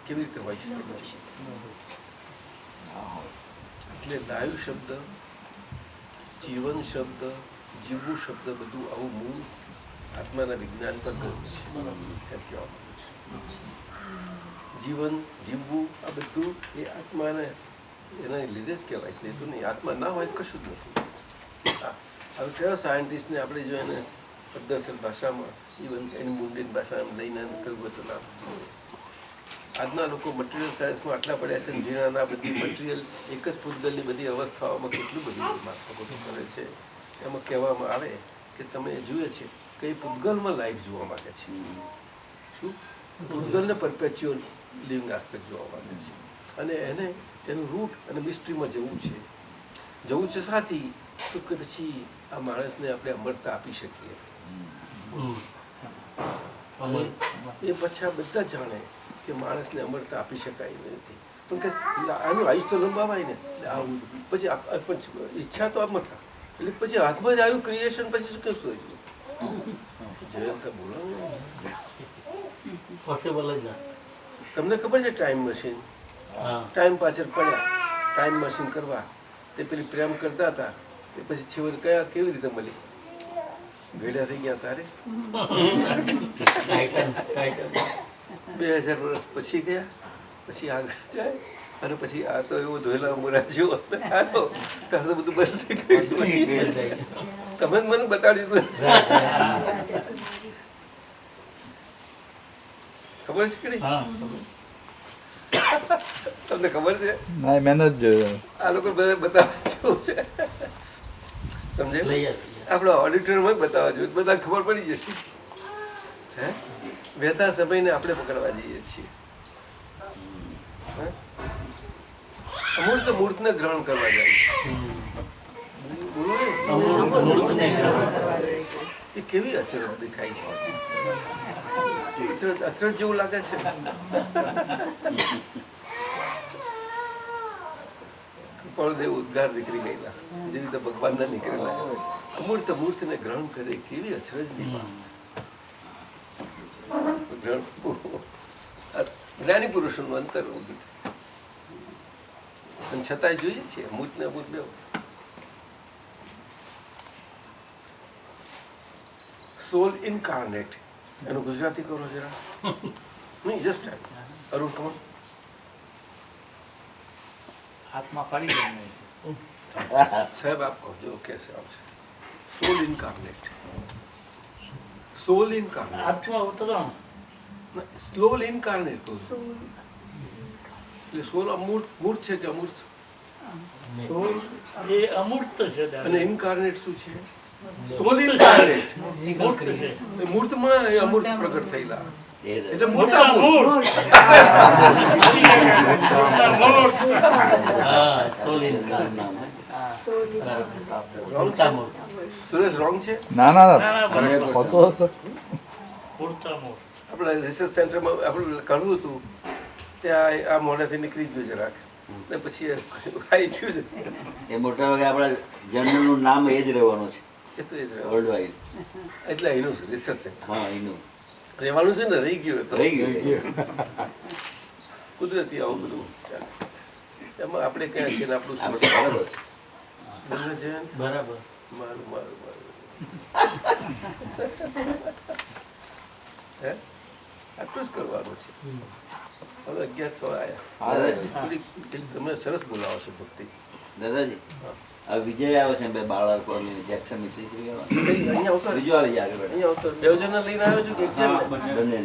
કેવી રીતે હોઈ શકે? એટલે લાઈવ શબ્દ, જીવન શબ્દ, જીવવું શબ્દ બધું આવું મૂળ આત્માના વિજ્ઞાન પર ગયું છે એમ કહેવા માંગુ છું. જીવન જીવવું આ બધું એ આત્માને એના લીધે જ કહેવાય, નહીં તો નહીં. આત્મા ના હોય કશું જ નથી. હવે કયા સાયન્ટિસ્ટને આપણે જો એને પદ્ધતિસર ભાષામાં, ઇવન એની મુંડીન ભાષામાં લઈને કહ્યું હોય તો ના. આજના લોકો મટીરિયલ સાયન્સમાં આટલા પડ્યા છે, જીણાના બધી મટીરિયલ એક જ પૂતગલની બધી અવસ્થાઓમાં કેટલું બધું માથાકૂટ કરે છે. એમાં કહેવામાં આવે કે તમે જુએ છે કઈ પૂતગલમાં લાઈફ જોવા માંગે છે. શું પૂતગલને પરપેચ્યુઅલ લિવિંગ આસ્પેક્ટ જોવા માંગે છે, અને એને એનું રૂટ અને મિસ્ટ્રીમાં જવું છે સાથી, તો કે પછી આ માણસને આપણે અમરતા આપી શકીએ. અને એ પછી આ બધા જાણે કે માણસને અમરતા આપી શકાય નથી, પણ કે આનું આયુષ તો લંબાવાય ને, આવું પછી ઈચ્છા તો અમરતા, એટલે પછી હાથમાં જ આવ્યું ક્રિએશન, પછી શું કહેશું? જયંત બોલો, પોસિબલ જ ના. તમને ખબર છે ટાઈમ મશીન, ટાઈમ પાછળ પડ્યા ટાઈમ મશીન કરવા, તે પેલી પ્રેમ કરતા હતા, તે પછી છેવટે કયા કેવી રીતે મળી? ભેડા થઈ ગયા તારે 2000 વર્ષ પછી ગયા, પછી આગળ જાય, અને પછી આ તો એવો ધોયેલા મોરા જેવો તારે તો બધું બંધ થઈ ગયું. તમે જ મને બતાડી દીધું. ખબર છે કે નહીં? તમને ખબર છે ના મેં નથી જોયું. આ લોકો બધા બતાવવા જેવું છે સમજે આપણો ઓડિટોરિયમ બતાવવા જોઈએ બધા ખબર પડી જશે હે વહેતા સમયને આપણે પકડવા જઈએ છીએ અમૂર્ત મૂર્તને ગ્રહણ કરવા જાય છે એ કેવી અચરજ દેખાય છે અચરજ જેવું લાગે છે કૃપાળદેવ ઉદ્ગાર નીકળી ગયેલા જેવી રીતે ભગવાન ના નીકળેલા અમૂર્ત મૂર્તિને ગ્રહણ કરે કેવી અચરજની જ્ઞાની પુરુષોનું અંતર ઊંધું અને છતાંય જોઈએ છીએ અમૂર્ત ને અમૂર્ત બેવ સોલ ઇનકાર્નેટ એનું ગુજરાતી કરો જરા નહીં જસ્ટ અરુણ કમન હાથમાં ફરી જાય સાહેબ આપ કહો જો कैसे આવશે સોલ ઇનકાર્નેટ સોલ ઇનકાર્નેટ આત્મા ઉતરણ સોલ ઇનકાર્નેટ એટલે સોલ અમૂર્ત મૂર્ત છે કે અમૂર્ત સોલ એ અમૂર્ત છે દાદા. અને ઇનકાર્નેટ શું છે સોલ ઇનકાર્નેટ મૂર્ત છે. મૂર્તમાં એ અમૂર્ત પ્રગટ થયેલા એટલે મોટા મૂર્ત. મૂર્ત સુરેશ રોંગ છે ના ના ના, ના બરાબર. હોતો હશે. મૂર્તા મૂર્ત. આપણે રિસર્ચ સેન્ટરમાં આપણે કરવું હતું ત્યાં આ મોઢાથી નીકળી ગયું જરાક ને પછી આવી ગયું છે એ મોટા ભાગે આપણા જર્નલનું નામ એ જ રહેવાનું છે એ તો એ જ રહેવાનું. World wide. એટલે એનું છે રિસર્ચ સેન્ટર હા એનું રહેવાનું છે ને રહી ગયું એ તો. રહી ગયું. કુદરતી આવું બધું ચાલે. એમાં આપણે ક્યાં છીએ ને આપણું શું આપણે છે? બરાબર છે. બોલને જયંત? બરાબર મારું મારું મારું હે આટલું જ કરવાનું છે હવે 11 થવા દાદાજી. આવ્યા તમે સરસ બોલાવો છો ભક્તિ દાદાજી આ વિજય આવ્યો છે બે બાળકો જેક્શન મિશ્રી અહીંયા આવતો બીજો આવી જાય આગળ અહીંયા આવતો દેવજનને લઈને આવ્યો છું કે એક જણને? બંને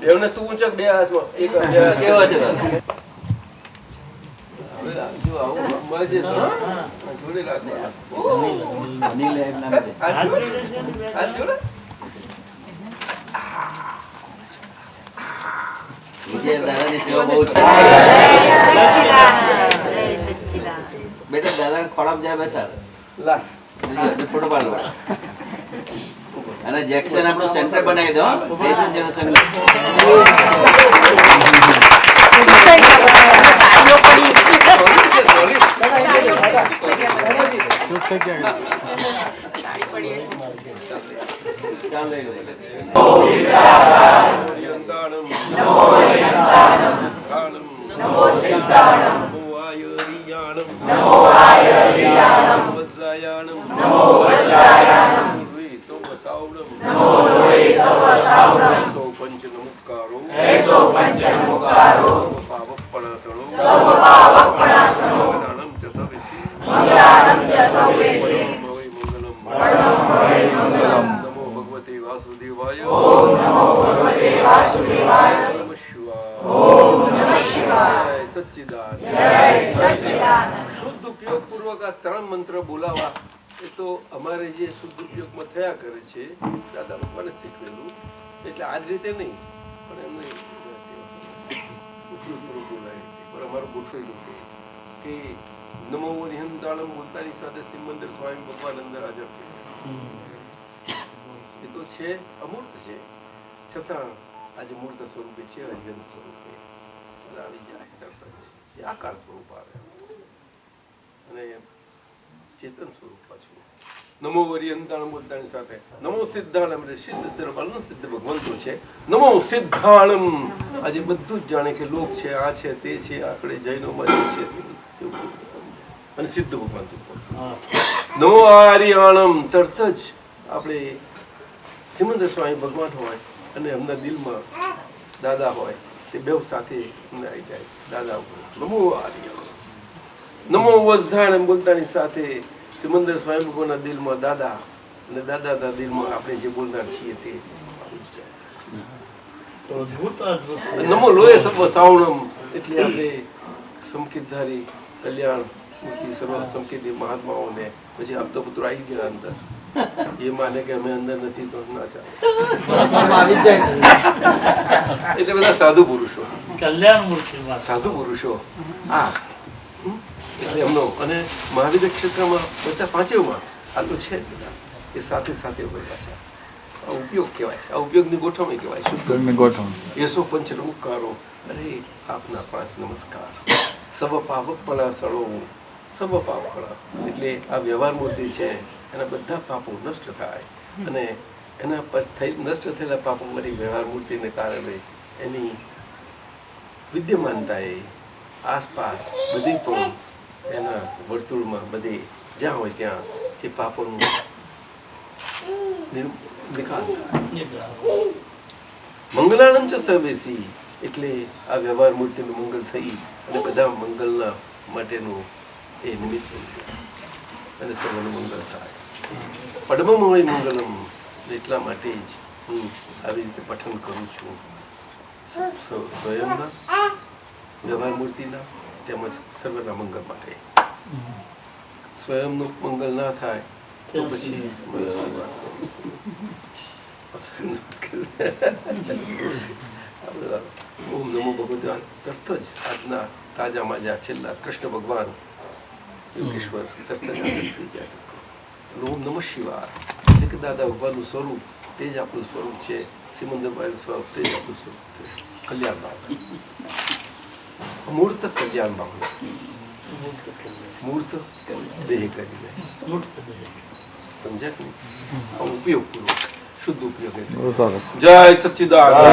દેવને તું ઊંચક બે હાથમાં એક બે હાથ. કેવો છે દાદા? હવે જો આવું મજે તો જોડે રાખવાના. અનિલ એમ નામ છે. હાથ જોડે હાથ જોડે વિજય દાદાની સેવા બહુ છે. બેટા દાદાને ખોળામાં જાય બેસાડ લા ફોટો પાડો અને જેક્શન આપણું સેન્ટર બનાવી દો દેશ જનસંઘ. ચાલે નમો ભગવતે વાસુદેવાય નમઃ શિવાય જય સચ્ચિદાનંદ શુદ્ધ ઉપયોગ પૂર્વક આ ત્રણ મંત્ર બોલાવા એ તો અમારે જે શુદ્ધ ઉપયોગમાં થયા કરે છે દાદા ભગવાને શીખવેલું એટલે આ જ રીતે નહીં પણ એમને ઉપયોગ પૂર્વક બોલાય પણ અમારું ગોઠવેલું કે નમો હરિહંતાણમ બોલતાની સાથે સિમંદર સ્વામી ભગવાન અંદર હાજર છે એ તો છે અમૂર્ત છે છતાં આજે મૂર્ત સ્વરૂપે છે હરિહંત સ્વરૂપે આવી જાય કરતા છે એ આકાર સ્વરૂપ આવે અને ચેતન સ્વરૂપ પાછું નમો હરિહંતાણમ બોલતાની સાથે નમો સિદ્ધાણમ એટલે સિદ્ધ સ્થિર સિદ્ધ ભગવંતો છે નમો સિદ્ધાણમ આજે બધું જ જાણે કે લોક છે આ છે તે છે આપણે જૈનોમાં જે છે એવું અને સિદ્ધ ભગવાન નમો આર્યાણમ તરત જ આપણે સિમંદર સ્વામી ભગવાન હોય અને એમના દિલમાં દાદા હોય તે બે સાથે અમને આવી જાય દાદા ઉપર નમો આર્યાણમ નમો વજ્જાણમ બોલતાની સાથે સિમંદર સ્વામી ભગવાનના દિલમાં દાદા અને દાદાના દિલમાં આપણે જે બોલનાર છીએ તે આવી જાય તો અદ્ભુત નમો લોય સર્વ સાવણમ એટલે આપણે સંકેતધારી કલ્યાણ મૂર્તિ સર્વ સંકેતી મહાત્માઓને પછી આપતો પુત્રો આવી ગયા અંદર એ માને કે અમે અંદર નથી તો ના ચાલે એટલે બધા સાધુ પુરુષો કલ્યાણ મૂર્તિમાં સાધુ પુરુષો આ એટલે એમનો અને મહાવીર ક્ષેત્રમાં બધા પાંચેવમાં આ તો છે જ બધા એ સાથે સાથે હોય પાછા આ ઉપયોગ કહેવાય છે આ ઉપયોગની ગોઠવણી કહેવાય શુદ્ધ ગોઠવણી એસો પંચ નમસ્કારો અરે આપના 5 નમસ્કાર સબ પાપપણા સળો સબ પાપપણા એટલે આ વ્યવહાર મૂર્તિ છે એના બધા પાપો નષ્ટ થાય અને એના પર નષ્ટ થયેલા પાપો વળી વ્યવહાર મૂર્તિને કારણે એની વિદ્યમાનતાએ આસપાસ બધી પણ એના વર્તુળમાં બધે જ્યાં હોય ત્યાં એ પાપોનું નિકાલ થાય મંગલાનંદ ચ સર્વેસી એટલે આ વ્યવહાર મૂર્તિનું મંગલ થઈ અને બધા મંગલના માટેનું એ નિમિત્ત બની જાય અને સર્વનું મંગલ થાય પડમમય મંગલમ એટલા માટે જ હું આવી રીતે પઠન કરું છું સ્વયંના વ્યવહાર મૂર્તિના તેમજ સર્વના મંગલ માટે સ્વયંનું મંગલ ના થાય તો પછી ઓમ નમો ભગવતે તરત જ આજના તાજા માજા છેલ્લા કૃષ્ણ ભગવાન યોગેશ્વર તરત જ આગળ થઈ જાય ઓમ નમઃ શિવાય એટલે કે દાદા ભગવાનનું સ્વરૂપ તે જ આપણું સ્વરૂપ છે સિમંદરભાઈનું સ્વરૂપ તે જ આપણું સ્વરૂપ છે કલ્યાણ ભાવ મૂર્ત કલ્યાણ ભાવ મૂર્ત દેહ કરીને સમજ્યા કે ઉપયોગ પૂર્વક શુદ્ધ ઉપયોગ જય સચ્ચિદાનંદ